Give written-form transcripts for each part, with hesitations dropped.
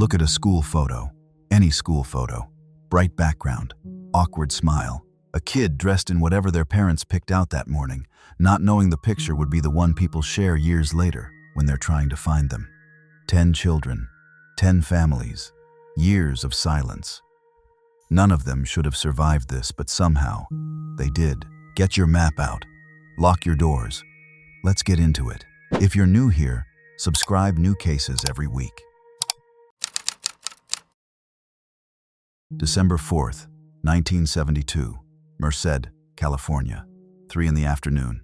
Look at a school photo, any school photo. Bright background, awkward smile, a kid dressed in whatever their parents picked out that morning, not knowing the picture would be the one people share years later when they're trying to find them. 10 children, 10 families, years of silence. None of them should have survived this, but somehow they did. Get your map out. Lock your doors. Let's get into it. If you're new here, subscribe. New cases every week. December 4th, 1972, Merced, California, 3 in the afternoon,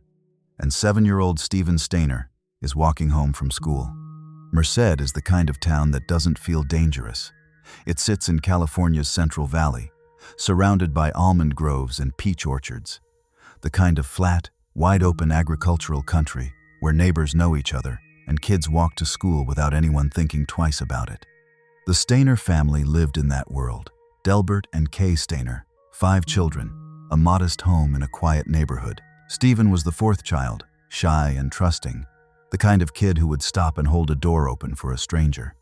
and 7-year-old Steven Stayner is walking home from school. Merced is the kind of town that doesn't feel dangerous. It sits in California's Central Valley, surrounded by almond groves and peach orchards, the kind of flat, wide-open agricultural country where neighbors know each other and kids walk to school without anyone thinking twice about it. The Stayner family lived in that world. Delbert and Kay Stayner, 5 children, a modest home in a quiet neighborhood. Steven was the 4th child, shy and trusting, the kind of kid who would stop and hold a door open for a stranger.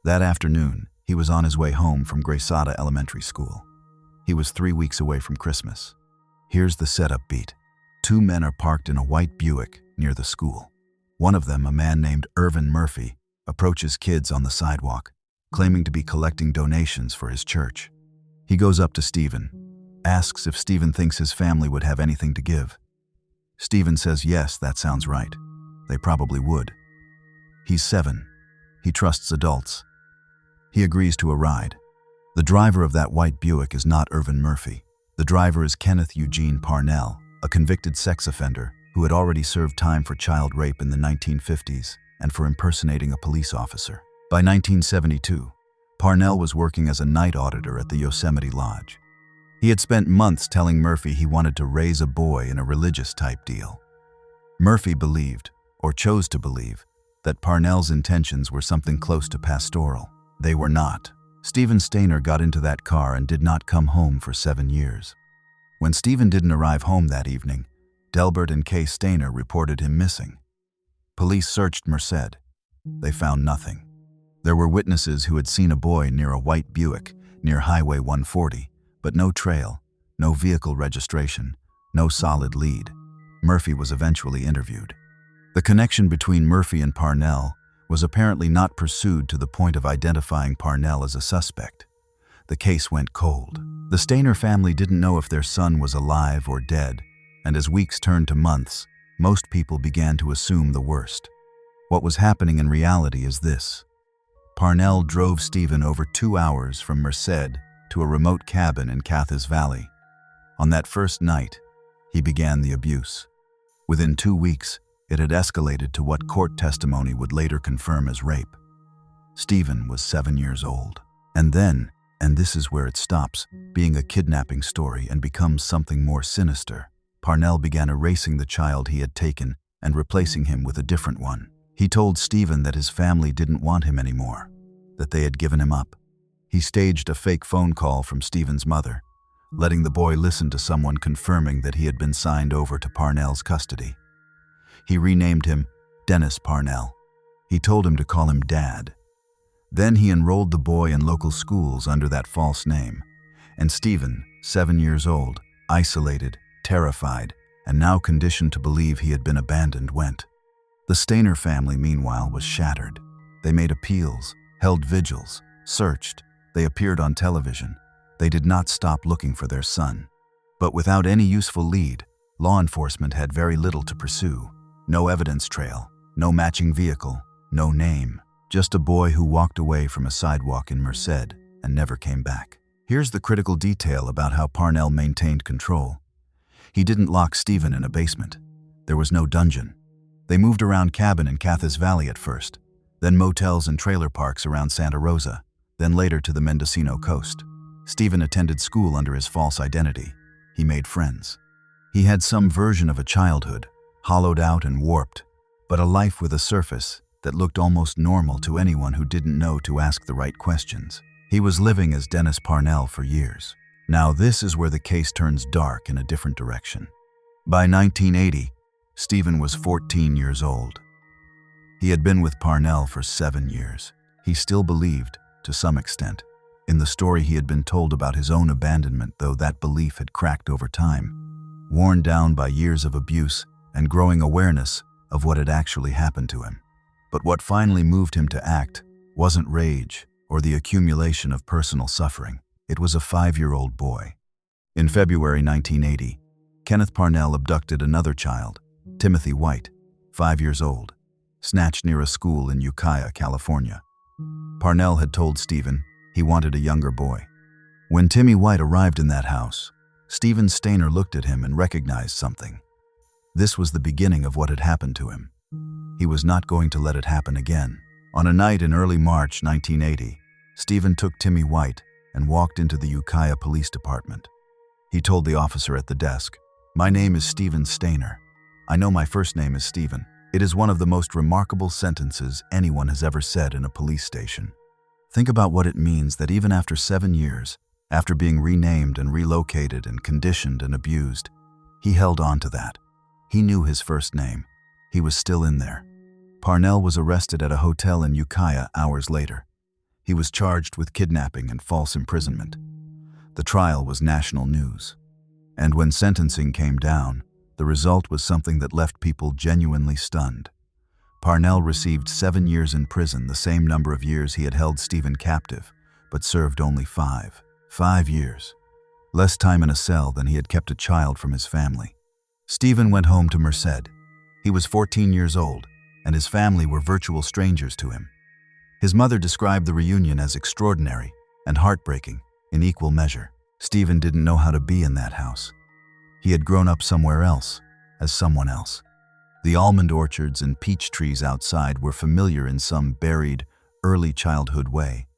That afternoon, he was on his way home from Graysada Elementary School. He was 3 weeks away from Christmas. Here's the setup beat. 2 men are parked in a white Buick near the school. One of them, a man named Irvin Murphy, approaches kids on the sidewalk, claiming to be collecting donations for his church. He goes up to Steven, asks if Steven thinks his family would have anything to give. Steven says yes, that sounds right. They probably would. He's 7. He trusts adults. He agrees to a ride. The driver of that white Buick is not Irvin Murphy. The driver is Kenneth Eugene Parnell, a convicted sex offender who had already served time for child rape in the 1950s and for impersonating a police officer. By 1972, Parnell was working as a night auditor at the Yosemite Lodge. He had spent months telling Murphy he wanted to raise a boy in a religious-type deal. Murphy believed, or chose to believe, that Parnell's intentions were something close to pastoral. They were not. Steven Stayner got into that car and did not come home for 7 years. When Steven didn't arrive home that evening, Delbert and Kay Stayner reported him missing. Police searched Merced. They found nothing. There were witnesses who had seen a boy near a white Buick near Highway 140, but no trail, no vehicle registration, no solid lead. Murphy was eventually interviewed. The connection between Murphy and Parnell was apparently not pursued to the point of identifying Parnell as a suspect. The case went cold. The Stayner family didn't know if their son was alive or dead, and as weeks turned to months, most people began to assume the worst. What was happening in reality is this. Parnell drove Steven over 2 hours from Merced to a remote cabin in Cathas Valley. On that first night, he began the abuse. Within 2 weeks, it had escalated to what court testimony would later confirm as rape. Steven was 7 years old. And then, and this is where it stops, being a kidnapping story and becomes something more sinister, Parnell began erasing the child he had taken and replacing him with a different one. He told Steven that his family didn't want him anymore, that they had given him up. He staged a fake phone call from Steven's mother, letting the boy listen to someone confirming that he had been signed over to Parnell's custody. He renamed him Dennis Parnell. He told him to call him Dad. Then he enrolled the boy in local schools under that false name, and Steven, 7 years old, isolated, terrified, and now conditioned to believe he had been abandoned, went. The Stayner family, meanwhile, was shattered. They made appeals, held vigils, searched. They appeared on television. They did not stop looking for their son. But without any useful lead, law enforcement had very little to pursue. No evidence trail, no matching vehicle, no name. Just a boy who walked away from a sidewalk in Merced and never came back. Here's the critical detail about how Parnell maintained control. He didn't lock Steven in a basement. There was no dungeon. They moved around cabin in Cathas Valley at first, then motels and trailer parks around Santa Rosa, then later to the Mendocino coast. Steven attended school under his false identity. He made friends. He had some version of a childhood, hollowed out and warped, but a life with a surface that looked almost normal to anyone who didn't know to ask the right questions. He was living as Dennis Parnell for years. Now this is where the case turns dark in a different direction. By 1980, Steven was 14 years old. He had been with Parnell for 7 years. He still believed, to some extent. In the story he had been told about his own abandonment, though that belief had cracked over time, worn down by years of abuse and growing awareness of what had actually happened to him. But what finally moved him to act wasn't rage or the accumulation of personal suffering. It was a 5-year-old boy. In February 1980, Kenneth Parnell abducted another child, Timothy White, 5 years old, snatched near a school in Ukiah, California. Parnell had told Steven he wanted a younger boy. When Timmy White arrived in that house, Steven Stayner looked at him and recognized something. This was the beginning of what had happened to him. He was not going to let it happen again. On a night in early March 1980, Steven took Timmy White and walked into the Ukiah Police Department. He told the officer at the desk, "My name is Steven Stayner. I know my first name is Steven." It is one of the most remarkable sentences anyone has ever said in a police station. Think about what it means that even after 7 years, after being renamed and relocated and conditioned and abused, he held on to that. He knew his first name. He was still in there. Parnell was arrested at a hotel in Ukiah hours later. He was charged with kidnapping and false imprisonment. The trial was national news. And when sentencing came down, the result was something that left people genuinely stunned. Parnell received 7 years in prison, the same number of years he had held Steven captive, but served only 5. 5 years. Less time in a cell than he had kept a child from his family. Steven went home to Merced. He was 14 years old, and his family were virtual strangers to him. His mother described the reunion as extraordinary and heartbreaking in equal measure. Steven didn't know how to be in that house. He had grown up somewhere else, as someone else. The almond orchards and peach trees outside were familiar in some buried, early childhood way.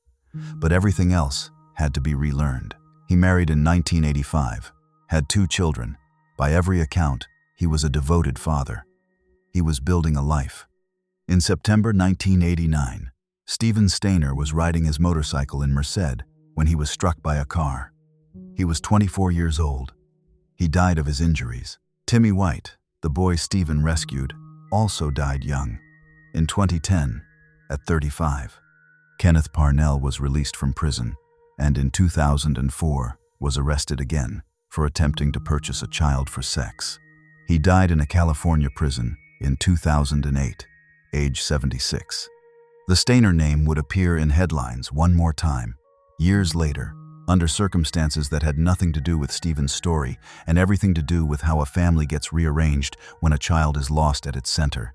But everything else had to be relearned. He married in 1985, had 2 children. By every account, he was a devoted father. He was building a life. In September 1989, Steven Stayner was riding his motorcycle in Merced when he was struck by a car. He was 24 years old. He died of his injuries. Timmy White, the boy Steven rescued, also died young. In 2010, at 35, Kenneth Parnell was released from prison and in 2004 was arrested again for attempting to purchase a child for sex. He died in a California prison in 2008, age 76. The Stayner name would appear in headlines one more time, years later, under circumstances that had nothing to do with Steven's story and everything to do with how a family gets rearranged when a child is lost at its center.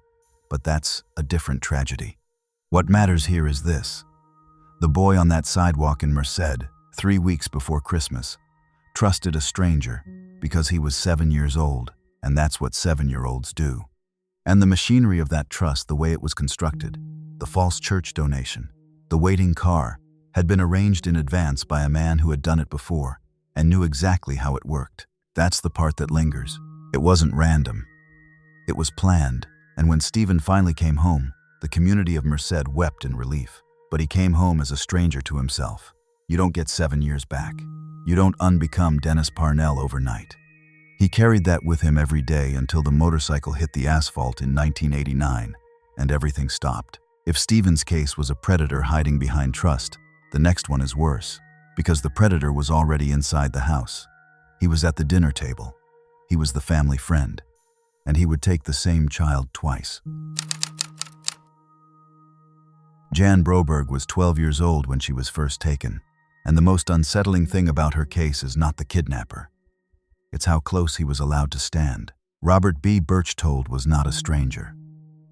But that's a different tragedy. What matters here is this. The boy on that sidewalk in Merced, 3 weeks before Christmas, trusted a stranger because he was 7 years old, and that's what 7-year-olds do. And the machinery of that trust, the way it was constructed, the false church donation, the waiting car, had been arranged in advance by a man who had done it before and knew exactly how it worked. That's the part that lingers. It wasn't random. It was planned, and when Steven finally came home, the community of Merced wept in relief. But he came home as a stranger to himself. You don't get 7 years back. You don't unbecome Dennis Parnell overnight. He carried that with him every day until the motorcycle hit the asphalt in 1989, and everything stopped. If Steven's case was a predator hiding behind trust, the next one is worse, because the predator was already inside the house. He was at the dinner table. He was the family friend, and he would take the same child twice. Jan Broberg was 12 years old when she was first taken, and the most unsettling thing about her case is not the kidnapper. It's how close he was allowed to stand. Robert B. Berchtold was not a stranger.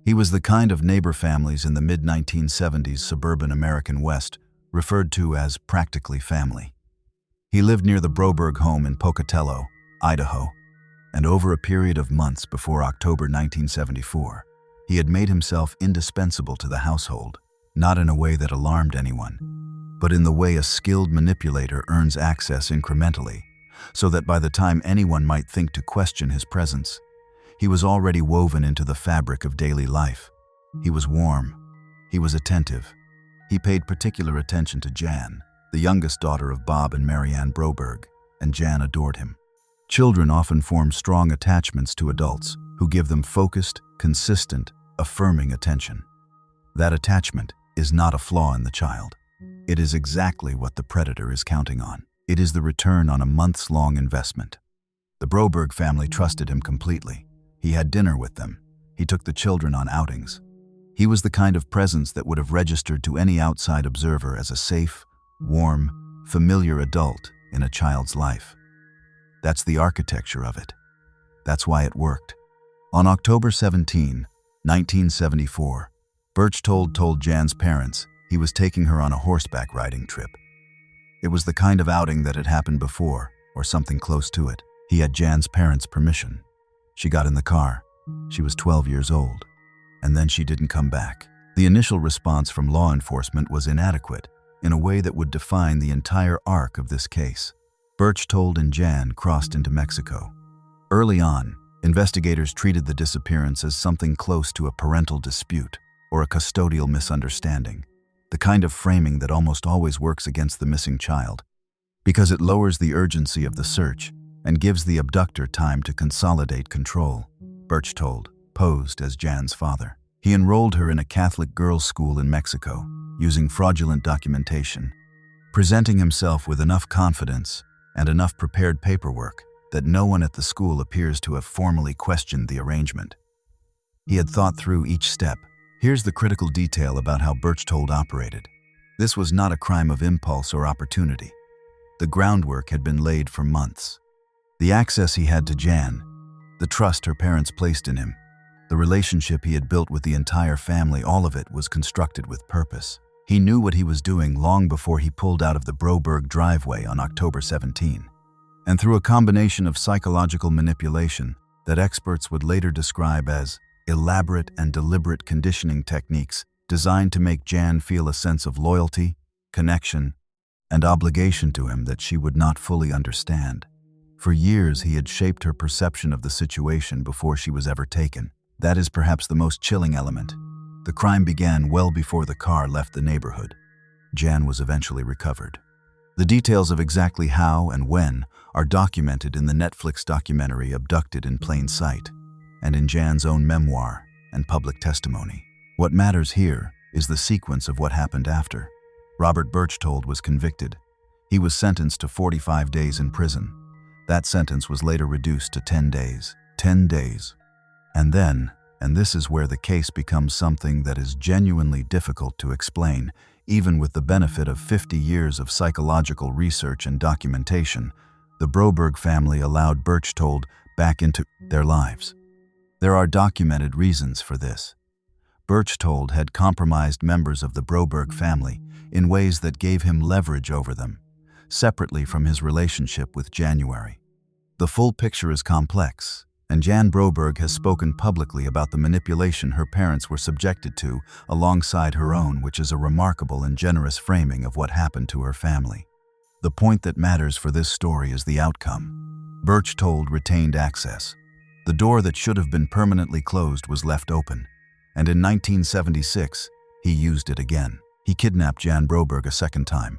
He was the kind of neighbor families in the mid-1970s suburban American West referred to as practically family. He lived near the Broberg home in Pocatello, Idaho, and over a period of months before October 1974, he had made himself indispensable to the household, not in a way that alarmed anyone, but in the way a skilled manipulator earns access incrementally, so that by the time anyone might think to question his presence, he was already woven into the fabric of daily life. He was warm. He was attentive. He paid particular attention to Jan, the youngest daughter of Bob and Marianne Broberg, and Jan adored him. Children often form strong attachments to adults who give them focused, consistent, affirming attention. That attachment is not a flaw in the child. It is exactly what the predator is counting on. It is the return on a months-long investment. The Broberg family trusted him completely. He had dinner with them. He took the children on outings. He was the kind of presence that would have registered to any outside observer as a safe, warm, familiar adult in a child's life. That's the architecture of it. That's why it worked. On October 17, 1974, Berchtold told Jan's parents he was taking her on a horseback riding trip. It was the kind of outing that had happened before, or something close to it. He had Jan's parents' permission. She got in the car. She was 12 years old. And then she didn't come back. The initial response from law enforcement was inadequate, in a way that would define the entire arc of this case. Berchtold and Jan crossed into Mexico. Early on, investigators treated the disappearance as something close to a parental dispute or a custodial misunderstanding, the kind of framing that almost always works against the missing child, because it lowers the urgency of the search and gives the abductor time to consolidate control. Berchtold posed as Jan's father. He enrolled her in a Catholic girls' school in Mexico, using fraudulent documentation, presenting himself with enough confidence and enough prepared paperwork that no one at the school appears to have formally questioned the arrangement. He had thought through each step. Here's the critical detail about how Berchtold operated. This was not a crime of impulse or opportunity. The groundwork had been laid for months. The access he had to Jan, the trust her parents placed in him, the relationship he had built with the entire family, all of it was constructed with purpose. He knew what he was doing long before he pulled out of the Broberg driveway on October 17. And through a combination of psychological manipulation that experts would later describe as elaborate and deliberate conditioning techniques designed to make Jan feel a sense of loyalty, connection, and obligation to him that she would not fully understand. For years, he had shaped her perception of the situation before she was ever taken. That is perhaps the most chilling element. The crime began well before the car left the neighborhood. Jan was eventually recovered. The details of exactly how and when are documented in the Netflix documentary Abducted in Plain Sight, and in Jan's own memoir and public testimony. What matters here is the sequence of what happened after. Robert Berchtold was convicted. He was sentenced to 45 days in prison. That sentence was later reduced to 10 days. 10 days. And then, and this is where the case becomes something that is genuinely difficult to explain, even with the benefit of 50 years of psychological research and documentation, the Broberg family allowed Berchtold back into their lives. There are documented reasons for this. Berchtold had compromised members of the Broberg family in ways that gave him leverage over them, separately from his relationship with January. The full picture is complex, and Jan Broberg has spoken publicly about the manipulation her parents were subjected to alongside her own, which is a remarkable and generous framing of what happened to her family. The point that matters for this story is the outcome. Berchtold retained access. The door that should have been permanently closed was left open, and in 1976, he used it again. He kidnapped Jan Broberg a second time.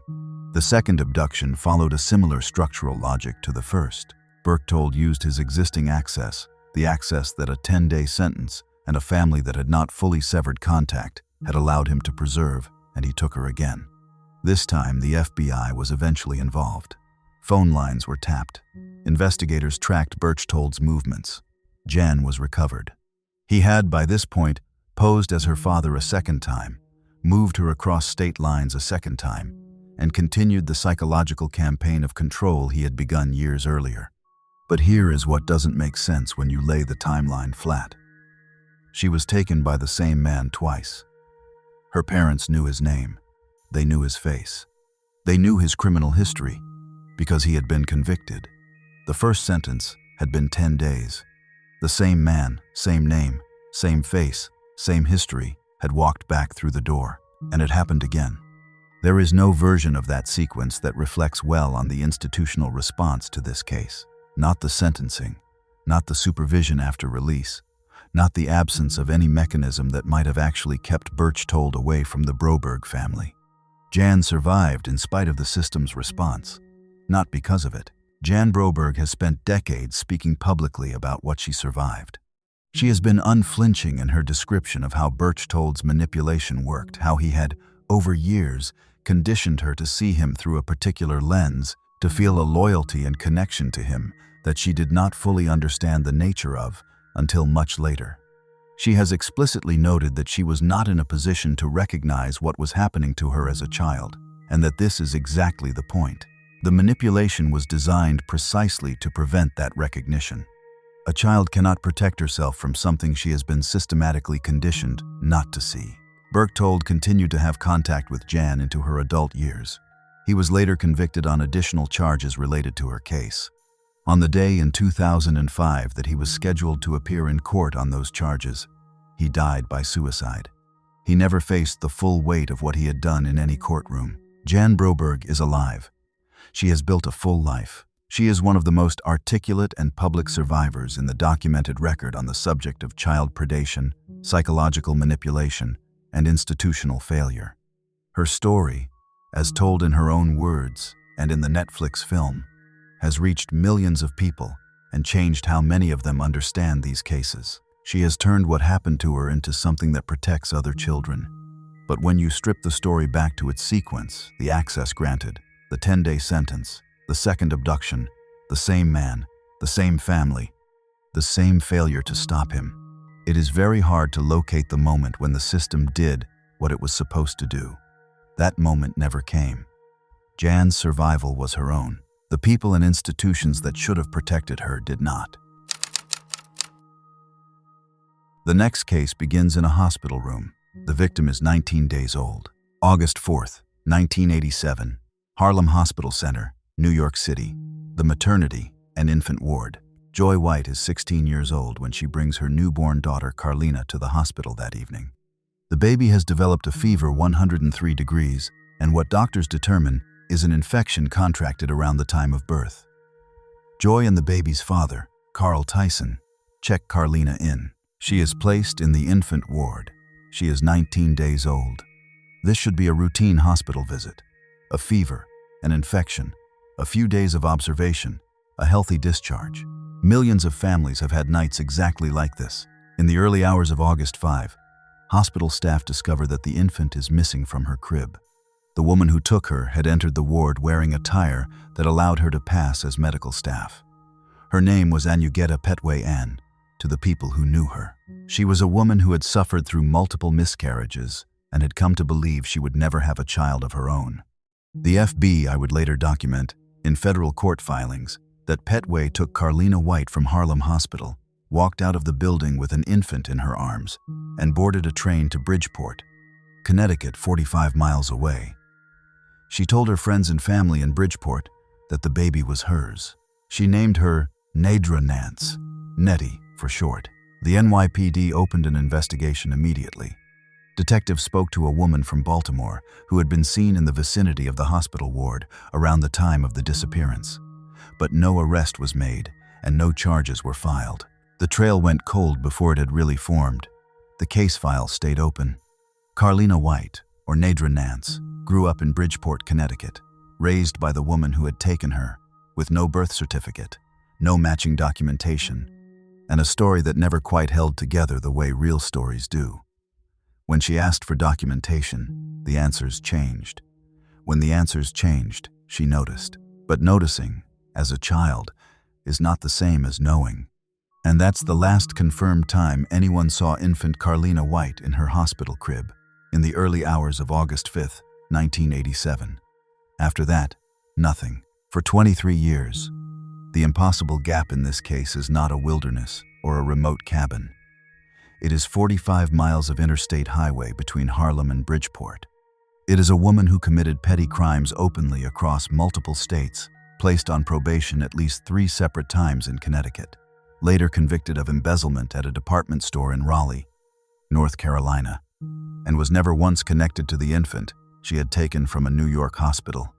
The second abduction followed a similar structural logic to the first. Berchtold used his existing access, the access that a 10-day sentence and a family that had not fully severed contact had allowed him to preserve, and he took her again. This time, the FBI was eventually involved. Phone lines were tapped. Investigators tracked Berchtold's movements. Jan was recovered. He had, by this point, posed as her father a second time, moved her across state lines a second time, and continued the psychological campaign of control he had begun years earlier. But here is what doesn't make sense when you lay the timeline flat. She was taken by the same man twice. Her parents knew his name. They knew his face. They knew his criminal history, because he had been convicted. The first sentence had been 10 days. The same man, same name, same face, same history, had walked back through the door, and it happened again. There is no version of that sequence that reflects well on the institutional response to this case. Not the sentencing, not the supervision after release, not the absence of any mechanism that might have actually kept Berchtold away from the Broberg family. Jan survived in spite of the system's response. Not because of it. Jan Broberg has spent decades speaking publicly about what she survived. She has been unflinching in her description of how Berchtold's manipulation worked, how he had, over years, conditioned her to see him through a particular lens, to feel a loyalty and connection to him that she did not fully understand the nature of until much later. She has explicitly noted that she was not in a position to recognize what was happening to her as a child, and that this is exactly the point. The manipulation was designed precisely to prevent that recognition. A child cannot protect herself from something she has been systematically conditioned not to see. Berchtold continued to have contact with Jan into her adult years. He was later convicted on additional charges related to her case. On the day in 2005 that he was scheduled to appear in court on those charges, he died by suicide. He never faced the full weight of what he had done in any courtroom. Jan Broberg is alive. She has built a full life. She is one of the most articulate and public survivors in the documented record on the subject of child predation, psychological manipulation, and institutional failure. Her story, as told in her own words and in the Netflix film, has reached millions of people and changed how many of them understand these cases. She has turned what happened to her into something that protects other children. But when you strip the story back to its sequence, the access granted, the 10-day sentence, the second abduction, the same man, the same family, the same failure to stop him, it is very hard to locate the moment when the system did what it was supposed to do. That moment never came. Jan's survival was her own. The people and institutions that should have protected her did not. The next case begins in a hospital room. The victim is 19 days old. August 4th, 1987, Harlem Hospital Center, New York City. The maternity and infant ward. Joy White is 16 years old when she brings her newborn daughter Carlina to the hospital that evening. The baby has developed a fever 103 degrees, and what doctors determine is an infection contracted around the time of birth. Joy and the baby's father, Carl Tyson, check Carlina in. She is placed in the infant ward. She is 19 days old. This should be a routine hospital visit. A fever, an infection, a few days of observation, a healthy discharge. Millions of families have had nights exactly like this. In the early hours of August 5, hospital staff discover that the infant is missing from her crib. The woman who took her had entered the ward wearing attire that allowed her to pass as medical staff. Her name was Anugeta Petway Ann, to the people who knew her. She was a woman who had suffered through multiple miscarriages and had come to believe she would never have a child of her own. The FBI would later document, in federal court filings, that Petway took Carlina White from Harlem Hospital, walked out of the building with an infant in her arms, and boarded a train to Bridgeport, Connecticut, 45 miles away. She told her friends and family in Bridgeport that the baby was hers. She named her Nedra Nance, Nettie for short. The NYPD opened an investigation immediately. Detectives spoke to a woman from Baltimore who had been seen in the vicinity of the hospital ward around the time of the disappearance. But no arrest was made and no charges were filed. The trail went cold before it had really formed. The case file stayed open. Carlina White, or Nedra Nance, grew up in Bridgeport, Connecticut, raised by the woman who had taken her, with no birth certificate, no matching documentation, and a story that never quite held together the way real stories do. When she asked for documentation, the answers changed. When the answers changed, she noticed. But noticing, as a child, is not the same as knowing. And that's the last confirmed time anyone saw infant Carlina White in her hospital crib, in the early hours of August 5th, 1987. After that, nothing. For 23 years. The impossible gap in this case is not a wilderness or a remote cabin. It is 45 miles of interstate highway between Harlem and Bridgeport. It is a woman who committed petty crimes openly across multiple states, placed on probation at least 3 separate times in Connecticut, later convicted of embezzlement at a department store in Raleigh, North Carolina, and was never once connected to the infant she had taken from a New York hospital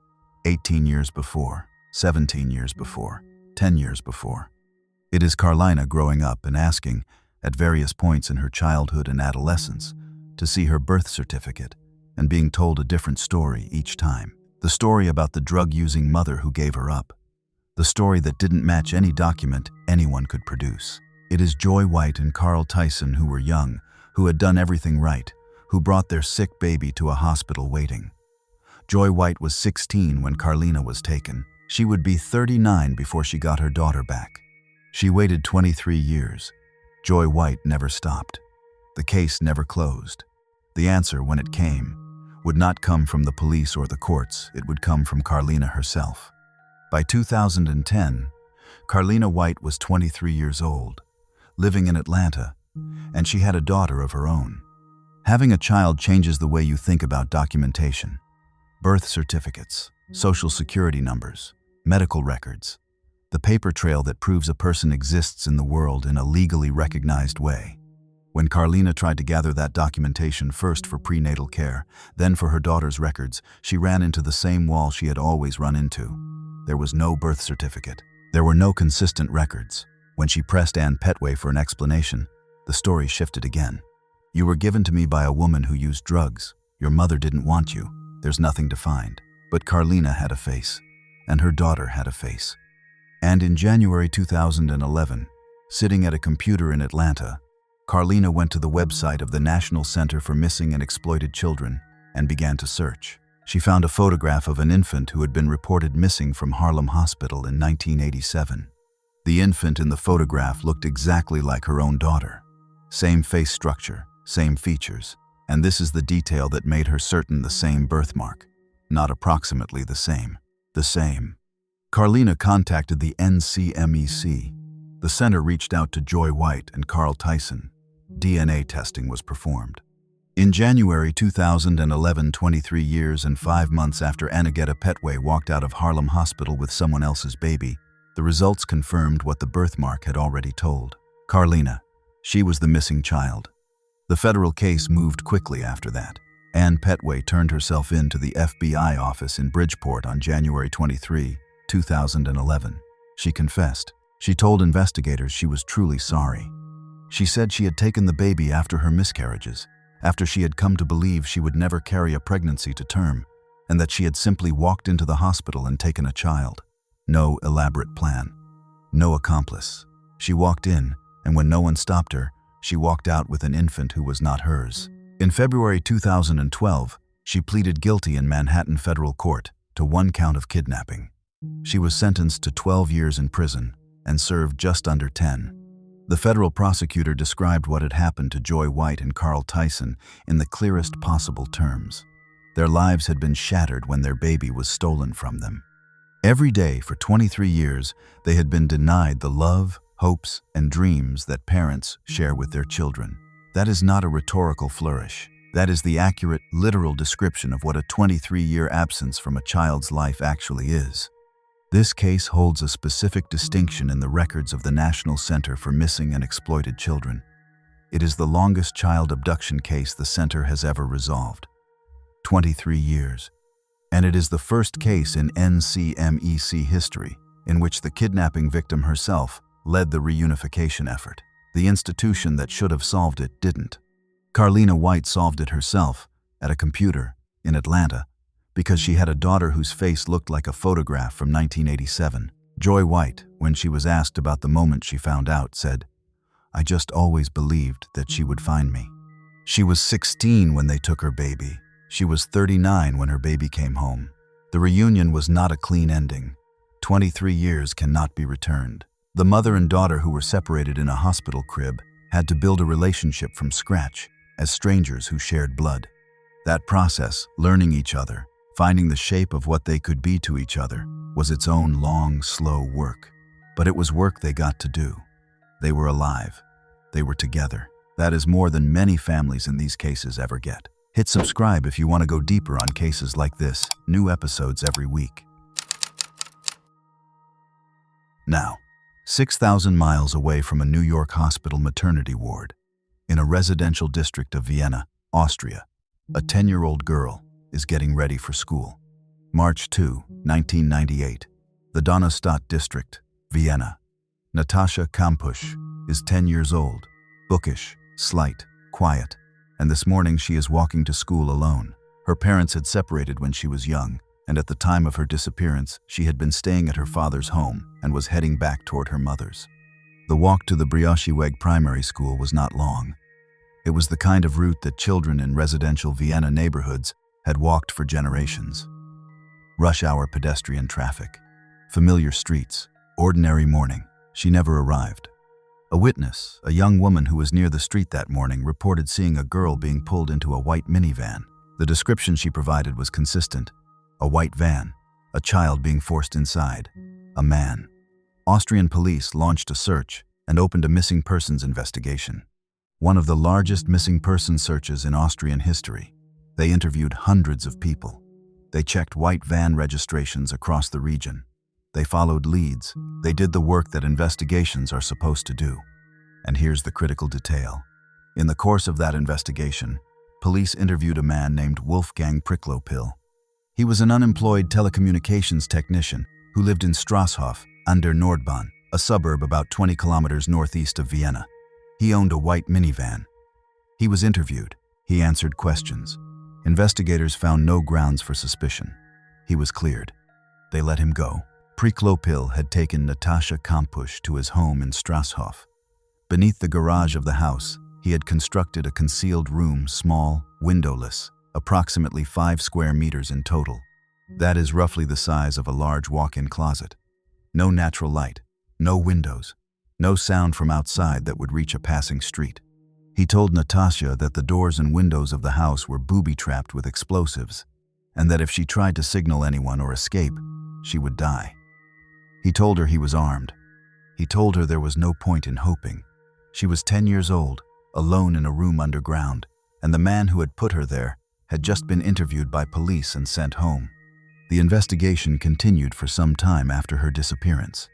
18 years before, 17 years before, 10 years before. It is Carlina growing up and asking, at various points in her childhood and adolescence, to see her birth certificate and being told a different story each time. The story about the drug-using mother who gave her up. The story that didn't match any document anyone could produce. It is Joy White and Carl Tyson who were young, who had done everything right, who brought their sick baby to a hospital waiting. Joy White was 16 when Carlina was taken. She would be 39 before she got her daughter back. She waited 23 years. Joy White never stopped. The case never closed. The answer, when it came, would not come from the police or the courts. It would come from Carlina herself. By 2010, Carlina White was 23 years old, living in Atlanta, and she had a daughter of her own. Having a child changes the way you think about documentation. Birth certificates, social security numbers, medical records, the paper trail that proves a person exists in the world in a legally recognized way. When Carlina tried to gather that documentation first for prenatal care, then for her daughter's records, she ran into the same wall she had always run into. There was no birth certificate. There were no consistent records. When she pressed Ann Petway for an explanation, the story shifted again. You were given to me by a woman who used drugs. Your mother didn't want you. There's nothing to find. But Carlina had a face, and her daughter had a face. And in January 2011, sitting at a computer in Atlanta, Carlina went to the website of the National Center for Missing and Exploited Children and began to search. She found a photograph of an infant who had been reported missing from Harlem Hospital in 1987. The infant in the photograph looked exactly like her own daughter. Same face structure, same features, and this is the detail that made her certain the same birthmark. Not approximately the same. The same. Carlina contacted the NCMEC. The center reached out to Joy White and Carl Tyson. DNA testing was performed. In January 2011, 23 years and 5 months after Annagetta Petway walked out of Harlem Hospital with someone else's baby, the results confirmed what the birthmark had already told. Carlina. She was the missing child. The federal case moved quickly after that. Ann Petway turned herself in to the FBI office in Bridgeport on January 23, 2011. She confessed. She told investigators she was truly sorry. She said she had taken the baby after her miscarriages, after she had come to believe she would never carry a pregnancy to term, and that she had simply walked into the hospital and taken a child. No elaborate plan. No accomplice. She walked in, and when no one stopped her, she walked out with an infant who was not hers. In February 2012, she pleaded guilty in Manhattan federal court to 1 count of kidnapping. She was sentenced to 12 years in prison and served just under 10. The federal prosecutor described what had happened to Joy White and Carl Tyson in the clearest possible terms. Their lives had been shattered when their baby was stolen from them. Every day for 23 years, they had been denied the love, hopes, and dreams that parents share with their children. That is not a rhetorical flourish. That is the accurate, literal description of what a 23-year absence from a child's life actually is. This case holds a specific distinction in the records of the National Center for Missing and Exploited Children. It is the longest child abduction case the center has ever resolved. 23 years. And it is the first case in NCMEC history in which the kidnapping victim herself led the reunification effort. The institution that should have solved it didn't. Carlina White solved it herself, at a computer, in Atlanta, because she had a daughter whose face looked like a photograph from 1987. Joy White, when she was asked about the moment she found out, said, "I just always believed that she would find me." She was 16 when they took her baby. She was 39 when her baby came home. The reunion was not a clean ending. 23 years cannot be returned. The mother and daughter who were separated in a hospital crib had to build a relationship from scratch as strangers who shared blood. That process, learning each other, finding the shape of what they could be to each other, was its own long, slow work. But it was work they got to do. They were alive. They were together. That is more than many families in these cases ever get. Hit subscribe if you want to go deeper on cases like this. New episodes every week. Now, 6,000 miles away from a New York hospital maternity ward, in a residential district of Vienna, Austria, a 10-year-old girl is getting ready for school. March 2, 1998, the Donaustadt district, Vienna. Natascha Kampusch is 10 years old, bookish, slight, quiet, and this morning she is walking to school alone. Her parents had separated when she was young, and at the time of her disappearance, she had been staying at her father's home and was heading back toward her mother's. The walk to the Braunschweig primary school was not long. It was the kind of route that children in residential Vienna neighborhoods had walked for generations. Rush hour pedestrian traffic. Familiar streets. Ordinary morning. She never arrived. A witness, a young woman who was near the street that morning, reported seeing a girl being pulled into a white minivan. The description she provided was consistent. A white van. A child being forced inside. A man. Austrian police launched a search and opened a missing persons investigation. One of the largest missing person searches in Austrian history. They interviewed hundreds of people. They checked white van registrations across the region. They followed leads. They did the work that investigations are supposed to do. And here's the critical detail. In the course of that investigation, police interviewed a man named Wolfgang Pricklopil. He was an unemployed telecommunications technician who lived in Strasshof an der Nordbahn, a suburb about 20 kilometers northeast of Vienna. He owned a white minivan. He was interviewed. He answered questions. Investigators found no grounds for suspicion. He was cleared. They let him go. Pricklopil had taken Natascha Kampusch to his home in Strasshof. Beneath the garage of the house, he had constructed a concealed room, small, windowless, approximately 5 square meters in total. That is roughly the size of a large walk-in closet. No natural light, no windows, no sound from outside that would reach a passing street. He told Natascha that the doors and windows of the house were booby-trapped with explosives, and that if she tried to signal anyone or escape, she would die. He told her he was armed. He told her there was no point in hoping. She was 10 years old, alone in a room underground, and the man who had put her there had just been interviewed by police and sent home. The investigation continued for some time after her disappearance.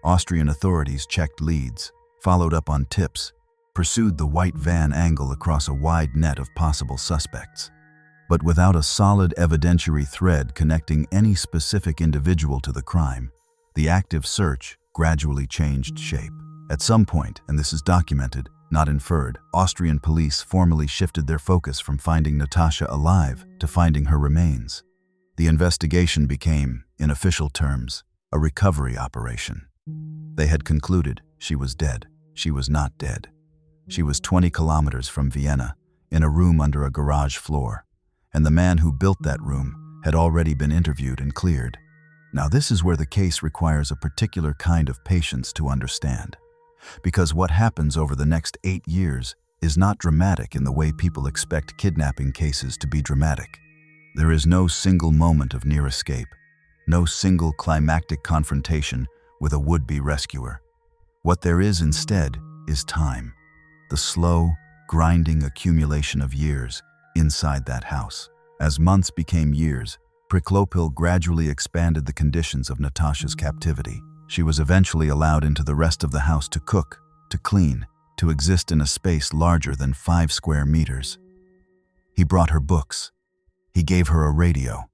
Austrian authorities checked leads, followed up on tips, pursued the white van angle across a wide net of possible suspects. But without a solid evidentiary thread connecting any specific individual to the crime, the active search gradually changed shape. At some point, and this is documented, not inferred, Austrian police formally shifted their focus from finding Natascha alive to finding her remains. The investigation became, in official terms, a recovery operation. They had concluded she was dead. She was not dead. She was 20 kilometers from Vienna, in a room under a garage floor, and the man who built that room had already been interviewed and cleared. Now this is where the case requires a particular kind of patience to understand, because what happens over the next 8 years is not dramatic in the way people expect kidnapping cases to be dramatic. There is no single moment of near escape, no single climactic confrontation with a would-be rescuer. What there is instead is time, the slow, grinding accumulation of years inside that house. As months became years, Pricklopil gradually expanded the conditions of Natascha's captivity. She was eventually allowed into the rest of the house to cook, to clean, to exist in a space larger than 5 square meters. He brought her books. He gave her a radio.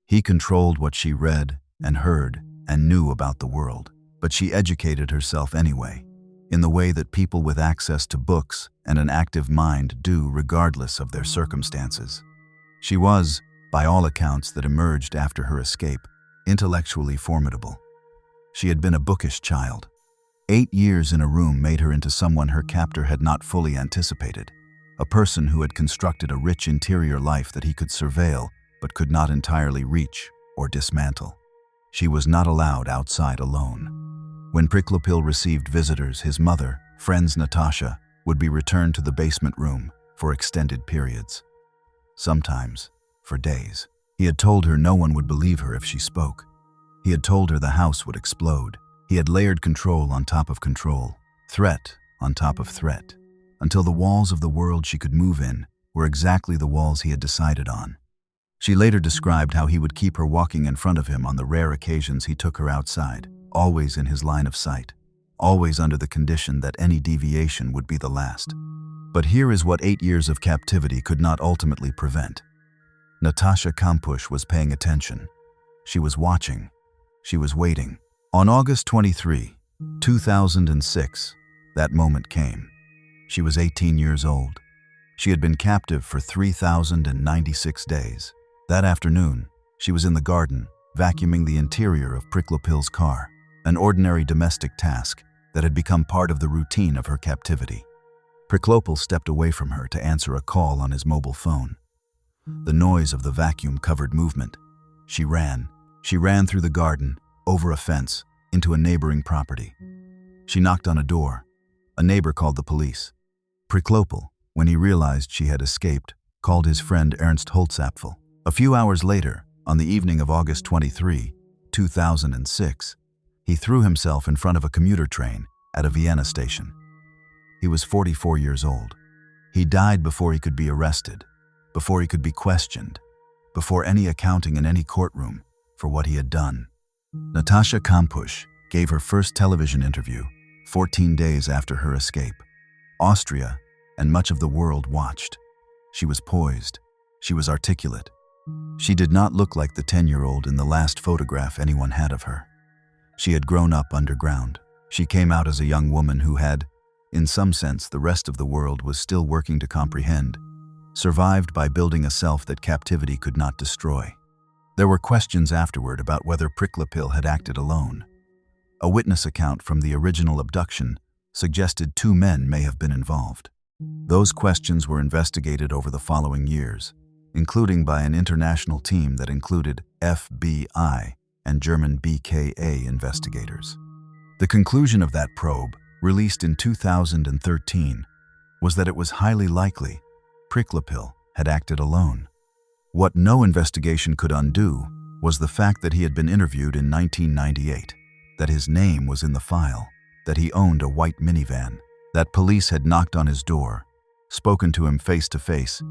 He controlled what she read and heard and knew about the world. But she educated herself anyway, in the way that people with access to books and an active mind do regardless of their circumstances. She was, by all accounts that emerged after her escape, intellectually formidable. She had been a bookish child. 8 years in a room made her into someone her captor had not fully anticipated. A person who had constructed a rich interior life that he could surveil but could not entirely reach or dismantle. She was not allowed outside alone. When Pricklopil received visitors, his mother, friends Natascha, would be returned to the basement room for extended periods. Sometimes, for days. He had told her no one would believe her if she spoke. He had told her the house would explode. He had layered control on top of control, threat on top of threat, until the walls of the world she could move in were exactly the walls he had decided on. She later described how he would keep her walking in front of him on the rare occasions he took her outside, always in his line of sight, always under the condition that any deviation would be the last. But here is what 8 years of captivity could not ultimately prevent. Natascha Kampusch was paying attention. She was watching. She was waiting. On August 23, 2006, that moment came. She was 18 years old. She had been captive for 3,096 days. That afternoon, she was in the garden, vacuuming the interior of Pricklopil's car, an ordinary domestic task that had become part of the routine of her captivity. Pricklopil stepped away from her to answer a call on his mobile phone. The noise of the vacuum covered movement. She ran, She ran through the garden, over a fence, into a neighboring property. She knocked on a door. A neighbor called the police. Priklopil, when he realized she had escaped, called his friend Ernst Holzapfel. A few hours later, on the evening of August 23, 2006, he threw himself in front of a commuter train at a Vienna station. He was 44 years old. He died before he could be arrested, before he could be questioned, before any accounting in any courtroom for what he had done. Natascha Kampusch gave her first television interview 14 days after her escape. Austria and much of the world watched. She was poised. She was articulate. She did not look like the 10-year-old in the last photograph anyone had of her. She had grown up underground. She came out as a young woman who had, in some sense, the rest of the world was still working to comprehend, survived by building a self that captivity could not destroy. There were questions afterward about whether Priklopil had acted alone. A witness account from the original abduction suggested 2 men may have been involved. Those questions were investigated over the following years, including by an international team that included FBI and German BKA investigators. The conclusion of that probe, released in 2013, was that it was highly likely Priklopil had acted alone. What no investigation could undo was the fact that he had been interviewed in 1998, that his name was in the file, that he owned a white minivan, that police had knocked on his door, spoken to him face to face,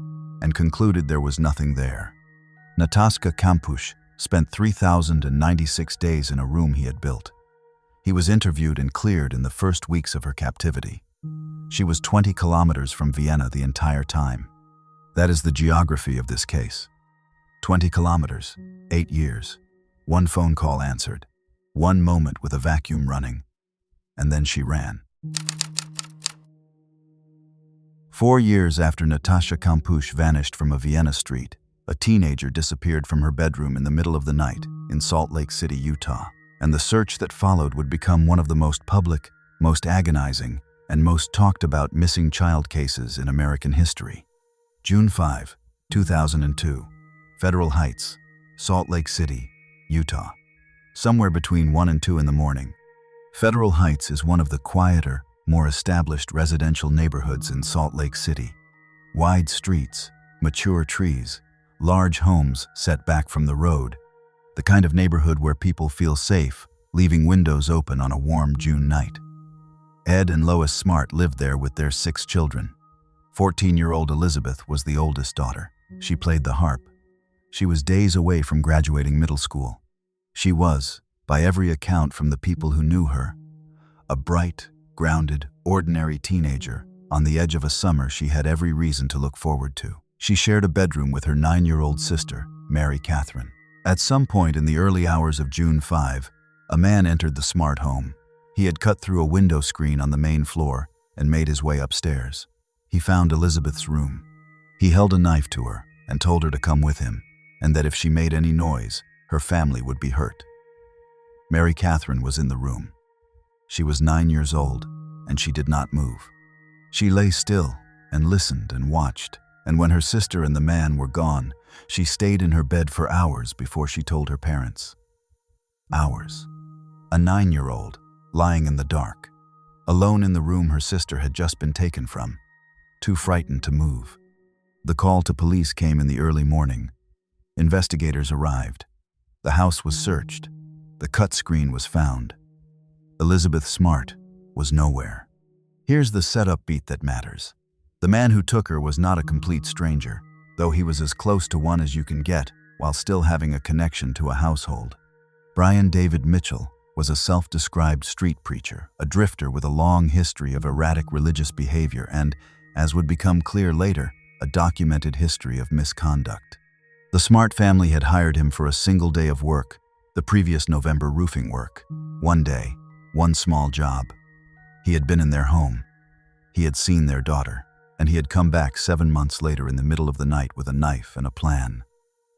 and concluded there was nothing there. Natascha Kampusch spent 3,096 days in a room he had built. He was interviewed and cleared in the first weeks of her captivity. She was 20 kilometers from Vienna the entire time. That is the geography of this case. 20 kilometers, 8 years, 1 phone call answered, 1 moment with a vacuum running, and then she ran. 4 years after Natascha Kampusch vanished from a Vienna street, a teenager disappeared from her bedroom in the middle of the night in Salt Lake City, Utah, and the search that followed would become one of the most public, most agonizing, and most talked about missing child cases in American history. June 5, 2002, Federal Heights, Salt Lake City, Utah. Somewhere between 1 and 2 in the morning. Federal Heights is one of the quieter, more established residential neighborhoods in Salt Lake City. Wide streets, mature trees, large homes set back from the road. The kind of neighborhood where people feel safe, leaving windows open on a warm June night. Ed and Lois Smart lived there with their 6 children. 14-year-old Elizabeth was the oldest daughter. She played the harp. She was days away from graduating middle school. She was, by every account from the people who knew her, a bright, grounded, ordinary teenager on the edge of a summer she had every reason to look forward to. She shared a bedroom with her 9-year-old sister, Mary Catherine. At some point in the early hours of June 5, a man entered the Smart home. He had cut through a window screen on the main floor and made his way upstairs. He found Elizabeth's room. He held a knife to her and told her to come with him, and that if she made any noise, her family would be hurt. Mary Catherine was in the room. She was 9 years old, and she did not move. She lay still and listened and watched, and when her sister and the man were gone, she stayed in her bed for hours before she told her parents. Hours. A 9-year-old, lying in the dark, alone in the room her sister had just been taken from, too frightened to move. The call to police came in the early morning. Investigators arrived. The house was searched. The cut screen was found. Elizabeth Smart was nowhere. Here's the setup beat that matters. The man who took her was not a complete stranger, though he was as close to one as you can get while still having a connection to a household. Brian David Mitchell was a self-described street preacher, a drifter with a long history of erratic religious behavior and, as would become clear later, a documented history of misconduct. The Smart family had hired him for a single day of work, the previous November roofing work. One day, one small job. He had been in their home. He had seen their daughter, and he had come back 7 months later in the middle of the night with a knife and a plan.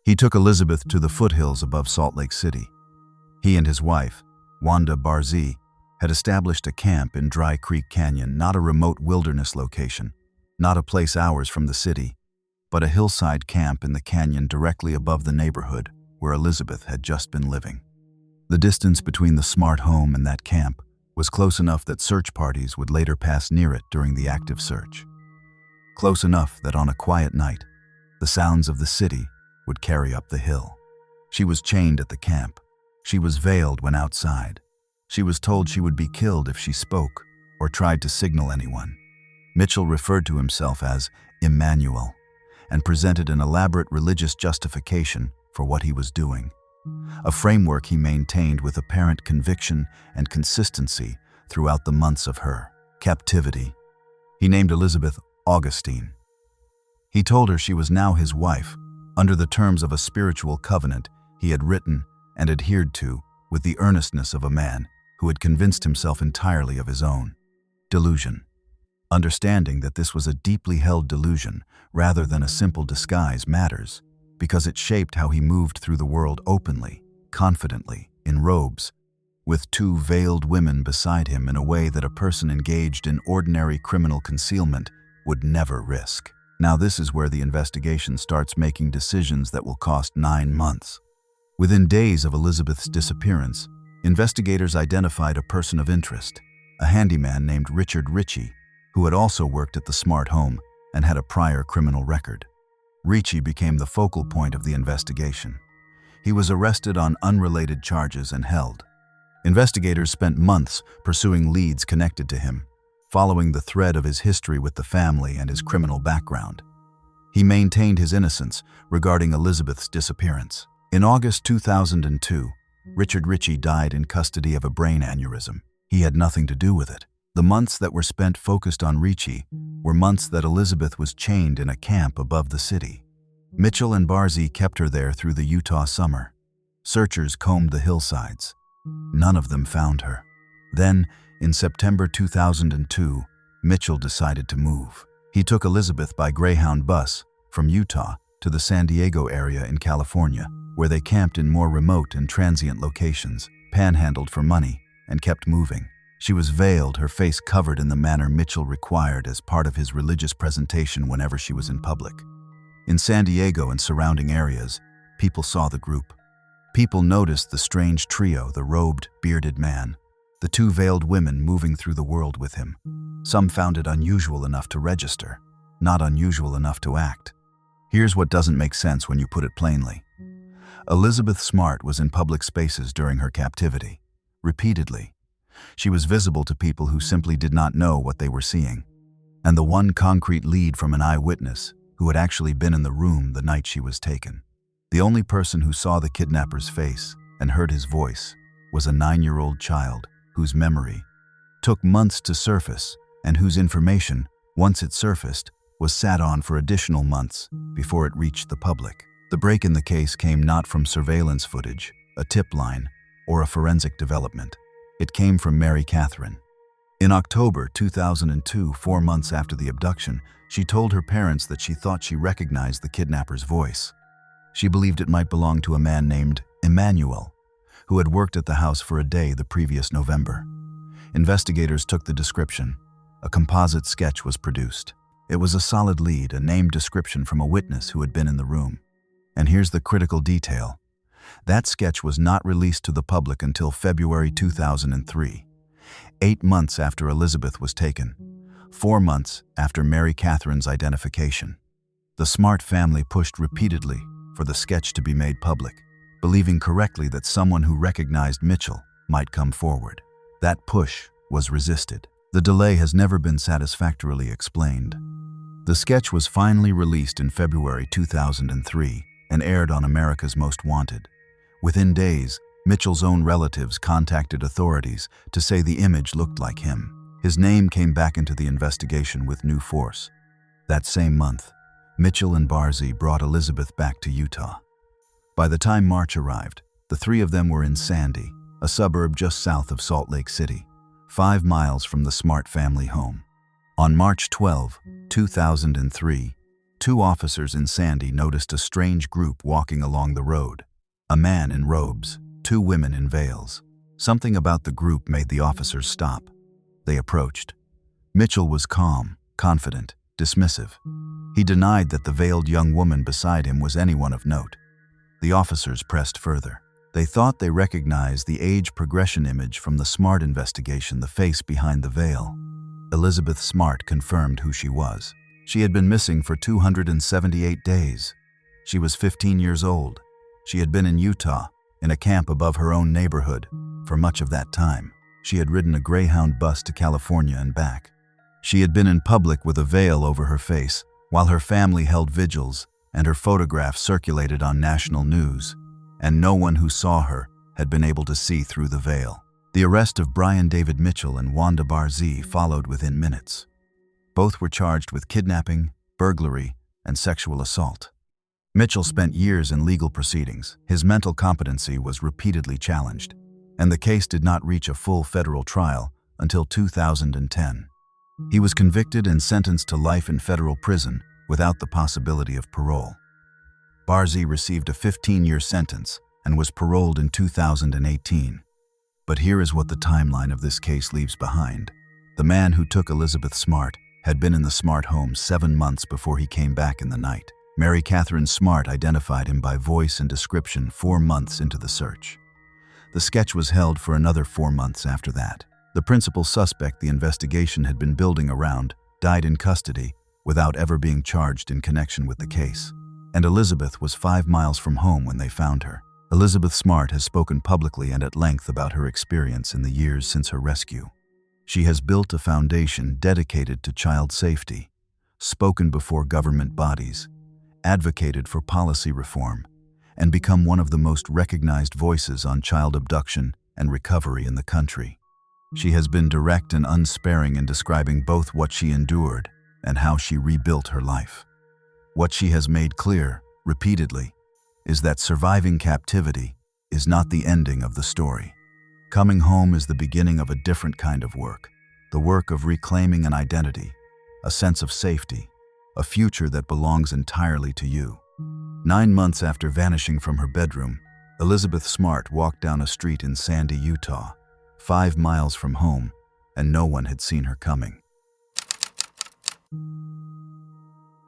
He took Elizabeth to the foothills above Salt Lake City. He and his wife, Wanda Barzee, had established a camp in Dry Creek Canyon, not a remote wilderness location, not a place hours from the city, but a hillside camp in the canyon directly above the neighborhood where Elizabeth had just been living. The distance between the Smart home and that camp was close enough that search parties would later pass near it during the active search. Close enough that on a quiet night, the sounds of the city would carry up the hill. She was chained at the camp. She was veiled when outside. She was told she would be killed if she spoke or tried to signal anyone. Mitchell referred to himself as Emmanuel and presented an elaborate religious justification for what he was doing, a framework he maintained with apparent conviction and consistency throughout the months of her captivity. He named Elizabeth Augustine. He told her she was now his wife, under the terms of a spiritual covenant he had written and adhered to with the earnestness of a man who had convinced himself entirely of his own delusion. Understanding that this was a deeply held delusion rather than a simple disguise matters, because it shaped how he moved through the world openly, confidently, in robes, with two veiled women beside him in a way that a person engaged in ordinary criminal concealment would never risk. Now this is where the investigation starts making decisions that will cost 9 months. Within days of Elizabeth's disappearance, investigators identified a person of interest, a handyman named Richard Ritchie, who had also worked at the Smart home and had a prior criminal record. Ritchie became the focal point of the investigation. He was arrested on unrelated charges and held. Investigators spent months pursuing leads connected to him, following the thread of his history with the family and his criminal background. He maintained his innocence regarding Elizabeth's disappearance. In August 2002, Richard Ritchie died in custody of a brain aneurysm. He had nothing to do with it. The months that were spent focused on Ritchie were months that Elizabeth was chained in a camp above the city. Mitchell and Barzee kept her there through the Utah summer. Searchers combed the hillsides. None of them found her. Then, in September 2002, Mitchell decided to move. He took Elizabeth by Greyhound bus from Utah to the San Diego area in California, where they camped in more remote and transient locations, panhandled for money, and kept moving. She was veiled, her face covered in the manner Mitchell required as part of his religious presentation whenever she was in public. In San Diego and surrounding areas, people saw the group. People noticed the strange trio, the robed, bearded man, the two veiled women moving through the world with him. Some found it unusual enough to register, not unusual enough to act. Here's what doesn't make sense when you put it plainly. Elizabeth Smart was in public spaces during her captivity, repeatedly. She was visible to people who simply did not know what they were seeing. And the one concrete lead from an eyewitness who had actually been in the room the night she was taken. The only person who saw the kidnapper's face and heard his voice was a 9-year-old child whose memory took months to surface and whose information, once it surfaced, was sat on for additional months before it reached the public. The break in the case came not from surveillance footage, a tip line, or a forensic development. It came from Mary Catherine. In October 2002, 4 months after the abduction, she told her parents that she thought she recognized the kidnapper's voice. She believed it might belong to a man named Emmanuel, who had worked at the house for a day the previous November. Investigators took the description. A composite sketch was produced. It was a solid lead, a named description from a witness who had been in the room. And here's the critical detail. That sketch was not released to the public until February 2003, 8 months after Elizabeth was taken, 4 months after Mary Catherine's identification. The Smart family pushed repeatedly for the sketch to be made public, believing correctly that someone who recognized Mitchell might come forward. That push was resisted. The delay has never been satisfactorily explained. The sketch was finally released in February 2003 and aired on America's Most Wanted. Within days, Mitchell's own relatives contacted authorities to say the image looked like him. His name came back into the investigation with new force. That same month, Mitchell and Barzee brought Elizabeth back to Utah. By the time March arrived, the three of them were in Sandy, a suburb just south of Salt Lake City, 5 miles from the Smart family home. On March 12, 2003, 2 officers in Sandy noticed a strange group walking along the road. A man in robes, 2 women in veils. Something about the group made the officers stop. They approached. Mitchell was calm, confident, dismissive. He denied that the veiled young woman beside him was anyone of note. The officers pressed further. They thought they recognized the age progression image from the Smart investigation, the face behind the veil. Elizabeth Smart confirmed who she was. She had been missing for 278 days. She was 15 years old. She had been in Utah, in a camp above her own neighborhood. For much of that time, she had ridden a Greyhound bus to California and back. She had been in public with a veil over her face, while her family held vigils and her photograph circulated on national news, and no one who saw her had been able to see through the veil. The arrest of Brian David Mitchell and Wanda Barzee followed within minutes. Both were charged with kidnapping, burglary, and sexual assault. Mitchell spent years in legal proceedings. His mental competency was repeatedly challenged, and the case did not reach a full federal trial until 2010. He was convicted and sentenced to life in federal prison without the possibility of parole. Barzee received a 15-year sentence and was paroled in 2018. But here is what the timeline of this case leaves behind. The man who took Elizabeth Smart had been in the Smart home 7 months before he came back in the night. Mary Catherine Smart identified him by voice and description 4 months into the search. The sketch was held for another 4 months after that. The principal suspect the investigation had been building around died in custody without ever being charged in connection with the case. And Elizabeth was 5 miles from home when they found her. Elizabeth Smart has spoken publicly and at length about her experience in the years since her rescue. She has built a foundation dedicated to child safety, spoken before government bodies, advocated for policy reform, and become one of the most recognized voices on child abduction and recovery in the country. She has been direct and unsparing in describing both what she endured and how she rebuilt her life. What she has made clear, repeatedly, is that surviving captivity is not the ending of the story. Coming home is the beginning of a different kind of work, the work of reclaiming an identity, a sense of safety, a future that belongs entirely to you. 9 months after vanishing from her bedroom, Elizabeth Smart walked down a street in Sandy, Utah, 5 miles from home, and no one had seen her coming.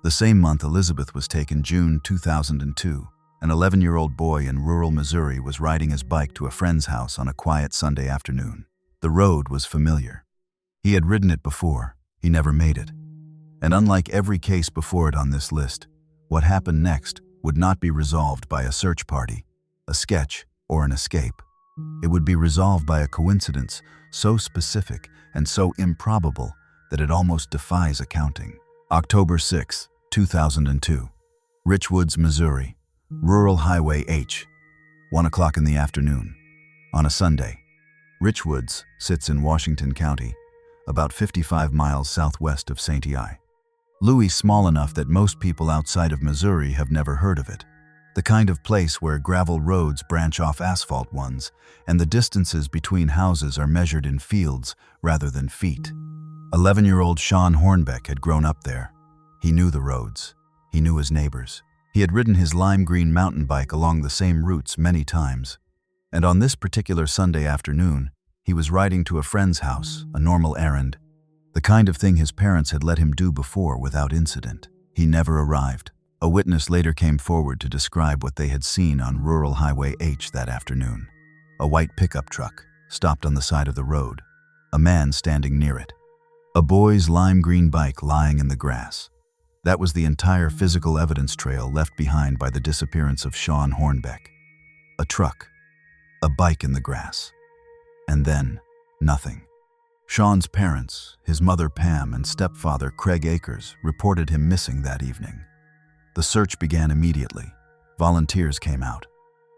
The same month Elizabeth was taken, June 2002. An 11-year-old boy in rural Missouri was riding his bike to a friend's house on a quiet Sunday afternoon. The road was familiar. He had ridden it before. He never made it. And unlike every case before it on this list, what happened next would not be resolved by a search party, a sketch, or an escape. It would be resolved by a coincidence so specific and so improbable that it almost defies accounting. October 6, 2002. Richwoods, Missouri. Rural Highway H. 1 o'clock in the afternoon. On a Sunday. Richwoods sits in Washington County, about 55 miles southwest of St. Louis. Louis small enough that most people outside of Missouri have never heard of it. The kind of place where gravel roads branch off asphalt ones, and the distances between houses are measured in fields rather than feet. 11-year-old Shawn Hornbeck had grown up there. He knew the roads. He knew his neighbors. He had ridden his lime green mountain bike along the same routes many times. And on this particular Sunday afternoon, he was riding to a friend's house, a normal errand, the kind of thing his parents had let him do before without incident. He never arrived. A witness later came forward to describe what they had seen on Rural Highway H that afternoon. A white pickup truck stopped on the side of the road, a man standing near it, a boy's lime green bike lying in the grass. That was the entire physical evidence trail left behind by the disappearance of Shawn Hornbeck. A truck, a bike in the grass, and then nothing. Shawn's parents, his mother Pam and stepfather Craig Akers, reported him missing that evening. The search began immediately. Volunteers came out.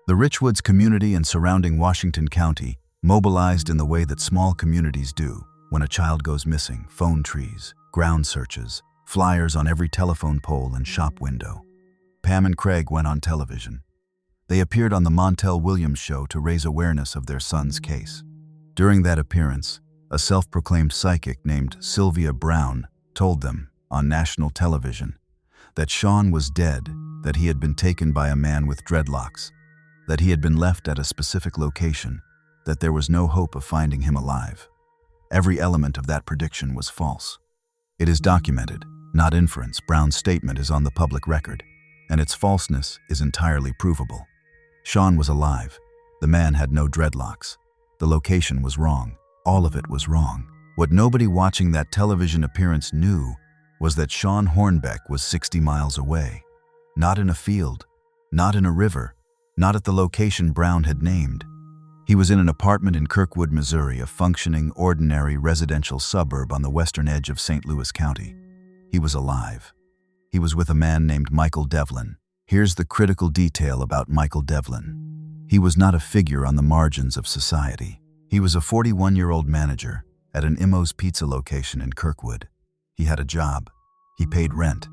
The Richwoods community and surrounding Washington County mobilized in the way that small communities do when a child goes missing: phone trees, ground searches, flyers on every telephone pole and shop window. Pam and Craig went on television. They appeared on the Montel Williams show to raise awareness of their son's case. During that appearance, a self-proclaimed psychic named Sylvia Brown told them, on national television, that Shawn was dead, that he had been taken by a man with dreadlocks, that he had been left at a specific location, that there was no hope of finding him alive. Every element of that prediction was false. It is documented, not inference. Brown's statement is on the public record, and its falseness is entirely provable. Shawn was alive. The man had no dreadlocks. The location was wrong. All of it was wrong. What nobody watching that television appearance knew was that Shawn Hornbeck was 60 miles away. Not in a field, not in a river, not at the location Brown had named. He was in an apartment in Kirkwood, Missouri, a functioning, ordinary residential suburb on the western edge of St. Louis County. He was alive. He was with a man named Michael Devlin. Here's the critical detail about Michael Devlin. He was not a figure on the margins of society. He was a 41-year-old manager at an Imo's Pizza location in Kirkwood. He had a job. He paid rent.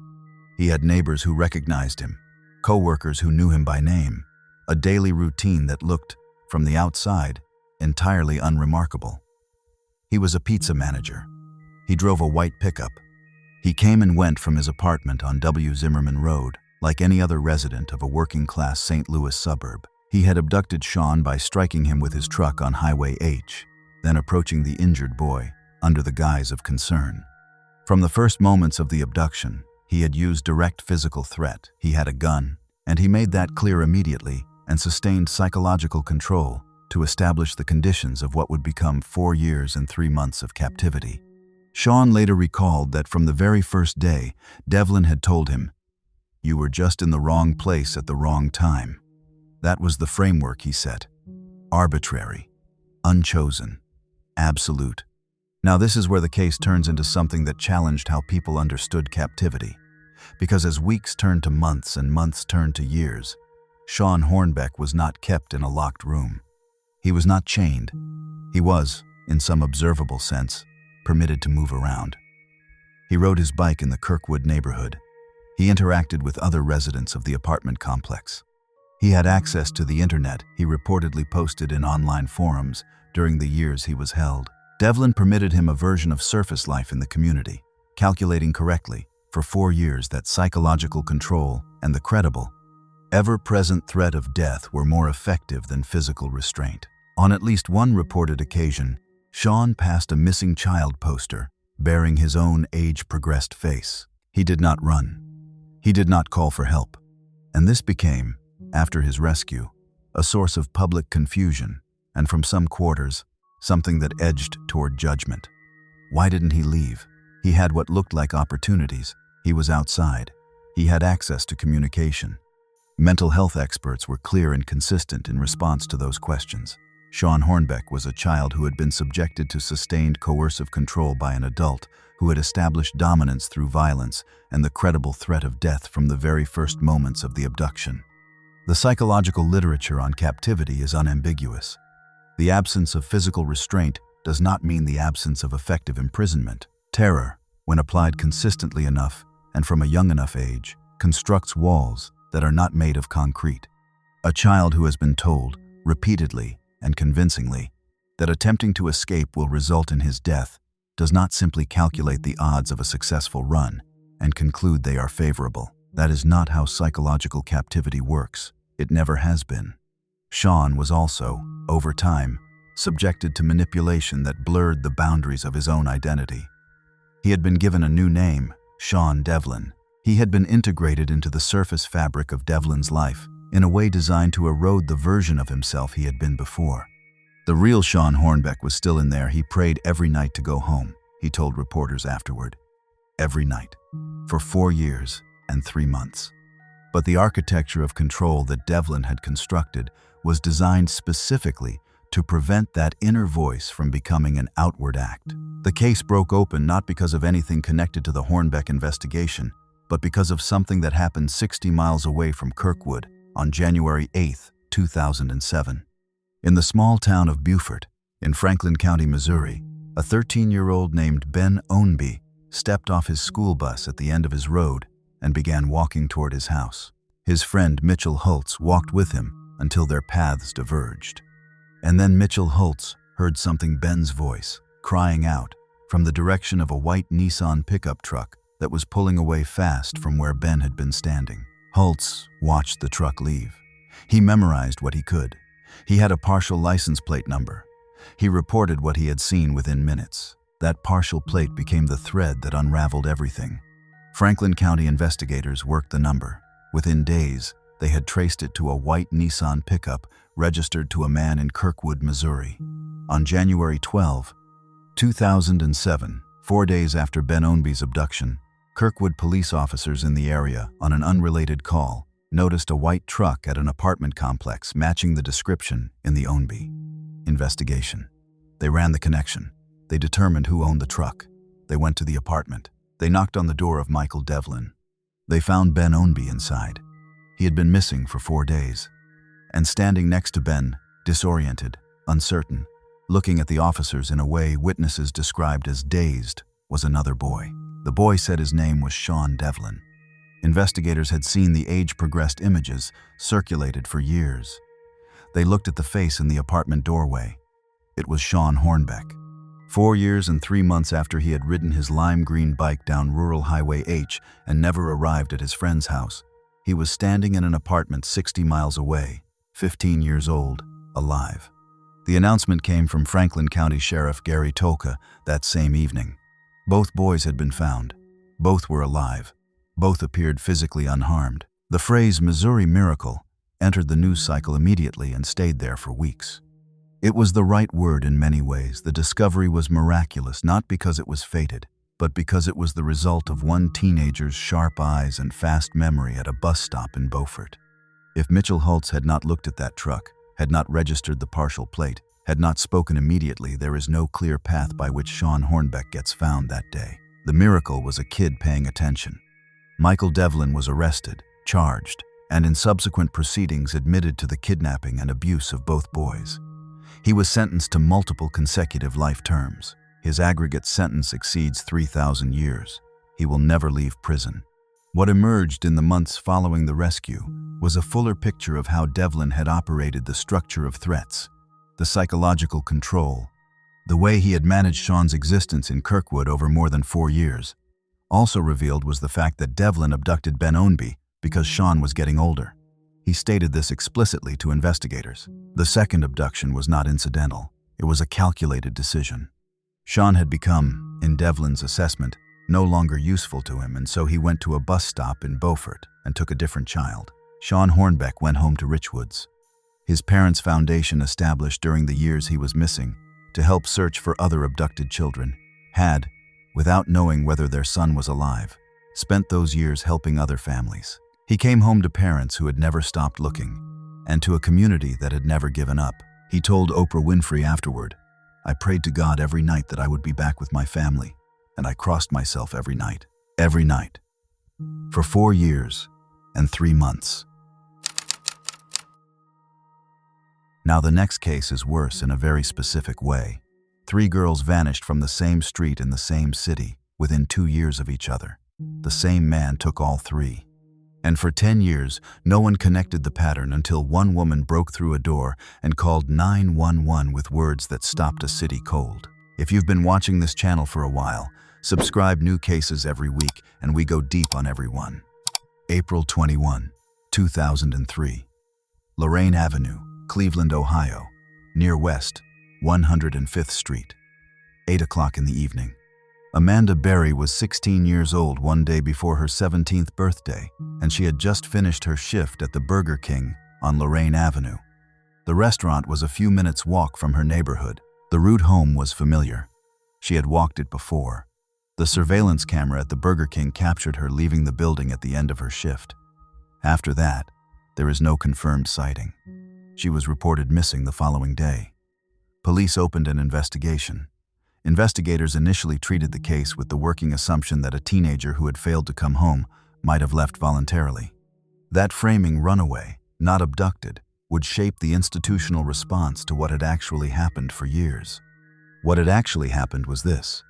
He had neighbors who recognized him, co-workers who knew him by name, a daily routine that looked, from the outside, entirely unremarkable. He was a pizza manager. He drove a white pickup. He came and went from his apartment on W. Zimmerman Road, like any other resident of a working-class St. Louis suburb. He had abducted Shawn by striking him with his truck on Highway H, then approaching the injured boy under the guise of concern. From the first moments of the abduction, he had used direct physical threat. He had a gun, and he made that clear immediately and sustained psychological control to establish the conditions of what would become 4 years and 3 months of captivity. Shawn later recalled that from the very first day, Devlin had told him, "You were just in the wrong place at the wrong time." That was the framework he set. Arbitrary, unchosen, absolute. Now this is where the case turns into something that challenged how people understood captivity. Because as weeks turned to months and months turned to years, Shawn Hornbeck was not kept in a locked room. He was not chained. He was, in some observable sense, permitted to move around. He rode his bike in the Kirkwood neighborhood. He interacted with other residents of the apartment complex. He had access to the internet he reportedly posted in online forums during the years he was held. Devlin permitted him a version of surface life in the community, calculating correctly, for 4 years, that psychological control and the credible, ever-present threat of death were more effective than physical restraint. On at least one reported occasion, Shawn passed a missing child poster bearing his own age-progressed face. He did not run. He did not call for help. And this became, after his rescue, a source of public confusion, and from some quarters, something that edged toward judgment. Why didn't he leave? He had what looked like opportunities. He was outside. He had access to communication. Mental health experts were clear and consistent in response to those questions. Shawn Hornbeck was a child who had been subjected to sustained coercive control by an adult who had established dominance through violence and the credible threat of death from the very first moments of the abduction. The psychological literature on captivity is unambiguous. The absence of physical restraint does not mean the absence of effective imprisonment. Terror, when applied consistently enough and from a young enough age, constructs walls that are not made of concrete. A child who has been told, repeatedly and convincingly, that attempting to escape will result in his death does not simply calculate the odds of a successful run and conclude they are favorable. That is not how psychological captivity works. It never has been. Shawn was also, over time, subjected to manipulation that blurred the boundaries of his own identity. He had been given a new name, Shawn Devlin. He had been integrated into the surface fabric of Devlin's life in a way designed to erode the version of himself he had been before. The real Shawn Hornbeck was still in there. He prayed every night to go home, he told reporters afterward. Every night. For 4 years and 3 months. But the architecture of control that Devlin had constructed was designed specifically to prevent that inner voice from becoming an outward act. The case broke open not because of anything connected to the Hornbeck investigation, but because of something that happened 60 miles away from Kirkwood on January 8, 2007. In the small town of Beaufort, in Franklin County, Missouri, a 13-year-old named Ben Ownby stepped off his school bus at the end of his road and began walking toward his house. His friend Mitchell Holtz walked with him until their paths diverged. And then Mitchell Holtz heard something, Ben's voice, crying out from the direction of a white Nissan pickup truck that was pulling away fast from where Ben had been standing. Holtz watched the truck leave. He memorized what he could. He had a partial license plate number. He reported what he had seen within minutes. That partial plate became the thread that unraveled everything. Franklin County investigators worked the number. Within days, They had traced it to a white Nissan pickup registered to a man in Kirkwood, Missouri. On January 12, 2007, 4 days after Ben Ownby's abduction, Kirkwood police officers in the area, on an unrelated call, noticed a white truck at an apartment complex matching the description in the Ownby investigation. They ran the connection. They determined who owned the truck. They went to the apartment. They knocked on the door of Michael Devlin. They found Ben Ownby inside. He had been missing for 4 days. And standing next to Ben, disoriented, uncertain, looking at the officers in a way witnesses described as dazed, was another boy. The boy said his name was Shawn Devlin. Investigators had seen the age-progressed images circulated for years. They looked at the face in the apartment doorway. It was Shawn Hornbeck. 4 years and 3 months after he had ridden his lime green bike down rural Highway H and never arrived at his friend's house, he was standing in an apartment 60 miles away, 15 years old, alive. The announcement came from Franklin County Sheriff Gary Tolka that same evening. Both boys had been found. Both were alive. Both appeared physically unharmed. The phrase "Missouri Miracle" entered the news cycle immediately and stayed there for weeks. It was the right word in many ways. The discovery was miraculous, not because it was fated, but because it was the result of one teenager's sharp eyes and fast memory at a bus stop in Beaufort. If Mitchell Holtz had not looked at that truck, had not registered the partial plate, had not spoken immediately, there is no clear path by which Shawn Hornbeck gets found that day. The miracle was a kid paying attention. Michael Devlin was arrested, charged, and in subsequent proceedings admitted to the kidnapping and abuse of both boys. He was sentenced to multiple consecutive life terms. His aggregate sentence exceeds 3,000 years. He will never leave prison. What emerged in the months following the rescue was a fuller picture of how Devlin had operated the structure of threats, the psychological control, the way he had managed Shawn's existence in Kirkwood over more than 4 years. Also revealed was the fact that Devlin abducted Ben Ownby because Shawn was getting older. He stated this explicitly to investigators. The second abduction was not incidental. It was a calculated decision. Shawn had become, in Devlin's assessment, no longer useful to him, and so he went to a bus stop in Beaufort and took a different child. Shawn Hornbeck went home to Richwoods. His parents' foundation, established during the years he was missing to help search for other abducted children, had, without knowing whether their son was alive, spent those years helping other families. He came home to parents who had never stopped looking, and to a community that had never given up. He told Oprah Winfrey afterward, "I prayed to God every night that I would be back with my family, and I crossed myself every night. Every night. For 4 years and 3 months." Now the next case is worse in a very specific way. 3 girls vanished from the same street in the same city within 2 years of each other. The same man took all 3. And for 10 years, no one connected the pattern until one woman broke through a door and called 911 with words that stopped a city cold. If you've been watching this channel for a while, subscribe. New cases every week, and we go deep on every one. April 21, 2003. Lorraine Avenue, Cleveland, Ohio, near West 105th Street. 8 o'clock in the evening. Amanda Berry was 16 years old one day before her 17th birthday, and she had just finished her shift at the Burger King on Lorraine Avenue. The restaurant was a few minutes' walk from her neighborhood. The route home was familiar. She had walked it before. The surveillance camera at the Burger King captured her leaving the building at the end of her shift. After that, there is no confirmed sighting. She was reported missing the following day. Police opened an investigation. Investigators initially treated the case with the working assumption that a teenager who had failed to come home might have left voluntarily. That framing, runaway, not abducted, would shape the institutional response to what had actually happened for years. What had actually happened was this.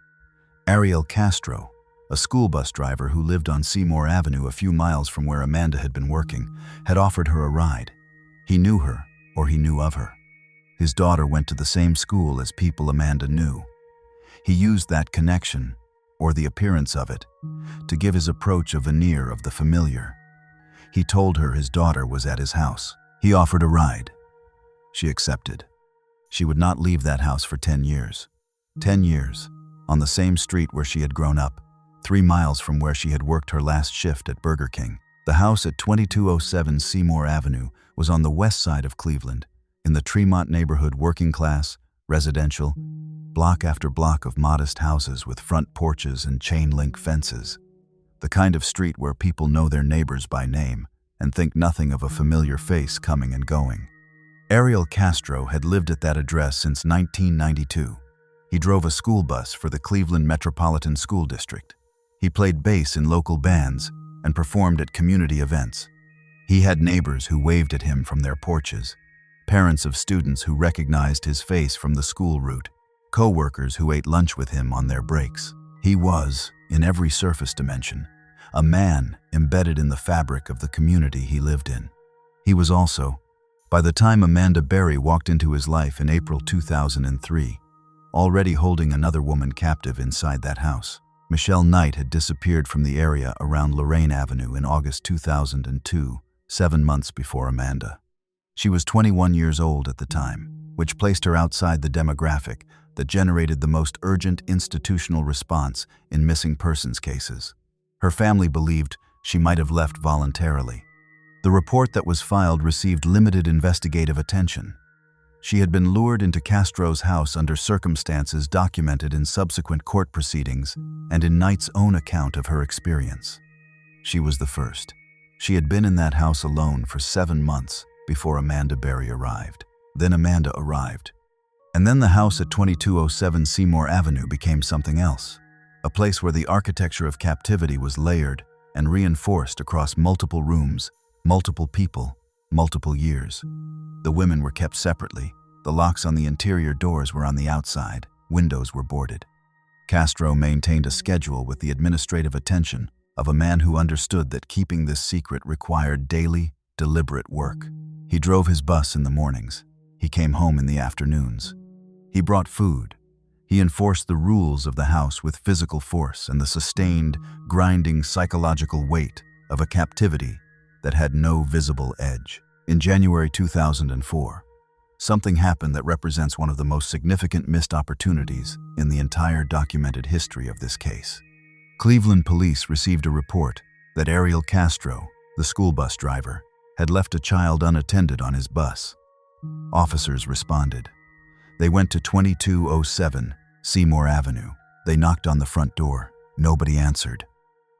Ariel Castro, a school bus driver who lived on Seymour Avenue a few miles from where Amanda had been working, had offered her a ride. He knew her, or he knew of her. His daughter went to the same school as people Amanda knew. He used that connection, or the appearance of it, to give his approach a veneer of the familiar. He told her his daughter was at his house. He offered a ride. She accepted. She would not leave that house for 10 years. 10 years, on the same street where she had grown up, 3 miles from where she had worked her last shift at Burger King. The house at 2207 Seymour Avenue was on the west side of Cleveland, in the Tremont neighborhood, working class, residential, block after block of modest houses with front porches and chain-link fences. The kind of street where people know their neighbors by name and think nothing of a familiar face coming and going. Ariel Castro had lived at that address since 1992. He drove a school bus for the Cleveland Metropolitan School District. He played bass in local bands and performed at community events. He had neighbors who waved at him from their porches, parents of students who recognized his face from the school route, co-workers who ate lunch with him on their breaks. He was, in every surface dimension, a man embedded in the fabric of the community he lived in. He was also, by the time Amanda Berry walked into his life in April 2003, already holding another woman captive inside that house. Michelle Knight had disappeared from the area around Lorraine Avenue in August 2002, 7 months before Amanda. She was 21 years old at the time, which placed her outside the demographic that generated the most urgent institutional response in missing persons cases. Her family believed she might have left voluntarily. The report that was filed received limited investigative attention. She had been lured into Castro's house under circumstances documented in subsequent court proceedings and in Knight's own account of her experience. She was the first. She had been in that house alone for 7 months before Amanda Berry arrived. Then Amanda arrived. And then the house at 2207 Seymour Avenue became something else, a place where the architecture of captivity was layered and reinforced across multiple rooms, multiple people, multiple years. The women were kept separately. The locks on the interior doors were on the outside. Windows were boarded. Castro maintained a schedule with the administrative attention of a man who understood that keeping this secret required daily, deliberate work. He drove his bus in the mornings. He came home in the afternoons. He brought food. He enforced the rules of the house with physical force and the sustained, grinding psychological weight of a captivity that had no visible edge. In January 2004, something happened that represents one of the most significant missed opportunities in the entire documented history of this case. Cleveland police received a report that Ariel Castro, the school bus driver, had left a child unattended on his bus. Officers responded. They went to 2207 Seymour Avenue. They knocked on the front door. Nobody answered.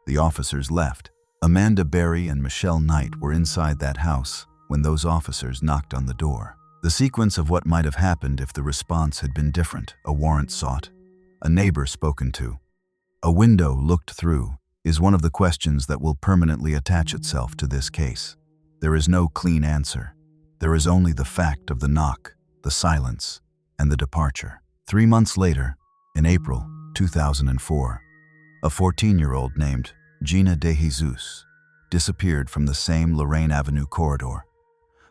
The officers left. Amanda Berry and Michelle Knight were inside that house when those officers knocked on the door. The sequence of what might have happened if the response had been different: a warrant sought, a neighbor spoken to, a window looked through, is one of the questions that will permanently attach itself to this case. There is no clean answer. There is only the fact of the knock, the silence, and the departure. 3 months later, in April 2004, a 14-year-old named Gina De Jesus disappeared from the same Lorraine Avenue corridor,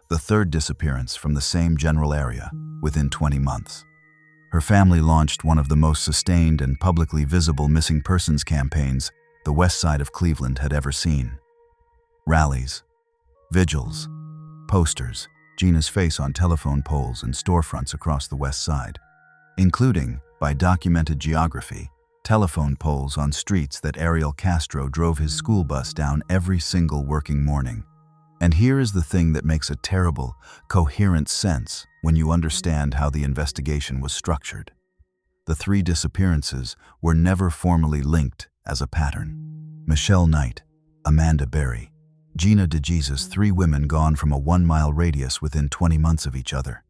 the third disappearance from the same general area within 20 months. Her family launched one of the most sustained and publicly visible missing persons campaigns the west side of Cleveland had ever seen. Rallies, vigils, posters, Gina's face on telephone poles and storefronts across the west side, including, by documented geography, telephone poles on streets that Ariel Castro drove his school bus down every single working morning. And here is the thing that makes a terrible, coherent sense when you understand how the investigation was structured. The 3 disappearances were never formally linked as a pattern. Michelle Knight, Amanda Berry, Gina De Jesus, 3 women gone from a 1-mile radius within 20 months of each other.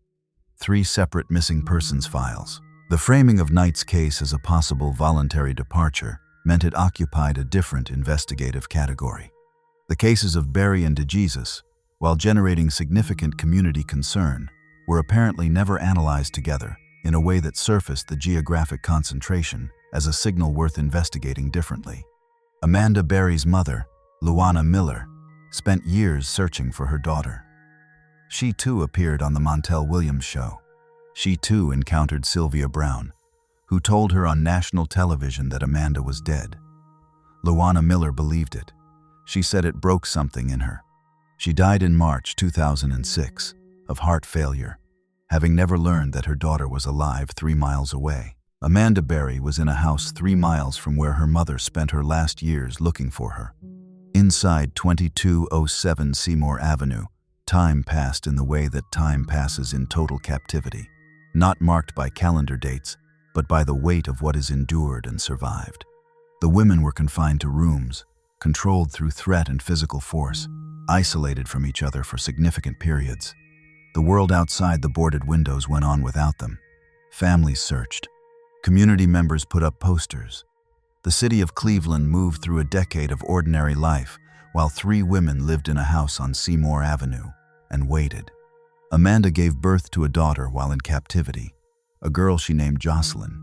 3 separate missing persons files. The framing of Knight's case as a possible voluntary departure meant it occupied a different investigative category. The cases of Berry and De Jesus, while generating significant community concern, were apparently never analyzed together in a way that surfaced the geographic concentration as a signal worth investigating differently. Amanda Berry's mother, Luana Miller, spent years searching for her daughter. She too appeared on the Montel Williams show. She too encountered Sylvia Brown, who told her on national television that Amanda was dead. Luana Miller believed it. She said it broke something in her. She died in March 2006 of heart failure, having never learned that her daughter was alive 3 miles away. Amanda Berry was in a house 3 miles from where her mother spent her last years looking for her. Inside 2207 Seymour Avenue, time passed in the way that time passes in total captivity, not marked by calendar dates, but by the weight of what is endured and survived. The women were confined to rooms, controlled through threat and physical force, isolated from each other for significant periods. The world outside the boarded windows went on without them. Families searched. Community members put up posters. The city of Cleveland moved through a decade of ordinary life while 3 women lived in a house on Seymour Avenue and waited. Amanda gave birth to a daughter while in captivity, a girl she named Jocelyn.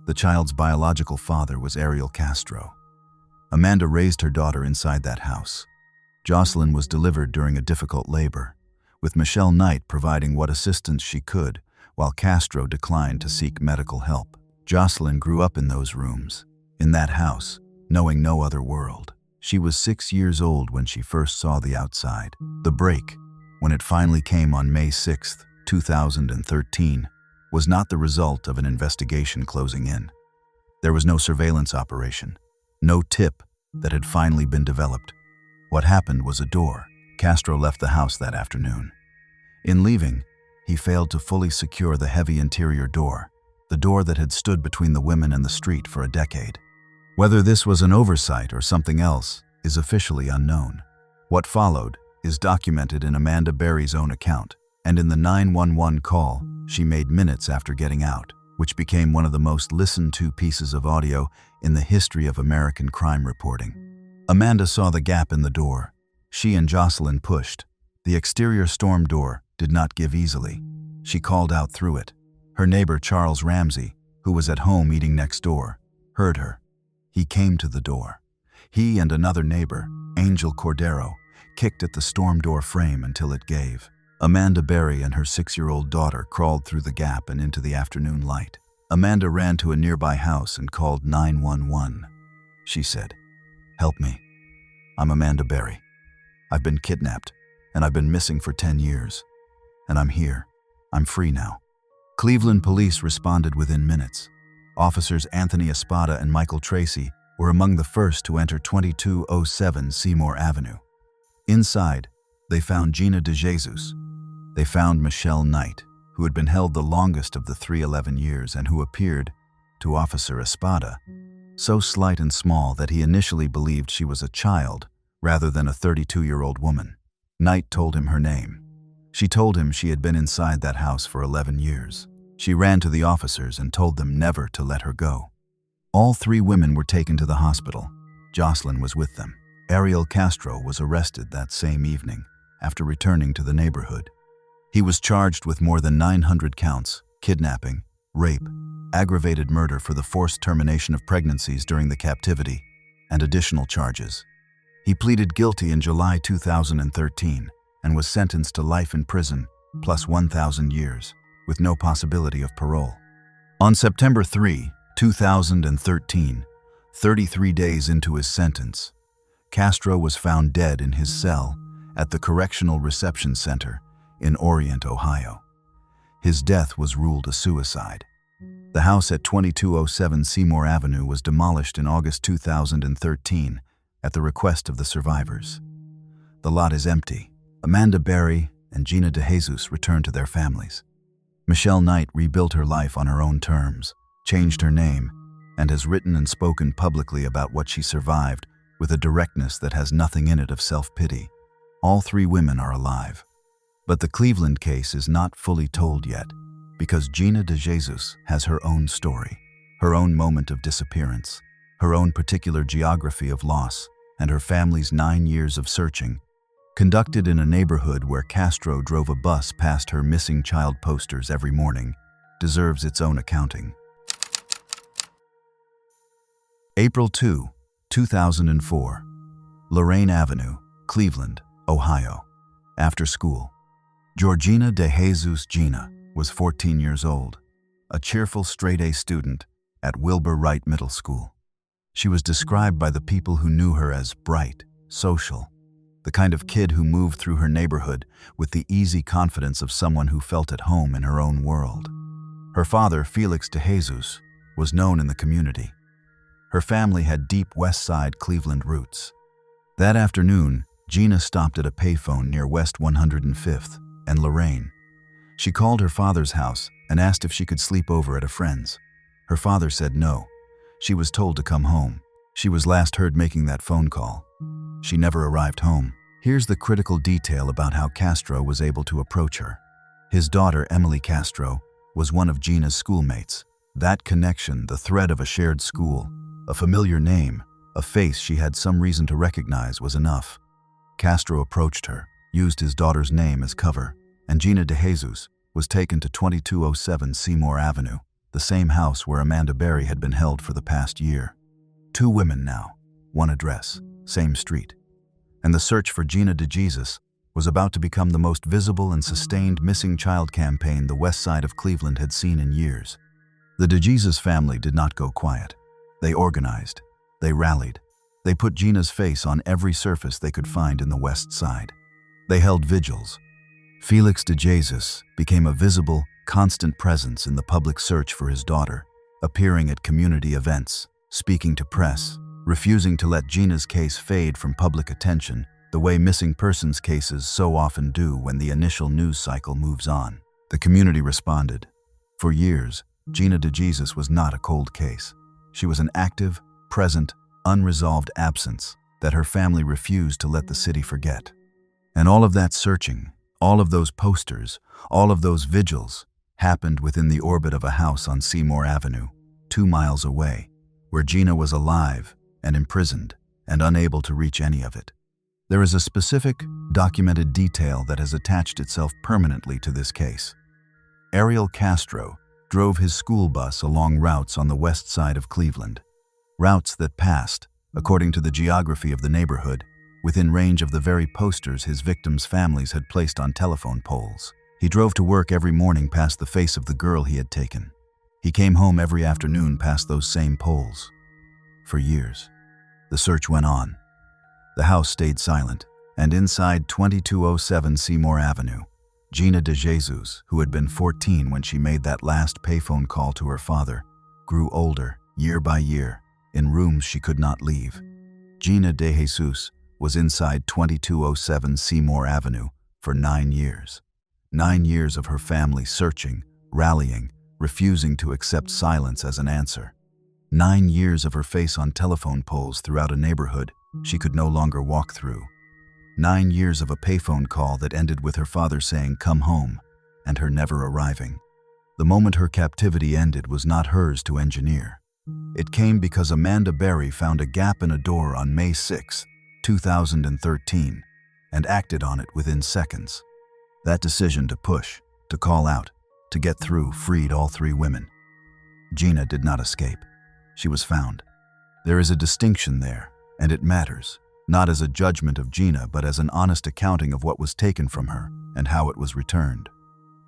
The child's biological father was Ariel Castro. Amanda raised her daughter inside that house. Jocelyn was delivered during a difficult labor, with Michelle Knight providing what assistance she could, while Castro declined to seek medical help. Jocelyn grew up in those rooms, in that house, knowing no other world. She was 6 years old when she first saw the outside. The break, when it finally came on May 6, 2013, was not the result of an investigation closing in. There was no surveillance operation, no tip that had finally been developed. What happened was a door. Castro left the house that afternoon. In leaving, he failed to fully secure the heavy interior door, the door that had stood between the women and the street for a decade. Whether this was an oversight or something else is officially unknown. What followed is documented in Amanda Berry's own account and in the 911 call she made minutes after getting out, which became one of the most listened to pieces of audio in the history of American crime reporting. Amanda saw the gap in the door. She and Jocelyn pushed. The exterior storm door did not give easily. She called out through it. Her neighbor, Charles Ramsey, who was at home eating next door, heard her. He came to the door. He and another neighbor, Angel Cordero, kicked at the storm door frame until it gave. Amanda Berry and her 6-year-old daughter crawled through the gap and into the afternoon light. Amanda ran to a nearby house and called 911. She said, "Help me. I'm Amanda Berry. I've been kidnapped, and I've been missing for 10 years. And I'm here. I'm free now." Cleveland police responded within minutes. Officers Anthony Espada and Michael Tracy were among the first to enter 2207 Seymour Avenue. Inside, they found Gina De Jesus. They found Michelle Knight, who had been held the longest of the 311 years and who appeared, to Officer Espada, so slight and small that he initially believed she was a child rather than a 32-year-old woman. Knight told him her name. She told him she had been inside that house for 11 years. She ran to the officers and told them never to let her go. All 3 women were taken to the hospital. Jocelyn was with them. Ariel Castro was arrested that same evening after returning to the neighborhood. He was charged with more than 900 counts, kidnapping, rape, aggravated murder for the forced termination of pregnancies during the captivity, and additional charges. He pleaded guilty in July 2013 and was sentenced to life in prison plus 1,000 years, with no possibility of parole. On September 3, 2013, 33 days into his sentence, Castro was found dead in his cell at the Correctional Reception Center in Orient, Ohio. His death was ruled a suicide. The house at 2207 Seymour Avenue was demolished in August 2013 at the request of the survivors. The lot is empty. Amanda Berry and Gina De Jesus returned to their families. Michelle Knight rebuilt her life on her own terms, changed her name, and has written and spoken publicly about what she survived with a directness that has nothing in it of self-pity. All 3 women are alive. But the Cleveland case is not fully told yet, because Gina De Jesus has her own story, her own moment of disappearance, her own particular geography of loss, and her family's 9 years of searching, conducted in a neighborhood where Castro drove a bus past her missing child posters every morning, deserves its own accounting. April 2, 2004, Lorraine Avenue, Cleveland, Ohio. After school, Georgina De Jesus Gina was 14 years old, a cheerful straight-A student at Wilbur Wright Middle School. She was described by the people who knew her as bright, social, the kind of kid who moved through her neighborhood with the easy confidence of someone who felt at home in her own world. Her father, Felix De Jesus, was known in the community. Her family had deep West Side Cleveland roots. That afternoon, Gina stopped at a payphone near West 105th and Lorraine. She called her father's house and asked if she could sleep over at a friend's. Her father said no. She was told to come home. She was last heard making that phone call. She never arrived home. Here's the critical detail about how Castro was able to approach her. His daughter, Emily Castro, was one of Gina's schoolmates. That connection, the thread of a shared school, a familiar name, a face she had some reason to recognize, was enough. Castro approached her, used his daughter's name as cover, and Gina De Jesus was taken to 2207 Seymour Avenue, the same house where Amanda Berry had been held for the past year. 2 women now, one address, same street. And the search for Gina De Jesus was about to become the most visible and sustained missing child campaign the west side of Cleveland had seen in years. The De Jesus family did not go quiet. They organized. They rallied. They put Gina's face on every surface they could find in the west side. They held vigils. Felix De Jesus became a visible, constant presence in the public search for his daughter, appearing at community events, speaking to press, refusing to let Gina's case fade from public attention the way missing persons cases so often do when the initial news cycle moves on. The community responded. For years, Gina De Jesus was not a cold case. She was an active, present, unresolved absence that her family refused to let the city forget. And all of that searching, all of those posters, all of those vigils happened within the orbit of a house on Seymour Avenue, 2 miles away, where Gina was alive and imprisoned and unable to reach any of it. There is a specific, documented detail that has attached itself permanently to this case. Ariel Castro drove his school bus along routes on the west side of Cleveland. Routes that passed, according to the geography of the neighborhood, within range of the very posters his victims' families had placed on telephone poles. He drove to work every morning past the face of the girl he had taken. He came home every afternoon past those same poles. For years, the search went on. The house stayed silent, and inside 2207 Seymour Avenue, Gina De Jesus, who had been 14 when she made that last payphone call to her father, grew older, year by year, in rooms she could not leave. Gina De Jesus was inside 2207 Seymour Avenue for 9 years. 9 years of her family searching, rallying, refusing to accept silence as an answer. 9 years of her face on telephone poles throughout a neighborhood she could no longer walk through. 9 years of a payphone call that ended with her father saying, "Come home," and her never arriving. The moment her captivity ended was not hers to engineer. It came because Amanda Berry found a gap in a door on May 6, 2013, and acted on it within seconds. That decision to push, to call out, to get through freed all 3 women. Gina did not escape. She was found. There is a distinction there, and it matters, not as a judgment of Gina, but as an honest accounting of what was taken from her and how it was returned.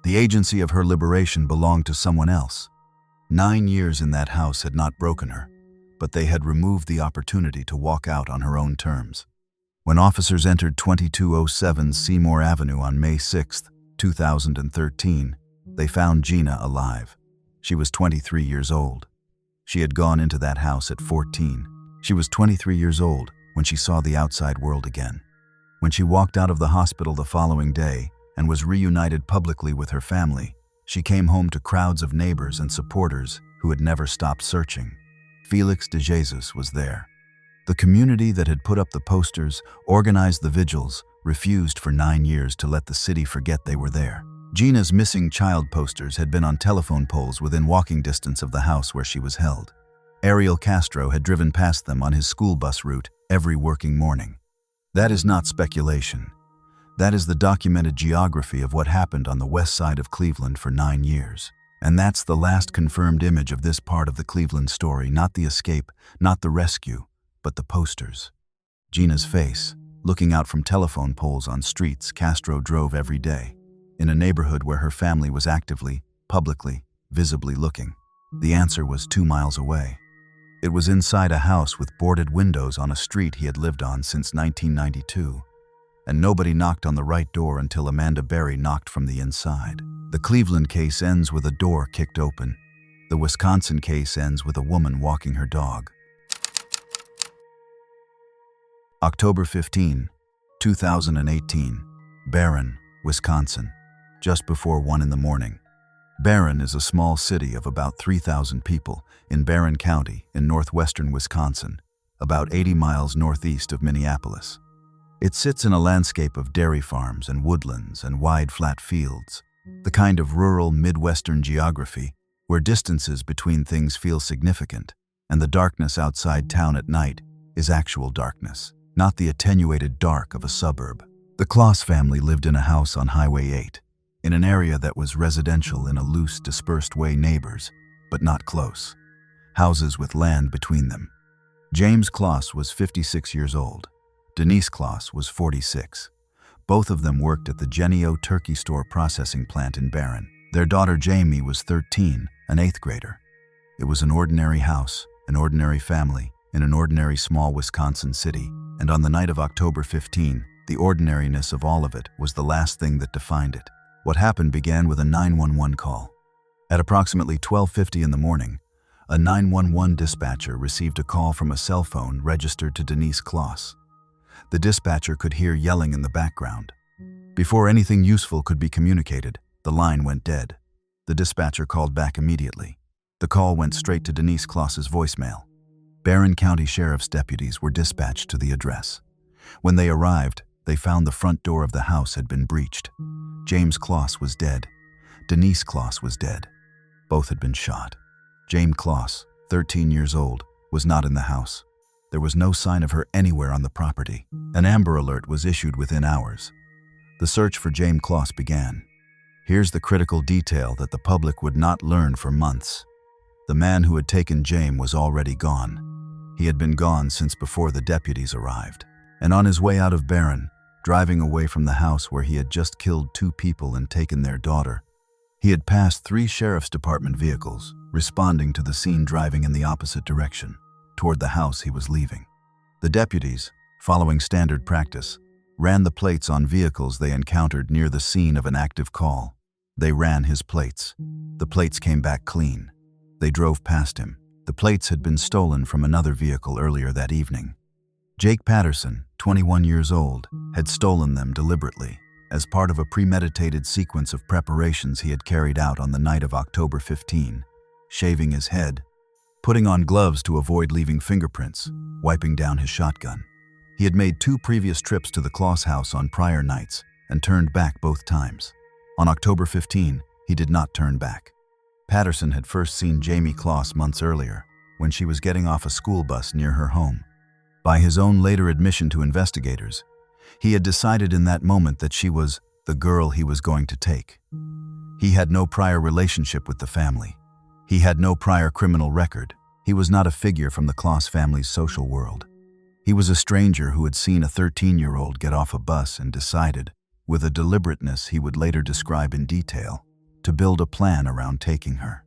The agency of her liberation belonged to someone else. 9 years in that house had not broken her, but they had removed the opportunity to walk out on her own terms. When officers entered 2207 Seymour Avenue on May 6, 2013, they found Gina alive. She was 23 years old. She had gone into that house at 14. She was 23 years old when she saw the outside world again. When she walked out of the hospital the following day and was reunited publicly with her family, she came home to crowds of neighbors and supporters who had never stopped searching. Felix De Jesus was there. The community that had put up the posters, organized the vigils, refused for 9 years to let the city forget they were there. Gina's missing child posters had been on telephone poles within walking distance of the house where she was held. Ariel Castro had driven past them on his school bus route every working morning. That is not speculation. That is the documented geography of what happened on the west side of Cleveland for 9 years. And that's the last confirmed image of this part of the Cleveland story, not the escape, not the rescue, but the posters. Gina's face, looking out from telephone poles on streets Castro drove every day, in a neighborhood where her family was actively, publicly, visibly looking. The answer was 2 miles away. It was inside a house with boarded windows on a street he had lived on since 1992. And nobody knocked on the right door until Amanda Berry knocked from the inside. The Cleveland case ends with a door kicked open. The Wisconsin case ends with a woman walking her dog. October 15, 2018, Barron, Wisconsin, just before 1 in the morning. Barron is a small city of about 3,000 people in Barron County in northwestern Wisconsin, about 80 miles northeast of Minneapolis. It sits in a landscape of dairy farms and woodlands and wide flat fields, the kind of rural Midwestern geography where distances between things feel significant, and the darkness outside town at night is actual darkness, not the attenuated dark of a suburb. The Closs family lived in a house on Highway 8, in an area that was residential in a loose, dispersed way, neighbors, but not close. Houses with land between them. Jayme Closs was 56 years old. Denise Closs was 46. Both of them worked at the Jennie-O turkey store processing plant in Barron. Their daughter Jayme was 13, an 8th grader. It was an ordinary house, an ordinary family, in an ordinary small Wisconsin city, and on the night of October 15, the ordinariness of all of it was the last thing that defined it. What happened began with a 911 call. At approximately 12:50 in the morning, a 911 dispatcher received a call from a cell phone registered to Denise Closs. The dispatcher could hear yelling in the background. Before anything useful could be communicated, the line went dead. The dispatcher called back immediately. The call went straight to Denise Closs's voicemail. Barron County Sheriff's deputies were dispatched to the address. When they arrived, they found the front door of the house had been breached. Jayme Closs was dead. Denise Closs was dead. Both had been shot. Jayme Closs, 13 years old, was not in the house. There was no sign of her anywhere on the property. An Amber Alert was issued within hours. The search for Jayme Closs began. Here's the critical detail that the public would not learn for months. The man who had taken Jayme was already gone. He had been gone since before the deputies arrived. And on his way out of Barron, driving away from the house where he had just killed 2 people and taken their daughter, he had passed 3 sheriff's department vehicles, responding to the scene driving in the opposite direction, toward the house he was leaving. The deputies, following standard practice, ran the plates on vehicles they encountered near the scene of an active call. They ran his plates. The plates came back clean. They drove past him. The plates had been stolen from another vehicle earlier that evening. Jake Patterson, 21 years old, had stolen them deliberately, as part of a premeditated sequence of preparations he had carried out on the night of October 15, shaving his head, putting on gloves to avoid leaving fingerprints, wiping down his shotgun. He had made 2 previous trips to the Closs house on prior nights and turned back both times. On October 15, he did not turn back. Patterson had first seen Jayme Closs months earlier, when she was getting off a school bus near her home. By his own later admission to investigators, he had decided in that moment that she was the girl he was going to take. He had no prior relationship with the family. He had no prior criminal record. He was not a figure from the Closs family's social world. He was a stranger who had seen a 13-year-old get off a bus and decided, with a deliberateness he would later describe in detail, to build a plan around taking her.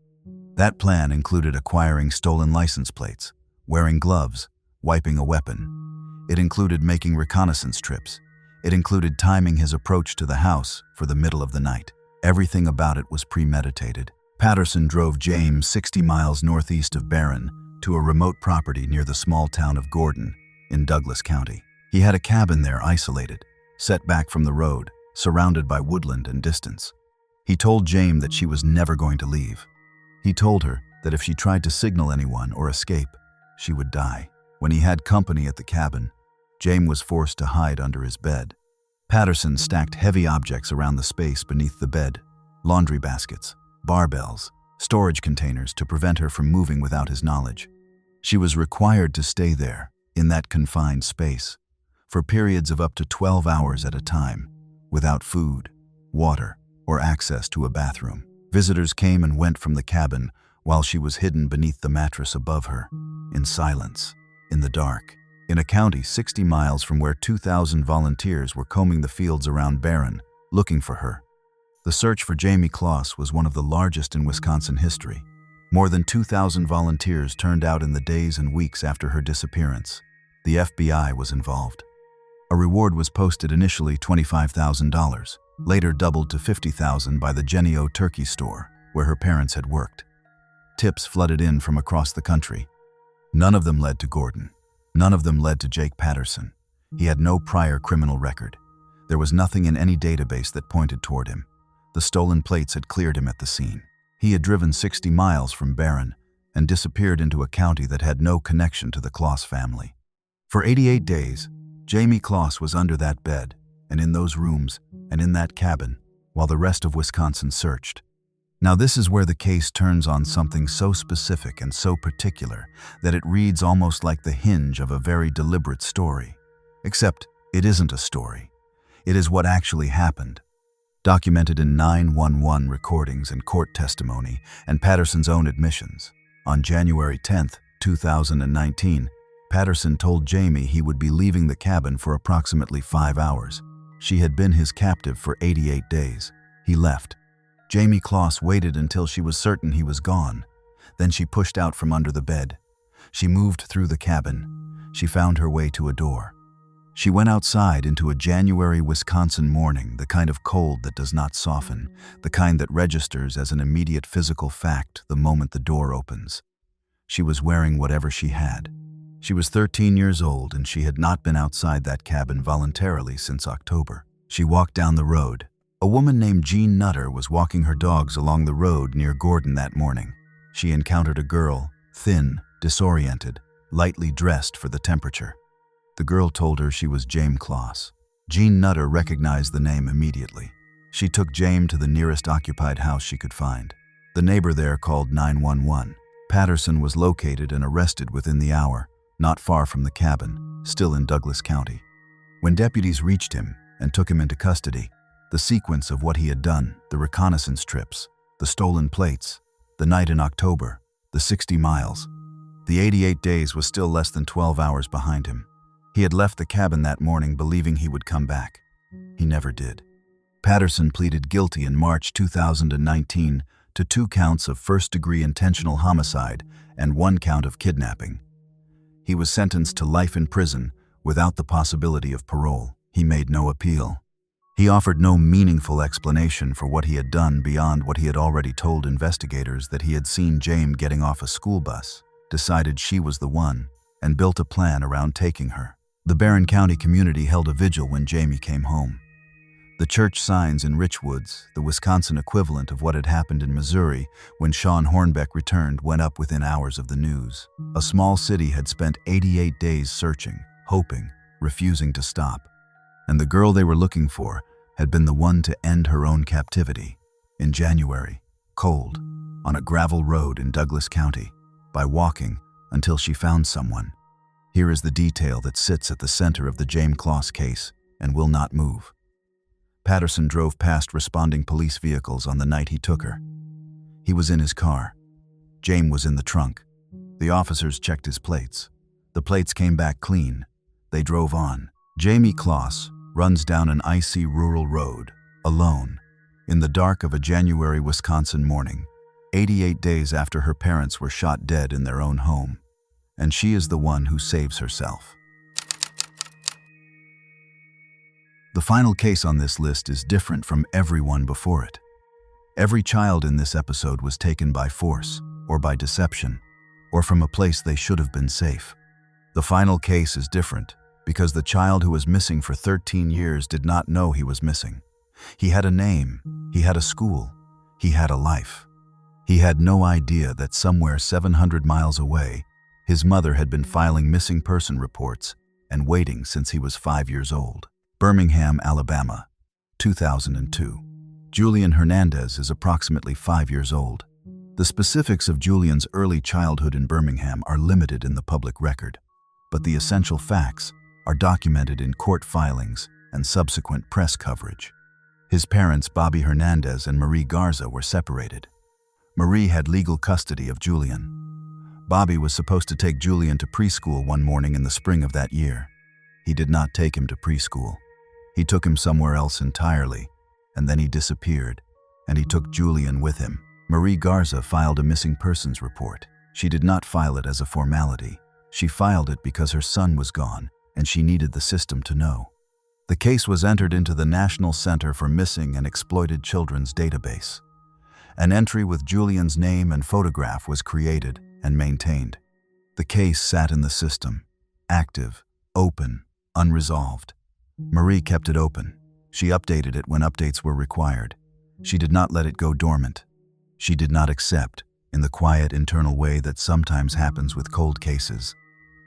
That plan included acquiring stolen license plates, wearing gloves, wiping a weapon. It included making reconnaissance trips. It included timing his approach to the house for the middle of the night. Everything about it was premeditated. Patterson drove Jayme 60 miles northeast of Barron to a remote property near the small town of Gordon in Douglas County. He had a cabin there isolated, set back from the road, surrounded by woodland and distance. He told Jayme that she was never going to leave. He told her that if she tried to signal anyone or escape, she would die. When he had company at the cabin, Jayme was forced to hide under his bed. Patterson stacked heavy objects around the space beneath the bed, laundry baskets, barbells, storage containers to prevent her from moving without his knowledge. She was required to stay there, in that confined space, for periods of up to 12 hours at a time, without food, water, or access to a bathroom. Visitors came and went from the cabin while she was hidden beneath the mattress above her, in silence, in the dark, in a county 60 miles from where 2,000 volunteers were combing the fields around Barron, looking for her. The search for Jayme Closs was one of the largest in Wisconsin history. More than 2,000 volunteers turned out in the days and weeks after her disappearance. The FBI was involved. A reward was posted, initially $25,000, later doubled to $50,000 by the Jennie-O turkey store, where her parents had worked. Tips flooded in from across the country. None of them led to Gordon. None of them led to Jake Patterson. He had no prior criminal record. There was nothing in any database that pointed toward him. The stolen plates had cleared him at the scene. He had driven 60 miles from Barron and disappeared into a county that had no connection to the Closs family. For 88 days, Jayme Closs was under that bed, and in those rooms, and in that cabin, while the rest of Wisconsin searched. Now this is where the case turns on something so specific and so particular that it reads almost like the hinge of a very deliberate story. Except it isn't a story. It is what actually happened. Documented in 911 recordings and court testimony and Patterson's own admissions. On January 10, 2019, Patterson told Jayme he would be leaving the cabin for approximately 5 hours. She had been his captive for 88 days. He left. Jayme Closs waited until she was certain he was gone. Then she pushed out from under the bed. She moved through the cabin. She found her way to a door. She went outside into a January Wisconsin morning, the kind of cold that does not soften, the kind that registers as an immediate physical fact the moment the door opens. She was wearing whatever she had. She was 13 years old and she had not been outside that cabin voluntarily since October. She walked down the road. A woman named Jean Nutter was walking her dogs along the road near Gordon that morning. She encountered a girl, thin, disoriented, lightly dressed for the temperature. The girl told her she was Jayme Closs. Jean Nutter recognized the name immediately. She took Jayme to the nearest occupied house she could find. The neighbor there called 911. Patterson was located and arrested within the hour, not far from the cabin, still in Douglas County. When deputies reached him and took him into custody, the sequence of what he had done, the reconnaissance trips, the stolen plates, the night in October, the 60 miles, the 88 days was still less than 12 hours behind him. He had left the cabin that morning believing he would come back. He never did. Patterson pleaded guilty in March 2019 to 2 counts of first-degree intentional homicide and 1 count of kidnapping. He was sentenced to life in prison without the possibility of parole. He made no appeal. He offered no meaningful explanation for what he had done beyond what he had already told investigators, that he had seen Jayme getting off a school bus, decided she was the one, and built a plan around taking her. The Barron County community held a vigil when Jayme came home. The church signs in Richwoods, the Wisconsin equivalent of what had happened in Missouri when Shawn Hornbeck returned, went up within hours of the news. A small city had spent 88 days searching, hoping, refusing to stop. And the girl they were looking for had been the one to end her own captivity. In January, cold, on a gravel road in Douglas County, by walking until she found someone. Here is the detail that sits at the center of the Jayme Closs case and will not move. Patterson drove past responding police vehicles on the night he took her. He was in his car. Jayme was in the trunk. The officers checked his plates. The plates came back clean. They drove on. Jayme Closs runs down an icy rural road, alone, in the dark of a January Wisconsin morning, 88 days after her parents were shot dead in their own home. And she is the one who saves herself. The final case on this list is different from everyone before it. Every child in this episode was taken by force, or by deception, or from a place they should have been safe. The final case is different because the child who was missing for 13 years did not know he was missing. He had a name, he had a school, he had a life. He had no idea that somewhere 700 miles away, his mother had been filing missing person reports and waiting since he was 5 years old. Birmingham, Alabama, 2002. Julian Hernandez is approximately 5 years old. The specifics of Julian's early childhood in Birmingham are limited in the public record, but the essential facts are documented in court filings and subsequent press coverage. His parents, Bobby Hernandez and Marie Garza, were separated. Marie had legal custody of Julian. Bobby was supposed to take Julian to preschool one morning in the spring of that year. He did not take him to preschool. He took him somewhere else entirely, and then he disappeared, and he took Julian with him. Marie Garza filed a missing persons report. She did not file it as a formality. She filed it because her son was gone, and she needed the system to know. The case was entered into the National Center for Missing and Exploited Children's database. An entry with Julian's name and photograph was created and maintained. The case sat in the system, active, open, unresolved. Marie kept it open. She updated it when updates were required. She did not let it go dormant. She did not accept, in the quiet internal way that sometimes happens with cold cases,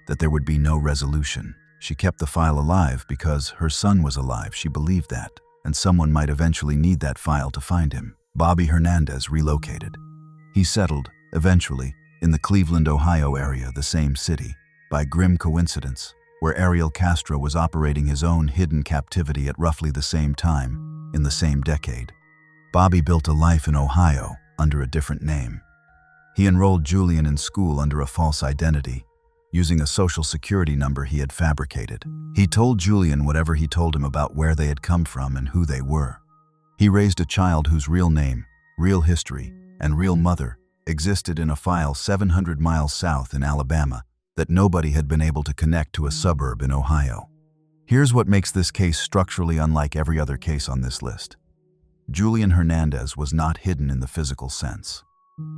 that there would be no resolution. She kept the file alive because her son was alive. She believed that, and someone might eventually need that file to find him. Bobby Hernandez relocated. He settled, eventually, in the Cleveland, Ohio area, the same city, by grim coincidence, where Ariel Castro was operating his own hidden captivity at roughly the same time, in the same decade. Bobby built a life in Ohio under a different name. He enrolled Julian in school under a false identity, using a social security number he had fabricated. He told Julian whatever he told him about where they had come from and who they were. He raised a child whose real name, real history, and real mother existed in a file 700 miles south in Alabama that nobody had been able to connect to a suburb in Ohio. Here's what makes this case structurally unlike every other case on this list. Julian Hernandez was not hidden in the physical sense.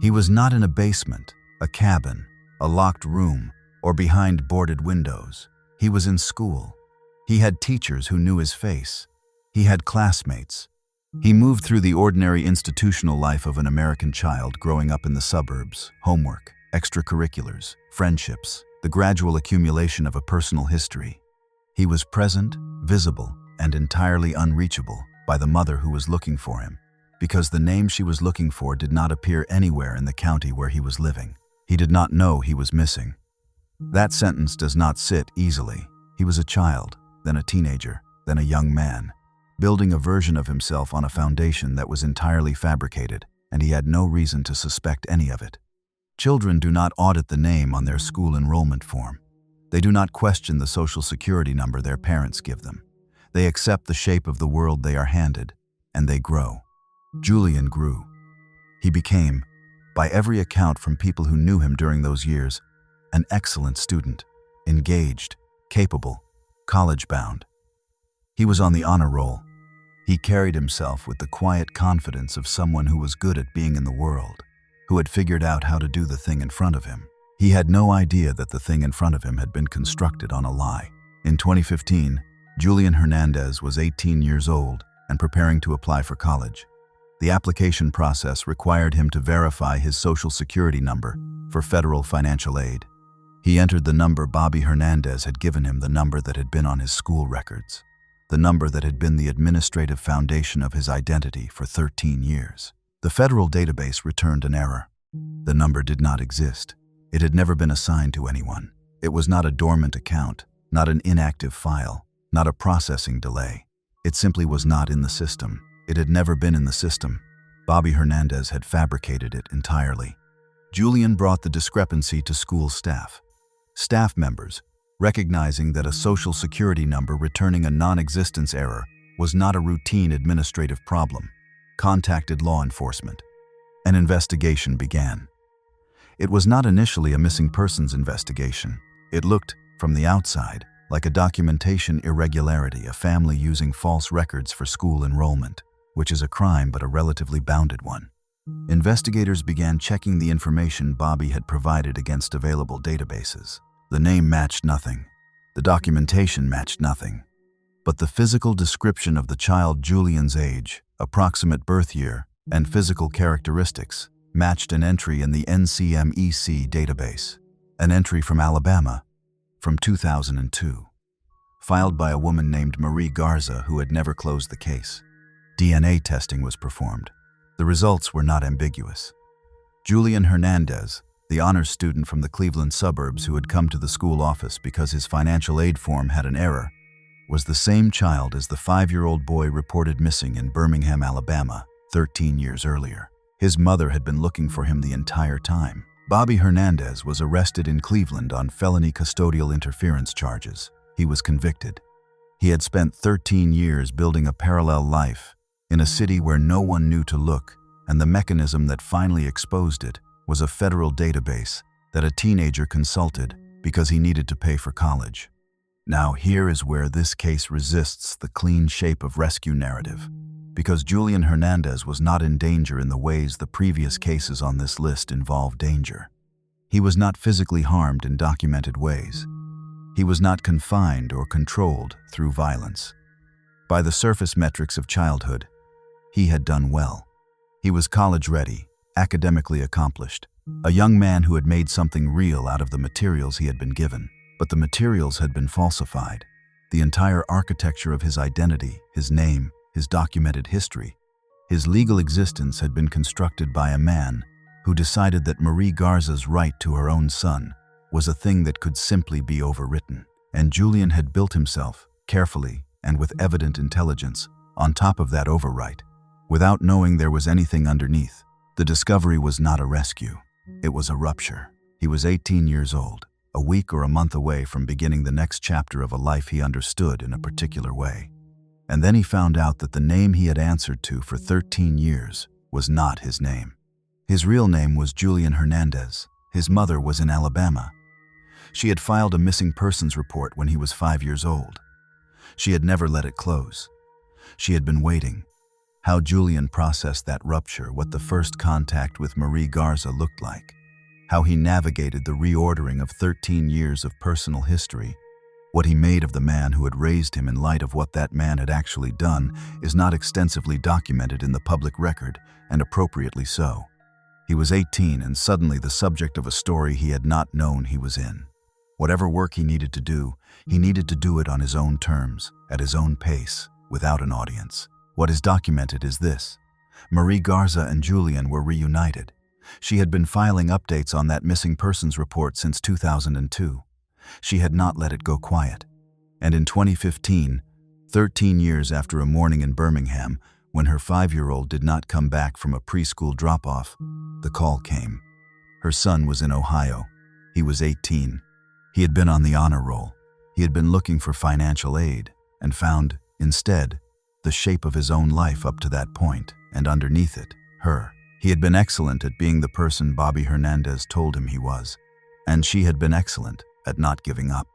He was not in a basement, a cabin, a locked room, or behind boarded windows. He was in school. He had teachers who knew his face. He had classmates. He moved through the ordinary institutional life of an American child growing up in the suburbs: homework, extracurriculars, friendships, the gradual accumulation of a personal history. He was present, visible, and entirely unreachable by the mother who was looking for him, because the name she was looking for did not appear anywhere in the county where he was living. He did not know he was missing. That sentence does not sit easily. He was a child, then a teenager, then a young man, building a version of himself on a foundation that was entirely fabricated, and he had no reason to suspect any of it. Children do not audit the name on their school enrollment form. They do not question the social security number their parents give them. They accept the shape of the world they are handed, and they grow. Julian grew. He became, by every account from people who knew him during those years, an excellent student, engaged, capable, college-bound. He was on the honor roll. He carried himself with the quiet confidence of someone who was good at being in the world, who had figured out how to do the thing in front of him. He had no idea that the thing in front of him had been constructed on a lie. In 2015, Julian Hernandez was 18 years old and preparing to apply for college. The application process required him to verify his social security number for federal financial aid. He entered the number Bobby Hernandez had given him, the number that had been on his school records, the number that had been the administrative foundation of his identity for 13 years. The federal database returned an error. The number did not exist. It had never been assigned to anyone. It was not a dormant account, not an inactive file, not a processing delay. It simply was not in the system. It had never been in the system. Bobby Hernandez had fabricated it entirely. Julian brought the discrepancy to school staff. Staff members, recognizing that a social security number returning a non-existence error was not a routine administrative problem, contacted law enforcement. An investigation began. It was not initially a missing persons investigation. It looked, from the outside, like a documentation irregularity, a family using false records for school enrollment, which is a crime but a relatively bounded one. Investigators began checking the information Bobby had provided against available databases. The name matched nothing. The documentation matched nothing. But the physical description of the child Julian's age, approximate birth year, and physical characteristics matched an entry in the NCMEC database, an entry from Alabama, from 2002, filed by a woman named Marie Garza who had never closed the case. DNA testing was performed. The results were not ambiguous. Julian Hernandez, the honors student from the Cleveland suburbs who had come to the school office because his financial aid form had an error, was the same child as the 5-year-old boy reported missing in Birmingham, Alabama, 13 years earlier. His mother had been looking for him the entire time. Bobby Hernandez was arrested in Cleveland on felony custodial interference charges. He was convicted. He had spent 13 years building a parallel life in a city where no one knew to look, and the mechanism that finally exposed it was a federal database that a teenager consulted because he needed to pay for college. Now here is where this case resists the clean shape of rescue narrative, because Julian Hernandez was not in danger in the ways the previous cases on this list involved danger. He was not physically harmed in documented ways. He was not confined or controlled through violence. By the surface metrics of childhood, he had done well. He was college-ready, academically accomplished, a young man who had made something real out of the materials he had been given. But the materials had been falsified. The entire architecture of his identity, his name, his documented history, his legal existence had been constructed by a man who decided that Marie Garza's right to her own son was a thing that could simply be overwritten. And Julian had built himself, carefully and with evident intelligence, on top of that overwrite, without knowing there was anything underneath. The discovery was not a rescue. It was a rupture. He was 18 years old, a week or a month away from beginning the next chapter of a life he understood in a particular way. And then he found out that the name he had answered to for 13 years was not his name. His real name was Julian Hernandez. His mother was in Alabama. She had filed a missing persons report when he was 5 years old. She had never let it close. She had been waiting. How Julian processed that rupture, what the first contact with Marie Garza looked like, how he navigated the reordering of 13 years of personal history, what he made of the man who had raised him in light of what that man had actually done is not extensively documented in the public record, and appropriately so. He was 18 and suddenly the subject of a story he had not known he was in. Whatever work he needed to do it on his own terms, at his own pace, without an audience. What is documented is this: Marie Garza and Julian were reunited. She had been filing updates on that missing persons report since 2002. She had not let it go quiet. And in 2015, 13 years after a morning in Birmingham, when her 5-year-old did not come back from a preschool drop-off, the call came. Her son was in Ohio. He was 18. He had been on the honor roll. He had been looking for financial aid and found, instead, the shape of his own life up to that point, and underneath it, her. He had been excellent at being the person Bobby Hernandez told him he was, and she had been excellent at not giving up.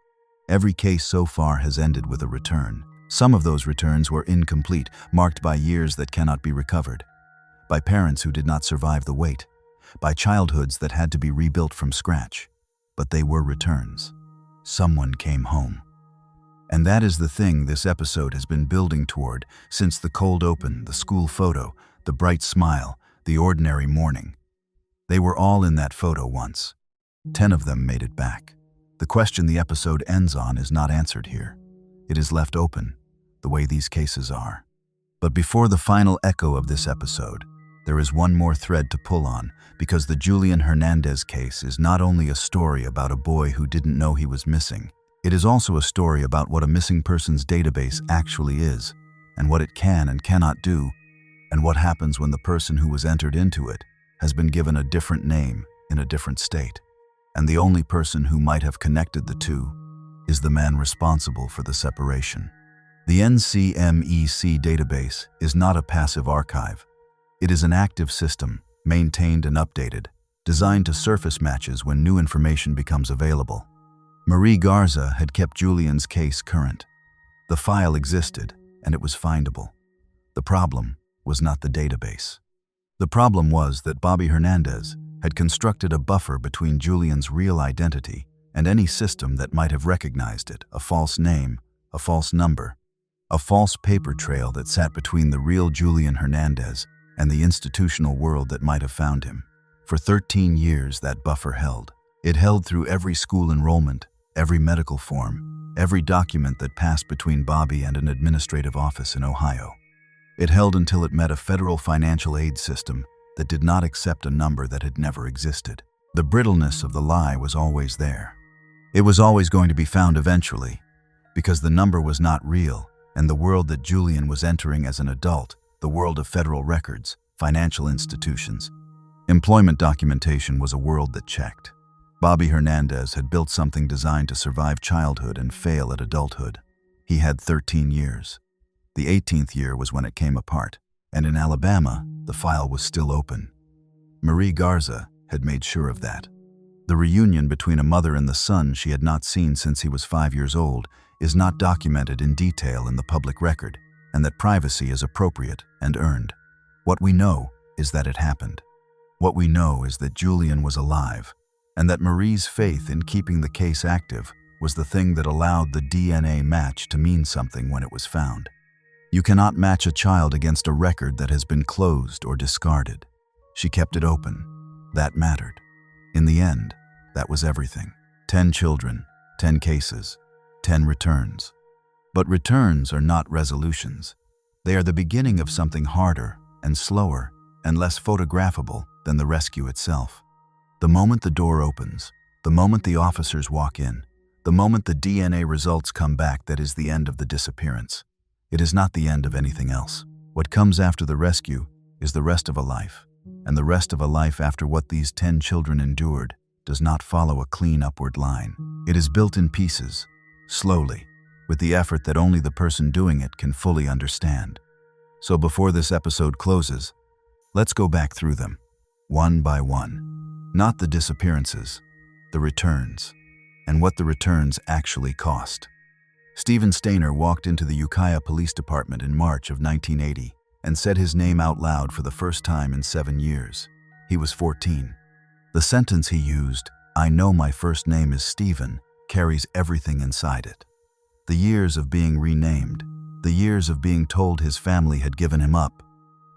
Every case so far has ended with a return. Some of those returns were incomplete, marked by years that cannot be recovered, by parents who did not survive the wait, by childhoods that had to be rebuilt from scratch. But they were returns. Someone came home. And that is the thing this episode has been building toward since the cold open, the school photo, the bright smile, the ordinary morning. They were all in that photo once. 10 of them made it back. The question the episode ends on is not answered here. It is left open, the way these cases are. But before the final echo of this episode, there is one more thread to pull on, because the Julian Hernandez case is not only a story about a boy who didn't know he was missing, it is also a story about what a missing persons database actually is, and what it can and cannot do, and what happens when the person who was entered into it has been given a different name in a different state. And the only person who might have connected the two is the man responsible for the separation. The NCMEC database is not a passive archive. It is an active system, maintained and updated, designed to surface matches when new information becomes available. Marie Garza had kept Julian's case current. The file existed, and it was findable. The problem was not the database. The problem was that Bobby Hernandez had constructed a buffer between Julian's real identity and any system that might have recognized it, a false name, a false number, a false paper trail that sat between the real Julian Hernandez and the institutional world that might have found him. For 13 years, that buffer held. It held through every school enrollment, every medical form, every document that passed between Bobby and an administrative office in Ohio. It held until it met a federal financial aid system that did not accept a number that had never existed. The brittleness of the lie was always there. It was always going to be found eventually, because the number was not real, and the world that Julian was entering as an adult, the world of federal records, financial institutions, employment documentation, was a world that checked. Bobby Hernandez had built something designed to survive childhood and fail at adulthood. He had 13 years. The 18th year was when it came apart, and in Alabama, the file was still open. Marie Garza had made sure of that. The reunion between a mother and the son she had not seen since he was 5 years old is not documented in detail in the public record, and that privacy is appropriate and earned. What we know is that it happened. What we know is that Julian was alive, and that Marie's faith in keeping the case active was the thing that allowed the DNA match to mean something when it was found. You cannot match a child against a record that has been closed or discarded. She kept it open. That mattered. In the end, that was everything. 10 children, 10 cases, 10 returns. But returns are not resolutions. They are the beginning of something harder and slower and less photographable than the rescue itself. The moment the door opens, the moment the officers walk in, the moment the DNA results come back, that is the end of the disappearance. It is not the end of anything else. What comes after the rescue is the rest of a life, and the rest of a life after what these 10 children endured does not follow a clean upward line. It is built in pieces, slowly, with the effort that only the person doing it can fully understand. So before this episode closes, let's go back through them, one by one. Not the disappearances, the returns, and what the returns actually cost. Steven Stayner walked into the Ukiah Police Department in March of 1980 and said his name out loud for the first time in 7 years. He was 14. The sentence he used, "I know my first name is Steven," carries everything inside it. The years of being renamed, the years of being told his family had given him up,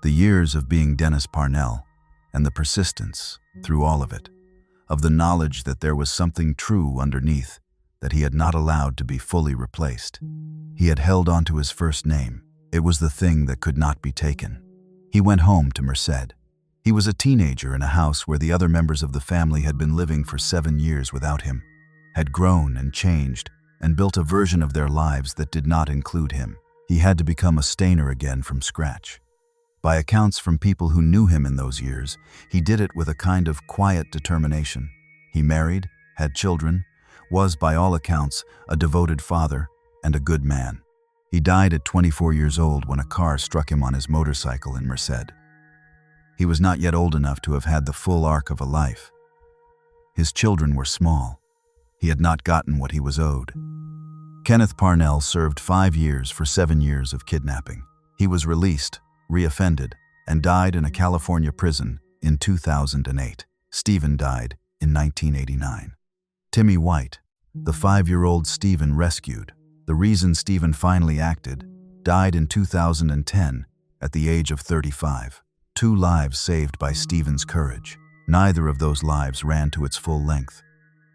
the years of being Dennis Parnell, and the persistence, through all of it, of the knowledge that there was something true underneath that he had not allowed to be fully replaced. He had held on to his first name. It was the thing that could not be taken. He went home to Merced. He was a teenager in a house where the other members of the family had been living for 7 years without him, had grown and changed, and built a version of their lives that did not include him. He had to become a Stayner again from scratch. By accounts from people who knew him in those years, he did it with a kind of quiet determination. He married, had children, was, by all accounts, a devoted father and a good man. He died at 24 years old when a car struck him on his motorcycle in Merced. He was not yet old enough to have had the full arc of a life. His children were small. He had not gotten what he was owed. Kenneth Parnell served 5 years for 7 years of kidnapping. He was released, reoffended, and died in a California prison in 2008. Steven died in 1989. Timmy White, the 5-year-old Steven rescued, the reason Steven finally acted, died in 2010 at the age of 35. 2 lives saved by Steven's courage. Neither of those lives ran to its full length.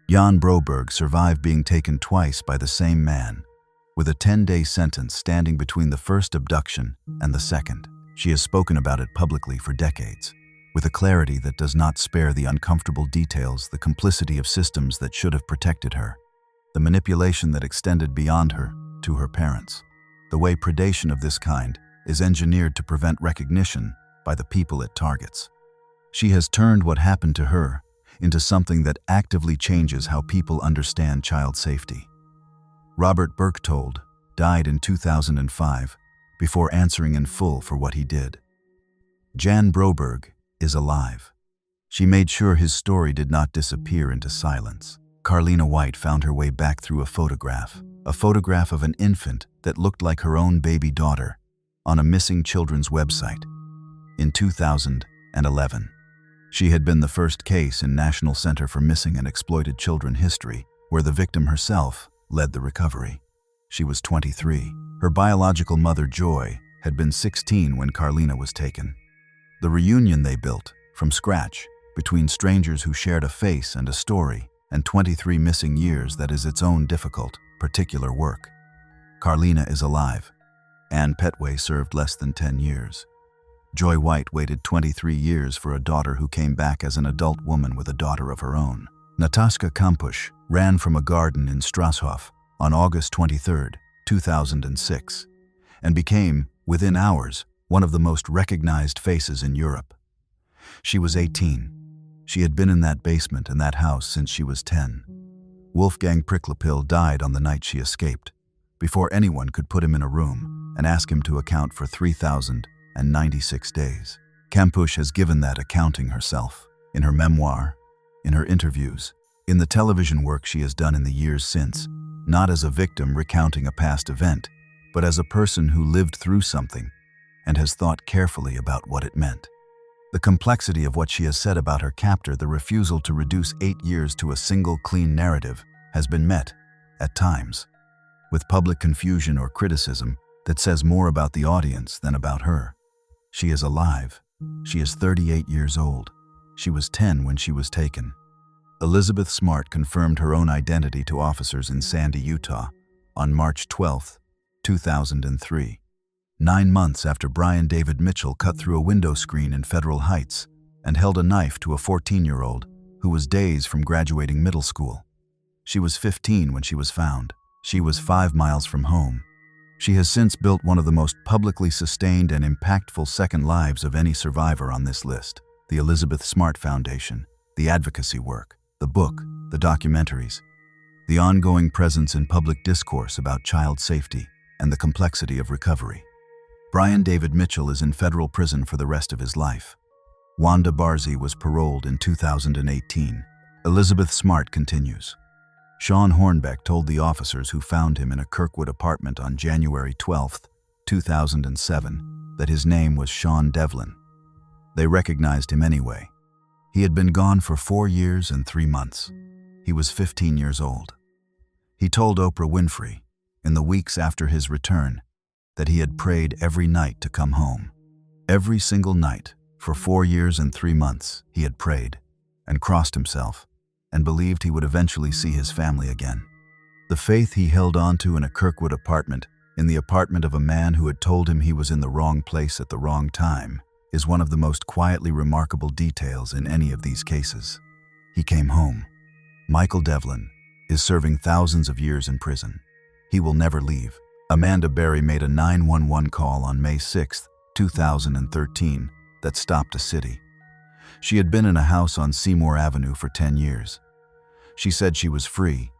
Jan Broberg survived being taken twice by the same man, with a 10-day sentence standing between the first abduction and the second. She has spoken about it publicly for decades, with a clarity that does not spare the uncomfortable details, the complicity of systems that should have protected her, the manipulation that extended beyond her to her parents, the way predation of this kind is engineered to prevent recognition by the people it targets. She has turned what happened to her into something that actively changes how people understand child safety. Robert Berchtold died in 2005 before answering in full for what he did. Jan Broberg is alive. She made sure his story did not disappear into silence. Carlina White found her way back through a photograph of an infant that looked like her own baby daughter, on a missing children's website. In 2011, she had been the first case in National Center for Missing and Exploited Children history, where the victim herself led the recovery. She was 23. Her biological mother, Joy, had been 16 when Carlina was taken. The reunion they built, from scratch, between strangers who shared a face and a story, and 23 missing years, that is its own difficult, particular work. Carlina is alive. Ann Petway served less than 10 years. Joy White waited 23 years for a daughter who came back as an adult woman with a daughter of her own. Natascha Kampusch ran from a garden in Strasshof on August 23, 2006, and became, within hours, one of the most recognized faces in Europe. She was 18. She had been in that basement and that house since she was 10. Wolfgang Pricklapil died on the night she escaped, before anyone could put him in a room and ask him to account for 3,096 days. Kampusch has given that accounting herself, in her memoir, in her interviews, in the television work she has done in the years since, not as a victim recounting a past event, but as a person who lived through something and has thought carefully about what it meant. The complexity of what she has said about her captor, the refusal to reduce 8 years to a single clean narrative, has been met, at times, with public confusion or criticism that says more about the audience than about her. She is alive. She is 38 years old. She was 10 when she was taken. Elizabeth Smart confirmed her own identity to officers in Sandy, Utah, on March 12, 2003, 9 months after Brian David Mitchell cut through a window screen in Federal Heights and held a knife to a 14-year-old who was days from graduating middle school. She was 15 when she was found. She was 5 miles from home. She has since built one of the most publicly sustained and impactful second lives of any survivor on this list: the Elizabeth Smart Foundation, the advocacy work, the book, the documentaries, the ongoing presence in public discourse about child safety, and the complexity of recovery. Brian David Mitchell is in federal prison for the rest of his life. Wanda Barzee was paroled in 2018. Elizabeth Smart continues. Shawn Hornbeck told the officers who found him in a Kirkwood apartment on January 12, 2007, that his name was Sean Devlin. They recognized him anyway. He had been gone for 4 years and 3 months. He was 15 years old. He told Oprah Winfrey, in the weeks after his return, that he had prayed every night to come home. Every single night, for 4 years and 3 months, he had prayed and crossed himself and believed he would eventually see his family again. The faith he held onto in a Kirkwood apartment, in the apartment of a man who had told him he was in the wrong place at the wrong time, is one of the most quietly remarkable details in any of these cases. He came home. Michael Devlin is serving thousands of years in prison. He will never leave. Amanda Berry made a 911 call on May 6, 2013, that stopped a city. She had been in a house on Seymour Avenue for 10 years. She said she was free.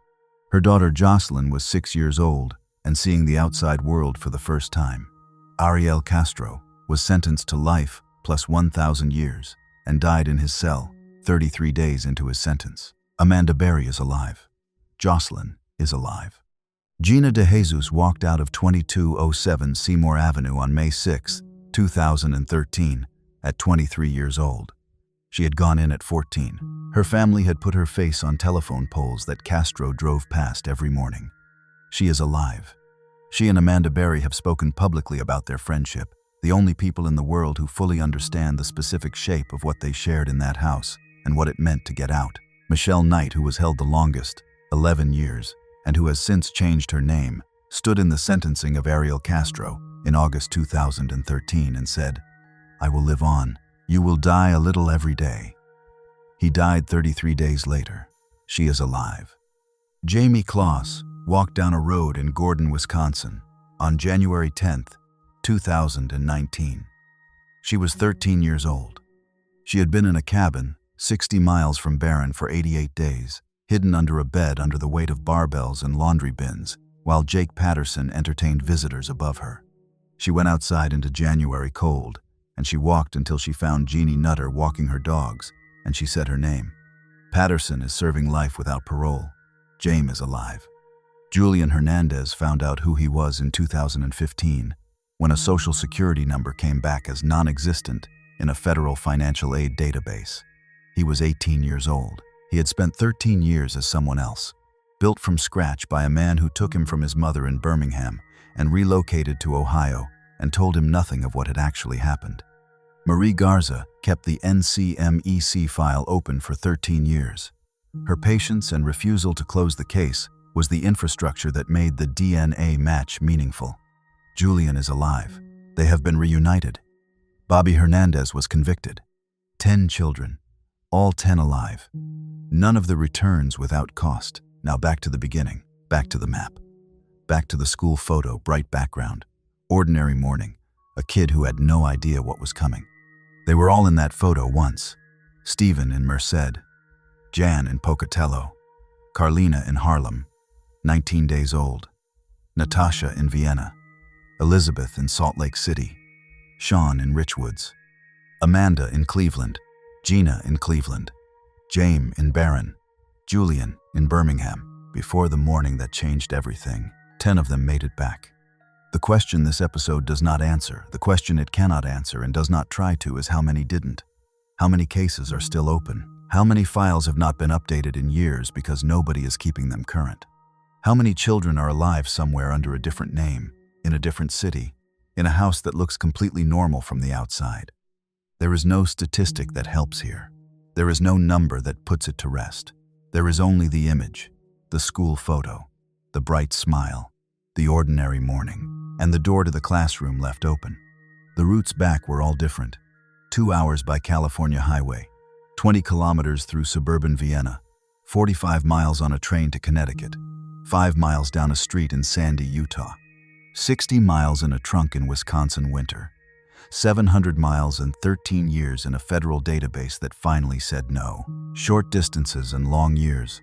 Her daughter Jocelyn was 6 years old and seeing the outside world for the first time. Ariel Castro was sentenced to life plus 1,000 years and died in his cell 33 days into his sentence. Amanda Berry is alive. Jocelyn is alive. Gina DeJesus walked out of 2207 Seymour Avenue on May 6, 2013, at 23 years old. She had gone in at 14. Her family had put her face on telephone poles that Castro drove past every morning. She is alive. She and Amanda Berry have spoken publicly about their friendship, the only people in the world who fully understand the specific shape of what they shared in that house and what it meant to get out. Michelle Knight, who was held the longest, 11 years, and who has since changed her name, stood in the sentencing of Ariel Castro in August 2013 and said, "I will live on. You will die a little every day." He died 33 days later. She is alive. Jayme Closs walked down a road in Gordon, Wisconsin, on January 10, 2019. She was 13 years old. She had been in a cabin 60 miles from Barron for 88 days, hidden under a bed under the weight of barbells and laundry bins, while Jake Patterson entertained visitors above her. She went outside into January cold, and she walked until she found Jeannie Nutter walking her dogs, and she said her name. Patterson is serving life without parole. Jayme is alive. Julian Hernandez found out who he was in 2015 when a Social Security number came back as non-existent in a federal financial aid database. He was 18 years old. He had spent 13 years as someone else, built from scratch by a man who took him from his mother in Birmingham and relocated to Ohio and told him nothing of what had actually happened. Marie Garza kept the NCMEC file open for 13 years. Her patience and refusal to close the case was the infrastructure that made the DNA match meaningful. Julian is alive. They have been reunited. Bobby Hernandez was convicted. 10 children, all 10 alive. None of the returns without cost. Now back to the beginning, back to the map, back to the school photo, bright background, ordinary morning, a kid who had no idea what was coming. They were all in that photo once. Steven in Merced, Jan in Pocatello, Carlina in Harlem, 19 days old, Natascha in Vienna, Elizabeth in Salt Lake City, Shawn in Richwoods, Amanda in Cleveland, Gina in Cleveland, Jayme in Barron, Julian in Birmingham. Before the morning that changed everything, 10 of them made it back. The question this episode does not answer, the question it cannot answer and does not try to, is how many didn't? How many cases are still open? How many files have not been updated in years because nobody is keeping them current? How many children are alive somewhere under a different name, in a different city, in a house that looks completely normal from the outside? There is no statistic that helps here. There is no number that puts it to rest. There is only the image, the school photo, the bright smile, the ordinary morning, and the door to the classroom left open. The routes back were all different. 2 hours by California highway, 20 kilometers through suburban Vienna, 45 miles on a train to Connecticut, 5 miles down a street in Sandy, Utah, 60 miles in a trunk in Wisconsin winter, 700 miles and 13 years in a federal database that finally said no. Short distances and long years.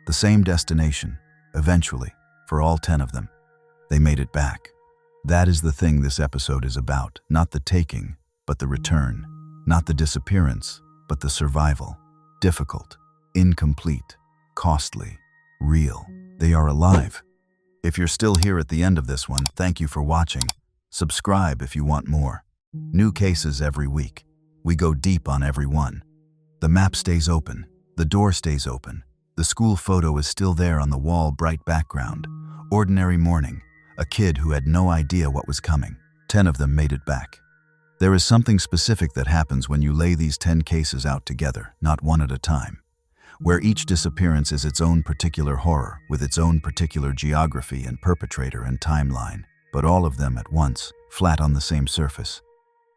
The same destination, eventually, for all 10 of them. They made it back. That is the thing this episode is about. Not the taking, but the return. Not the disappearance, but the survival. Difficult, incomplete, costly, real. They are alive. If you're still here at the end of this one, thank you for watching. Subscribe if you want more. New cases every week. We go deep on every one. The map stays open. The door stays open. The school photo is still there on the wall, bright background. Ordinary morning. A kid who had no idea what was coming. 10 of them made it back. There is something specific that happens when you lay these 10 cases out together, not one at a time, where each disappearance is its own particular horror, with its own particular geography and perpetrator and timeline, but all of them at once, flat on the same surface.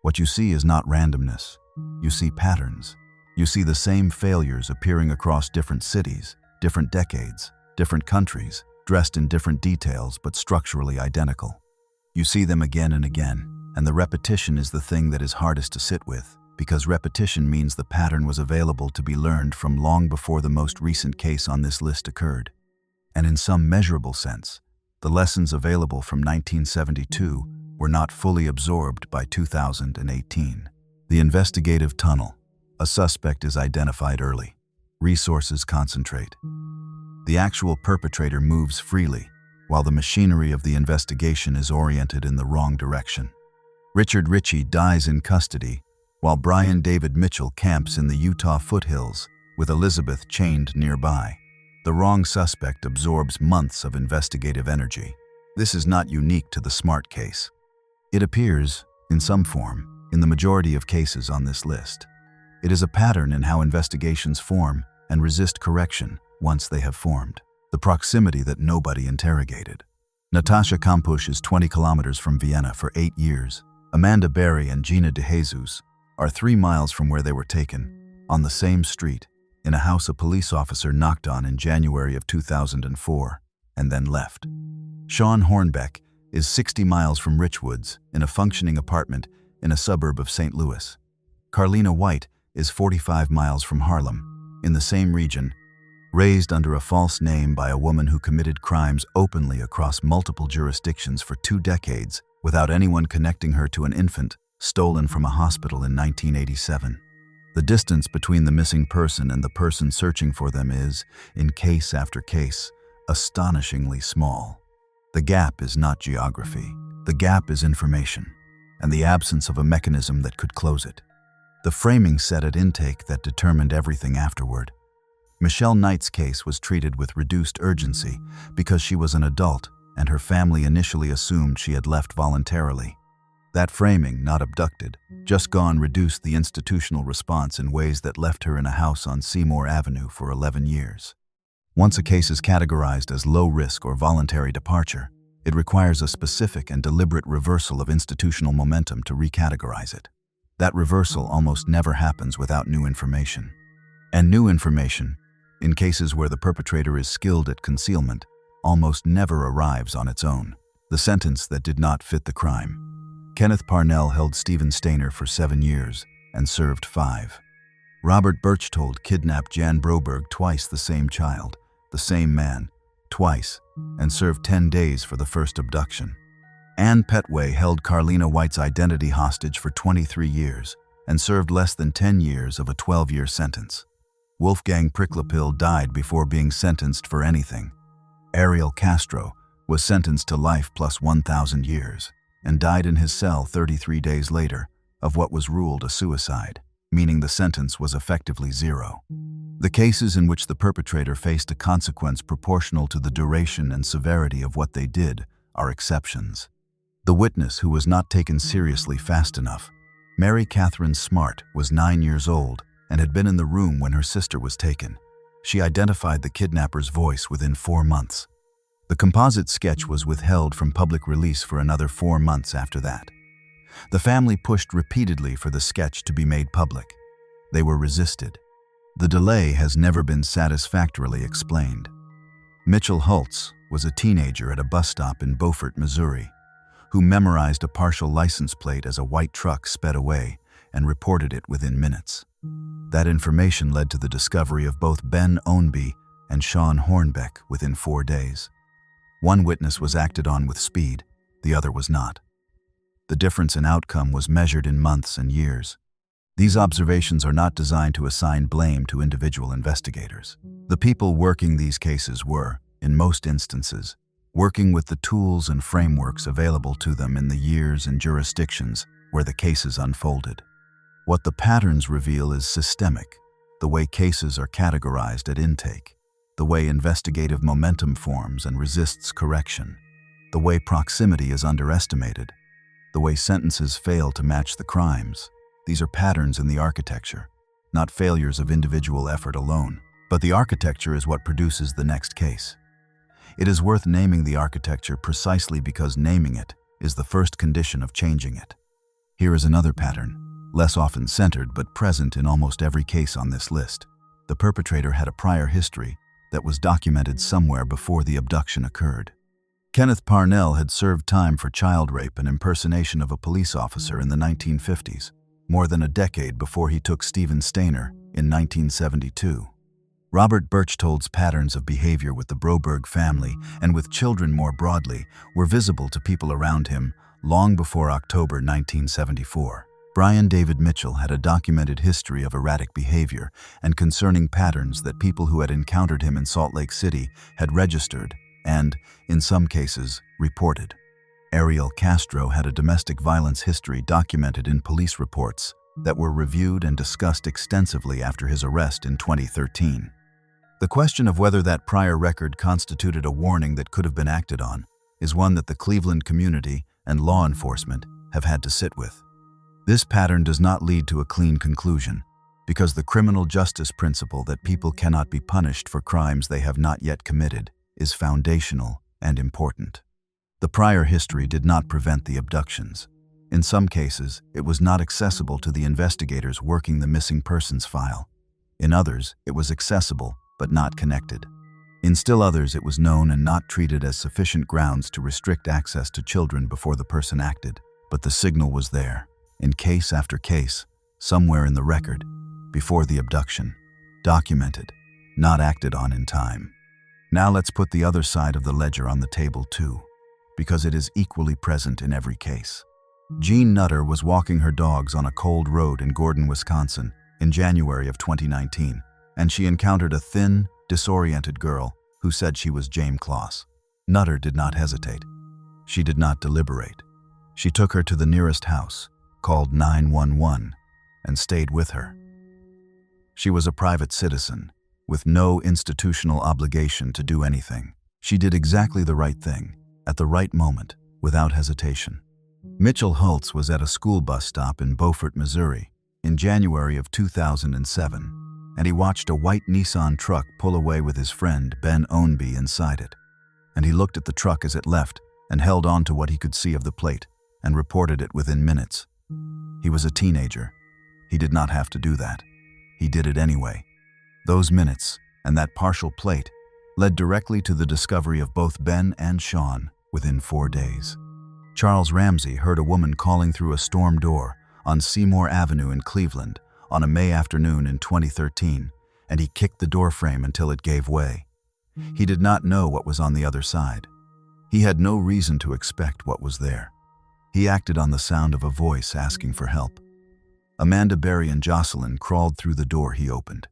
What you see is not randomness. You see patterns. You see the same failures appearing across different cities, different decades, different countries, dressed in different details but structurally identical. You see them again and again, and the repetition is the thing that is hardest to sit with, because repetition means the pattern was available to be learned from long before the most recent case on this list occurred. And in some measurable sense, the lessons available from 1972 were not fully absorbed by 2018. The investigative tunnel. A suspect is identified early. Resources concentrate. The actual perpetrator moves freely, while the machinery of the investigation is oriented in the wrong direction. Richard Ritchie dies in custody, while Brian David Mitchell camps in the Utah foothills, with Elizabeth chained nearby. The wrong suspect absorbs months of investigative energy. This is not unique to the Smart case. It appears, in some form, in the majority of cases on this list. It is a pattern in how investigations form and resist correction once they have formed. The proximity that nobody interrogated. Natascha Kampusch is 20 kilometers from Vienna for 8 years. Amanda Berry and Gina DeJesus are 3 miles from where they were taken, on the same street, in a house a police officer knocked on in January of 2004, and then left. Shawn Hornbeck is 60 miles from Richwoods, in a functioning apartment in a suburb of St. Louis. Carlina White is 45 miles from Harlem, in the same region, raised under a false name by a woman who committed crimes openly across multiple jurisdictions for 2 decades without anyone connecting her to an infant stolen from a hospital in 1987. The distance between the missing person and the person searching for them is, in case after case, astonishingly small. The gap is not geography. The gap is information, and the absence of a mechanism that could close it. The framing set at intake that determined everything afterward. Michelle Knight's case was treated with reduced urgency because she was an adult and her family initially assumed she had left voluntarily. That framing, not abducted, just gone, reduced the institutional response in ways that left her in a house on Seymour Avenue for 11 years. Once a case is categorized as low risk or voluntary departure, it requires a specific and deliberate reversal of institutional momentum to recategorize it. That reversal almost never happens without new information. And new information, in cases where the perpetrator is skilled at concealment, almost never arrives on its own. The sentence that did not fit the crime. Kenneth Parnell held Steven Stayner for 7 years and served 5. Robert Berchtold kidnapped Jan Broberg, twice the same child, the same man, twice, and served 10 days for the first abduction. Ann Petway held Carlina White's identity hostage for 23 years and served less than 10 years of a 12-year sentence. Wolfgang Pricklapil died before being sentenced for anything. Ariel Castro was sentenced to life plus 1,000 years and died in his cell 33 days later of what was ruled a suicide, meaning the sentence was effectively 0. The cases in which the perpetrator faced a consequence proportional to the duration and severity of what they did are exceptions. The witness who was not taken seriously fast enough, Mary Catherine Smart, was 9 years old and had been in the room when her sister was taken. She identified the kidnapper's voice within 4 months. The composite sketch was withheld from public release for another 4 months after that. The family pushed repeatedly for the sketch to be made public. They were resisted. The delay has never been satisfactorily explained. Mitchell Hultz was a teenager at a bus stop in Beaufort, Missouri, who memorized a partial license plate as a white truck sped away and reported it within minutes. That information led to the discovery of both Ben Ownby and Shawn Hornbeck within 4 days. One witness was acted on with speed, the other was not. The difference in outcome was measured in months and years. These observations are not designed to assign blame to individual investigators. The people working these cases were, in most instances, working with the tools and frameworks available to them in the years and jurisdictions where the cases unfolded. What the patterns reveal is systemic, the way cases are categorized at intake, the way investigative momentum forms and resists correction, the way proximity is underestimated, the way sentences fail to match the crimes. These are patterns in the architecture, not failures of individual effort alone, but the architecture is what produces the next case. It is worth naming the architecture precisely because naming it is the first condition of changing it. Here is another pattern, less often centered but present in almost every case on this list. The perpetrator had a prior history that was documented somewhere before the abduction occurred. Kenneth Parnell had served time for child rape and impersonation of a police officer in the 1950s. More than a decade before he took Steven Stayner in 1972. Robert Berchtold's patterns of behavior with the Broberg family and with children more broadly were visible to people around him long before October 1974. Brian David Mitchell had a documented history of erratic behavior and concerning patterns that people who had encountered him in Salt Lake City had registered and, in some cases, reported. Ariel Castro had a domestic violence history documented in police reports that were reviewed and discussed extensively after his arrest in 2013. The question of whether that prior record constituted a warning that could have been acted on is one that the Cleveland community and law enforcement have had to sit with. This pattern does not lead to a clean conclusion, because the criminal justice principle that people cannot be punished for crimes they have not yet committed is foundational and important. The prior history did not prevent the abductions. In some cases, it was not accessible to the investigators working the missing persons file. In others, it was accessible but not connected. In still others, it was known and not treated as sufficient grounds to restrict access to children before the person acted. But the signal was there, in case after case, somewhere in the record, before the abduction, documented, not acted on in time. Now let's put the other side of the ledger on the table too, because it is equally present in every case. Jean Nutter was walking her dogs on a cold road in Gordon, Wisconsin, in January of 2019, and she encountered a thin, disoriented girl who said she was Jayme Closs. Nutter did not hesitate. She did not deliberate. She took her to the nearest house, called 911, and stayed with her. She was a private citizen, with no institutional obligation to do anything. She did exactly the right thing, at the right moment, without hesitation. Mitchell Hultz was at a school bus stop in Beaufort, Missouri, in January of 2007, and he watched a white Nissan truck pull away with his friend Ben Ownby inside it. And he looked at the truck as it left and held on to what he could see of the plate and reported it within minutes. He was a teenager. He did not have to do that. He did it anyway. Those minutes and that partial plate led directly to the discovery of both Ben and Shawn within 4 days. Charles Ramsey heard a woman calling through a storm door on Seymour Avenue in Cleveland on a May afternoon in 2013, and he kicked the doorframe until it gave way. He did not know what was on the other side. He had no reason to expect what was there. He acted on the sound of a voice asking for help. Amanda Berry and Jocelyn crawled through the door he opened.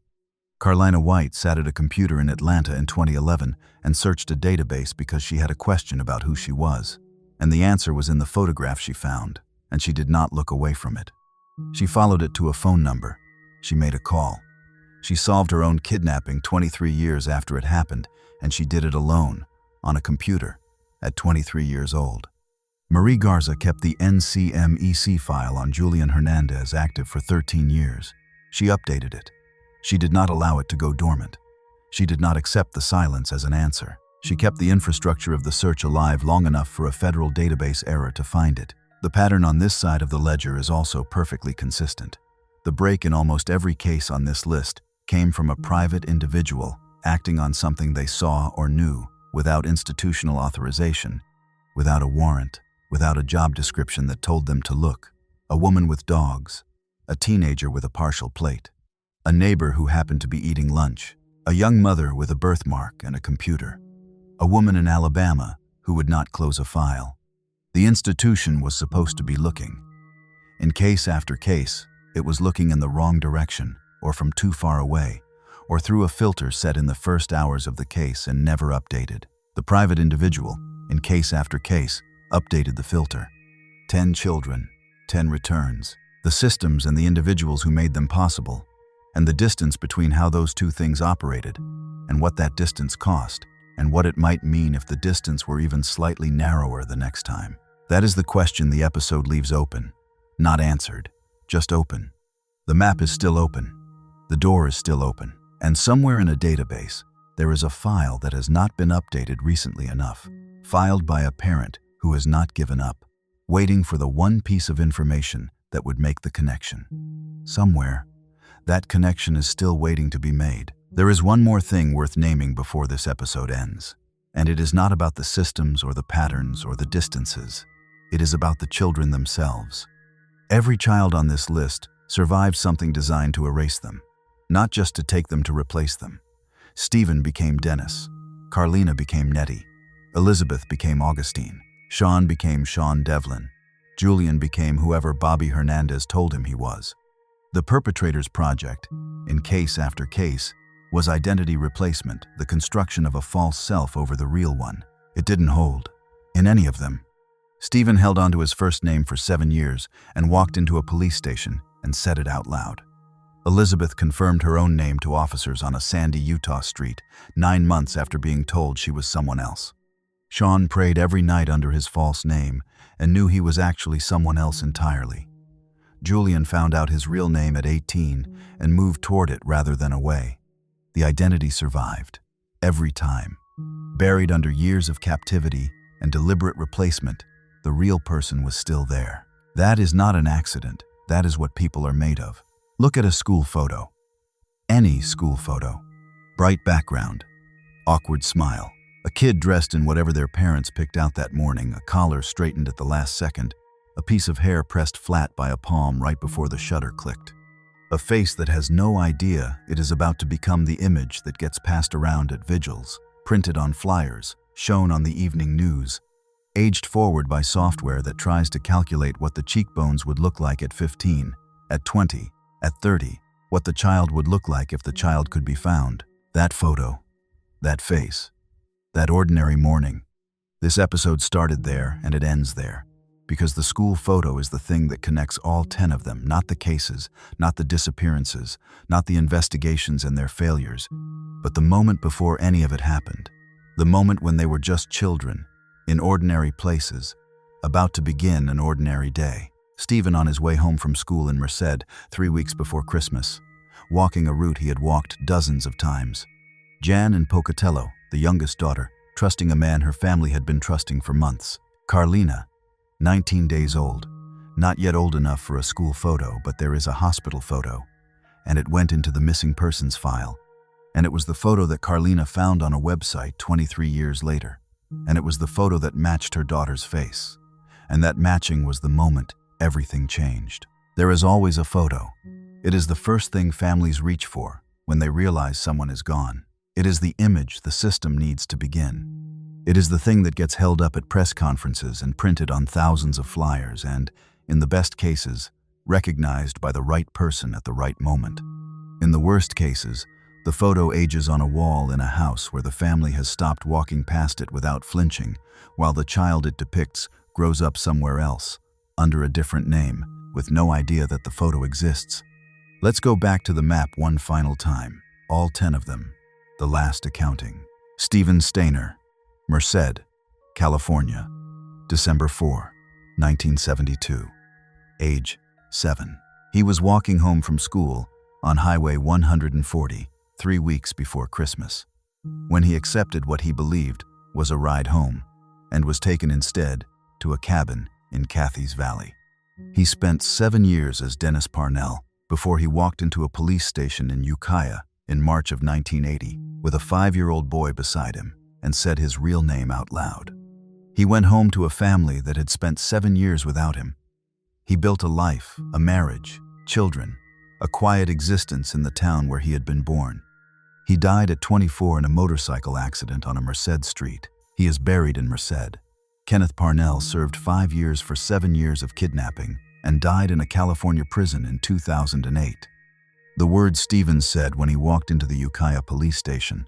Carlina White sat at a computer in Atlanta in 2011 and searched a database because she had a question about who she was, and the answer was in the photograph she found, and she did not look away from it. She followed it to a phone number. She made a call. She solved her own kidnapping 23 years after it happened, and she did it alone, on a computer, at 23 years old. Marie Garza kept the NCMEC file on Julian Hernandez active for 13 years. She updated it. She did not allow it to go dormant. She did not accept the silence as an answer. She kept the infrastructure of the search alive long enough for a federal database error to find it. The pattern on this side of the ledger is also perfectly consistent. The break in almost every case on this list came from a private individual acting on something they saw or knew without institutional authorization, without a warrant, without a job description that told them to look. A woman with dogs, a teenager with a partial plate, a neighbor who happened to be eating lunch, a young mother with a birthmark and a computer, a woman in Alabama who would not close a file. The institution was supposed to be looking. In case after case, it was looking in the wrong direction, or from too far away, or through a filter set in the first hours of the case and never updated. The private individual, in case after case, updated the filter. 10 children, 10 returns. The systems and the individuals who made them possible, and the distance between how those two things operated, and what that distance cost, and what it might mean if the distance were even slightly narrower the next time. That is the question the episode leaves open. Not answered, just open. The map is still open. The door is still open. And somewhere in a database, there is a file that has not been updated recently enough, filed by a parent who has not given up, waiting for the one piece of information that would make the connection. Somewhere, that connection is still waiting to be made. There is one more thing worth naming before this episode ends, and it is not about the systems or the patterns or the distances. It is about the children themselves. Every child on this list survived something designed to erase them, not just to take them to replace them. Steven became Dennis. Carlina became Nettie. Elizabeth became Augustine. Shawn became Sean Devlin. Julian became whoever Bobby Hernandez told him he was. The perpetrator's project, in case after case, was identity replacement, the construction of a false self over the real one. It didn't hold. In any of them. Steven held onto his first name for 7 years and walked into a police station and said it out loud. Elizabeth confirmed her own name to officers on a sandy Utah street 9 months after being told she was someone else. Shawn prayed every night under his false name and knew he was actually someone else entirely. Julian found out his real name at 18 and moved toward it rather than away. The identity survived, every time. Buried under years of captivity and deliberate replacement, the real person was still there. That is not an accident. That is what people are made of. Look at a school photo. Any school photo. Bright background. Awkward smile. A kid dressed in whatever their parents picked out that morning, a collar straightened at the last second, a piece of hair pressed flat by a palm right before the shutter clicked. A face that has no idea it is about to become the image that gets passed around at vigils, printed on flyers, shown on the evening news, aged forward by software that tries to calculate what the cheekbones would look like at 15, at 20, at 30, what the child would look like if the child could be found. That photo, that face, that ordinary morning. This episode started there and it ends there, because the school photo is the thing that connects all 10 of them, not the cases, not the disappearances, not the investigations and their failures, but the moment before any of it happened, the moment when they were just children, in ordinary places, about to begin an ordinary day. Steven on his way home from school in Merced 3 weeks before Christmas, walking a route he had walked dozens of times. Jan in Pocatello, the youngest daughter, trusting a man her family had been trusting for months. Carlina, 19 days old, not yet old enough for a school photo, but there is a hospital photo, and it went into the missing persons file, and it was the photo that Carlina found on a website 23 years later, and it was the photo that matched her daughter's face, and that matching was the moment everything changed. There is always a photo. It is the first thing families reach for when they realize someone is gone. It is the image the system needs to begin. It is the thing that gets held up at press conferences and printed on thousands of flyers and, in the best cases, recognized by the right person at the right moment. In the worst cases, the photo ages on a wall in a house where the family has stopped walking past it without flinching, while the child it depicts grows up somewhere else, under a different name, with no idea that the photo exists. Let's go back to the map one final time, all 10 of them, the last accounting. Steven Stayner, Merced, California, December 4, 1972. Age 7. He was walking home from school on Highway 140 3 weeks before Christmas, when he accepted what he believed was a ride home and was taken instead to a cabin in Cathy's Valley. He spent 7 years as Dennis Parnell before he walked into a police station in Ukiah in March of 1980 with a 5-year-old boy beside him and said his real name out loud. He went home to a family that had spent 7 years without him. He built a life, a marriage, children, a quiet existence in the town where he had been born. He died at 24 in a motorcycle accident on a Merced street. He is buried in Merced. Kenneth Parnell served 5 years for 7 years of kidnapping and died in a California prison in 2008. The words Steven said when he walked into the Ukiah police station,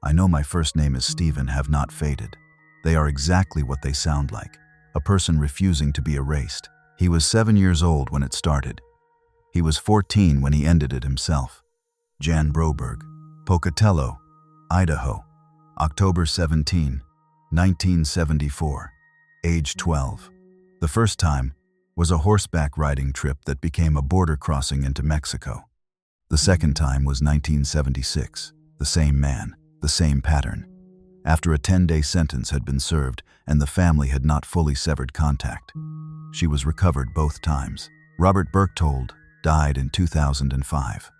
"I know my first name is Steven," have not faded. They are exactly what they sound like, a person refusing to be erased. He was 7 years old when it started. He was 14 when he ended it himself. Jan Broberg, Pocatello, Idaho, October 17, 1974, age 12. The first time was a horseback riding trip that became a border crossing into Mexico. The second time was 1976, the same man, the same pattern. After a 10-day sentence had been served and the family had not fully severed contact. She was recovered both times. Robert Berchtold died in 2005.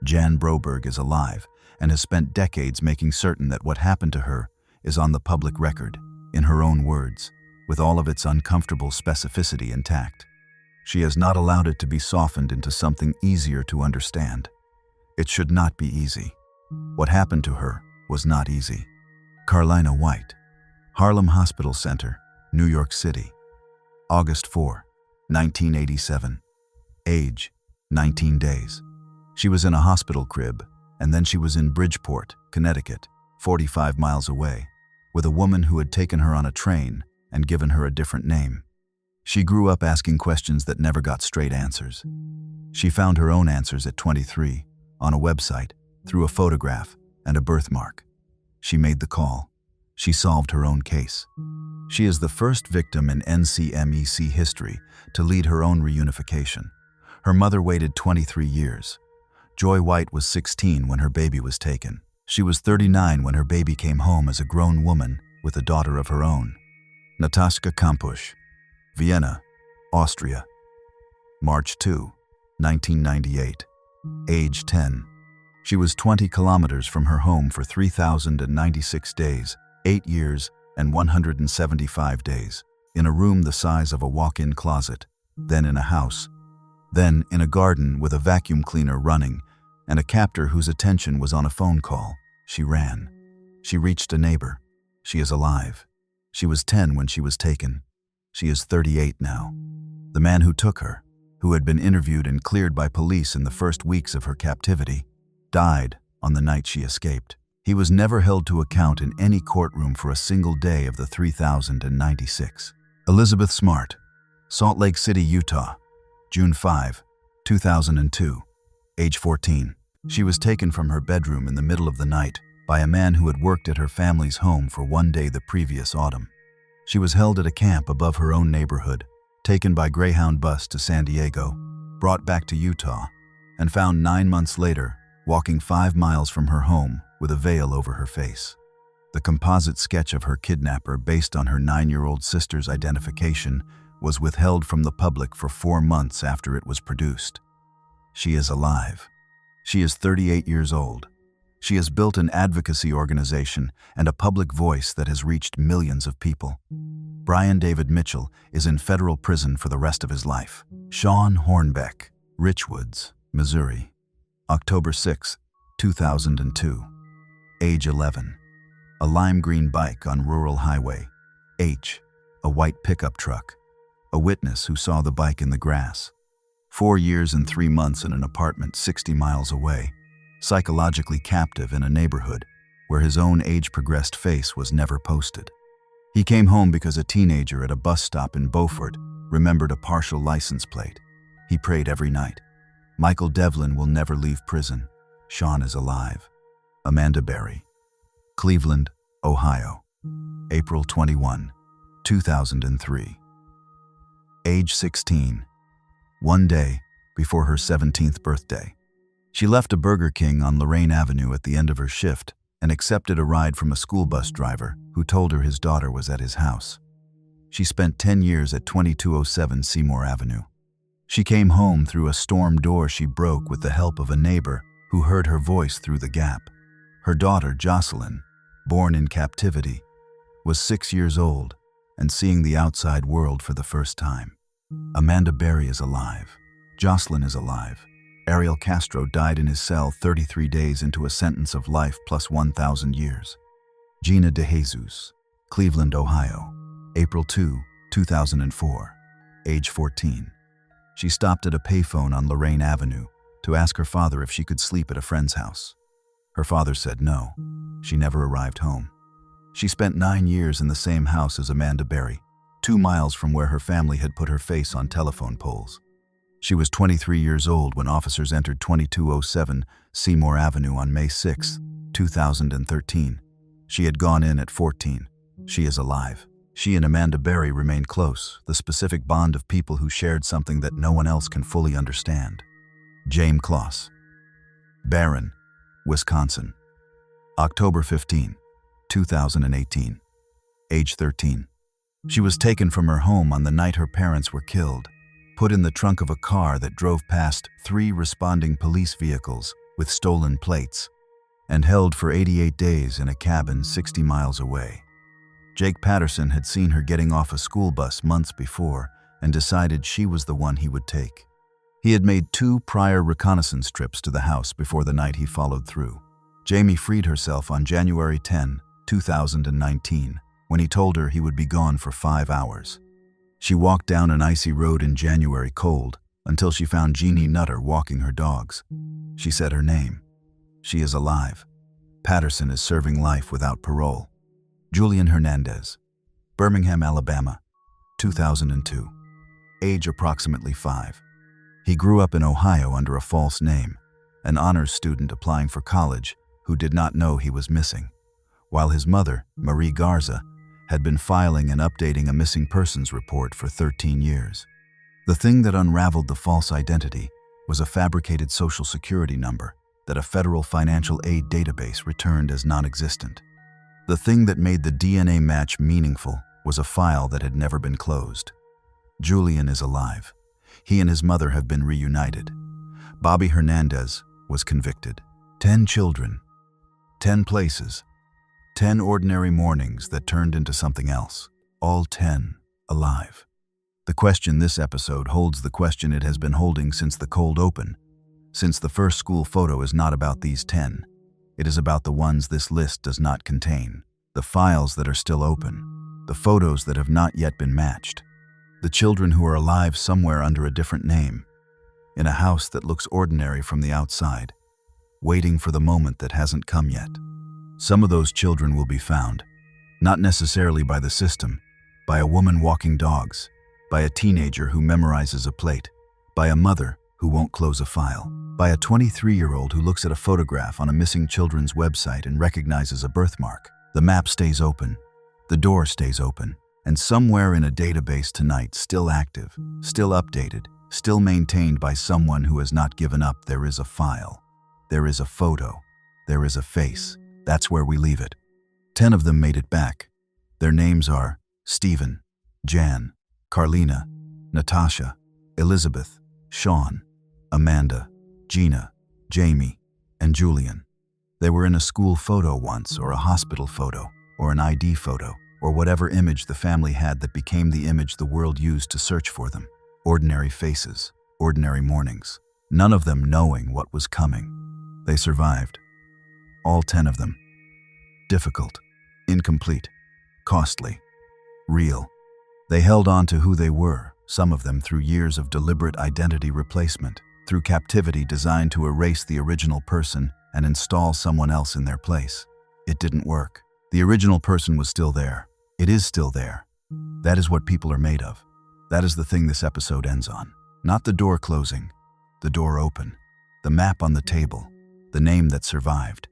Jan Broberg is alive and has spent decades making certain that what happened to her is on the public record, in her own words, with all of its uncomfortable specificity intact. She has not allowed it to be softened into something easier to understand. It should not be easy. What happened to her was not easy. Carlina White, Harlem Hospital Center, New York City, August 4, 1987. Age, 19 days. She was in a hospital crib, and then she was in Bridgeport, Connecticut, 45 miles away, with a woman who had taken her on a train and given her a different name. She grew up asking questions that never got straight answers. She found her own answers at 23, on a website, through a photograph and a birthmark. She made the call. She solved her own case. She is the first victim in NCMEC history to lead her own reunification. Her mother waited 23 years. Joy White was 16 when her baby was taken. She was 39 when her baby came home as a grown woman with a daughter of her own. Natascha Kampusch, Vienna, Austria, March 2, 1998, age 10. She was 20 kilometers from her home for 3,096 days, 8 years and 175 days, in a room the size of a walk-in closet, then in a house, then in a garden with a vacuum cleaner running and a captor whose attention was on a phone call. She ran. She reached a neighbor. She is alive. She was 10 when she was taken. She is 38 now. The man who took her, who had been interviewed and cleared by police in the first weeks of her captivity, died on the night she escaped. He was never held to account in any courtroom for a single day of the 3,096. Elizabeth Smart, Salt Lake City, Utah, June 5, 2002, age 14. She was taken from her bedroom in the middle of the night by a man who had worked at her family's home for one day the previous autumn. She was held at a camp above her own neighborhood, taken by Greyhound bus to San Diego, brought back to Utah, and found 9 months later, walking 5 miles from her home with a veil over her face. The composite sketch of her kidnapper, based on her 9-year-old sister's identification, was withheld from the public for 4 months after it was produced. She is alive. She is 38 years old. She has built an advocacy organization and a public voice that has reached millions of people. Brian David Mitchell is in federal prison for the rest of his life. Shawn Hornbeck, Richwoods, Missouri, October 6, 2002, age 11. A lime green bike on rural highway. H, a white pickup truck. A witness who saw the bike in the grass. 4 years and 3 months in an apartment 60 miles away, psychologically captive in a neighborhood where his own age-progressed face was never posted. He came home because a teenager at a bus stop in Beaufort remembered a partial license plate. He prayed every night. Michael Devlin will never leave prison. Shawn is alive. Amanda Berry. Cleveland, Ohio. April 21, 2003. Age 16. One day before her 17th birthday. She left a Burger King on Lorraine Avenue at the end of her shift and accepted a ride from a school bus driver who told her his daughter was at his house. She spent 10 years at 2207 Seymour Avenue. She came home through a storm door she broke with the help of a neighbor who heard her voice through the gap. Her daughter, Jocelyn, born in captivity, was 6 years old and seeing the outside world for the first time. Amanda Berry is alive. Jocelyn is alive. Ariel Castro died in his cell 33 days into a sentence of life plus 1,000 years. Gina DeJesus, Cleveland, Ohio. April 2, 2004. Age 14. She stopped at a payphone on Lorraine Avenue to ask her father if she could sleep at a friend's house. Her father said no. She never arrived home. She spent 9 years in the same house as Amanda Berry, 2 miles from where her family had put her face on telephone poles. She was 23 years old when officers entered 2207 Seymour Avenue on May 6, 2013. She had gone in at 14. She is alive. She and Amanda Berry remain close, the specific bond of people who shared something that no one else can fully understand. Jayme Closs. Barron, Wisconsin. October 15, 2018. Age 13. She was taken from her home on the night her parents were killed, put in the trunk of a car that drove past 3 responding police vehicles with stolen plates, and held for 88 days in a cabin 60 miles away. Jake Patterson had seen her getting off a school bus months before and decided she was the one he would take. He had made 2 prior reconnaissance trips to the house before the night he followed through. Jayme freed herself on January 10, 2019, when he told her he would be gone for 5 hours. She walked down an icy road in January cold until she found Jeannie Nutter walking her dogs. She said her name. She is alive. Patterson is serving life without parole. Julian Hernandez. Birmingham, Alabama, 2002. Age approximately 5. He grew up in Ohio under a false name, an honors student applying for college who did not know he was missing, while his mother, Marie Garza, had been filing and updating a missing persons report for 13 years. The thing that unraveled the false identity was a fabricated Social Security number that a federal financial aid database returned as non-existent. The thing that made the DNA match meaningful was a file that had never been closed. Julian is alive. He and his mother have been reunited. Bobby Hernandez was convicted. 10 children, 10 places, 10 ordinary mornings that turned into something else, all 10 alive. The question this episode holds the question it has been holding since the cold open. Since the first school photo is not about these 10, it is about the ones this list does not contain, the files that are still open, the photos that have not yet been matched, the children who are alive somewhere under a different name, in a house that looks ordinary from the outside, waiting for the moment that hasn't come yet. Some of those children will be found, not necessarily by the system, by a woman walking dogs, by a teenager who memorizes a plate, by a mother who won't close a file, by a 23-year-old who looks at a photograph on a missing children's website and recognizes a birthmark. The map stays open, the door stays open, and somewhere in a database tonight, still active, still updated, still maintained by someone who has not given up, there is a file, there is a photo, there is a face. That's where we leave it. 10 of them made it back. Their names are Steven, Jan, Carlina, Natascha, Elizabeth, Shawn, Amanda, Gina, Jayme, and Julian. They were in a school photo once, or a hospital photo, or an ID photo, or whatever image the family had that became the image the world used to search for them. Ordinary faces, ordinary mornings, none of them knowing what was coming. They survived. All 10 of them. Difficult, incomplete, costly, real. They held on to who they were, some of them through years of deliberate identity replacement, through captivity designed to erase the original person and install someone else in their place. It didn't work. The original person was still there. It is still there. That is what people are made of. That is the thing this episode ends on. Not the door closing, the door open, the map on the table, the name that survived.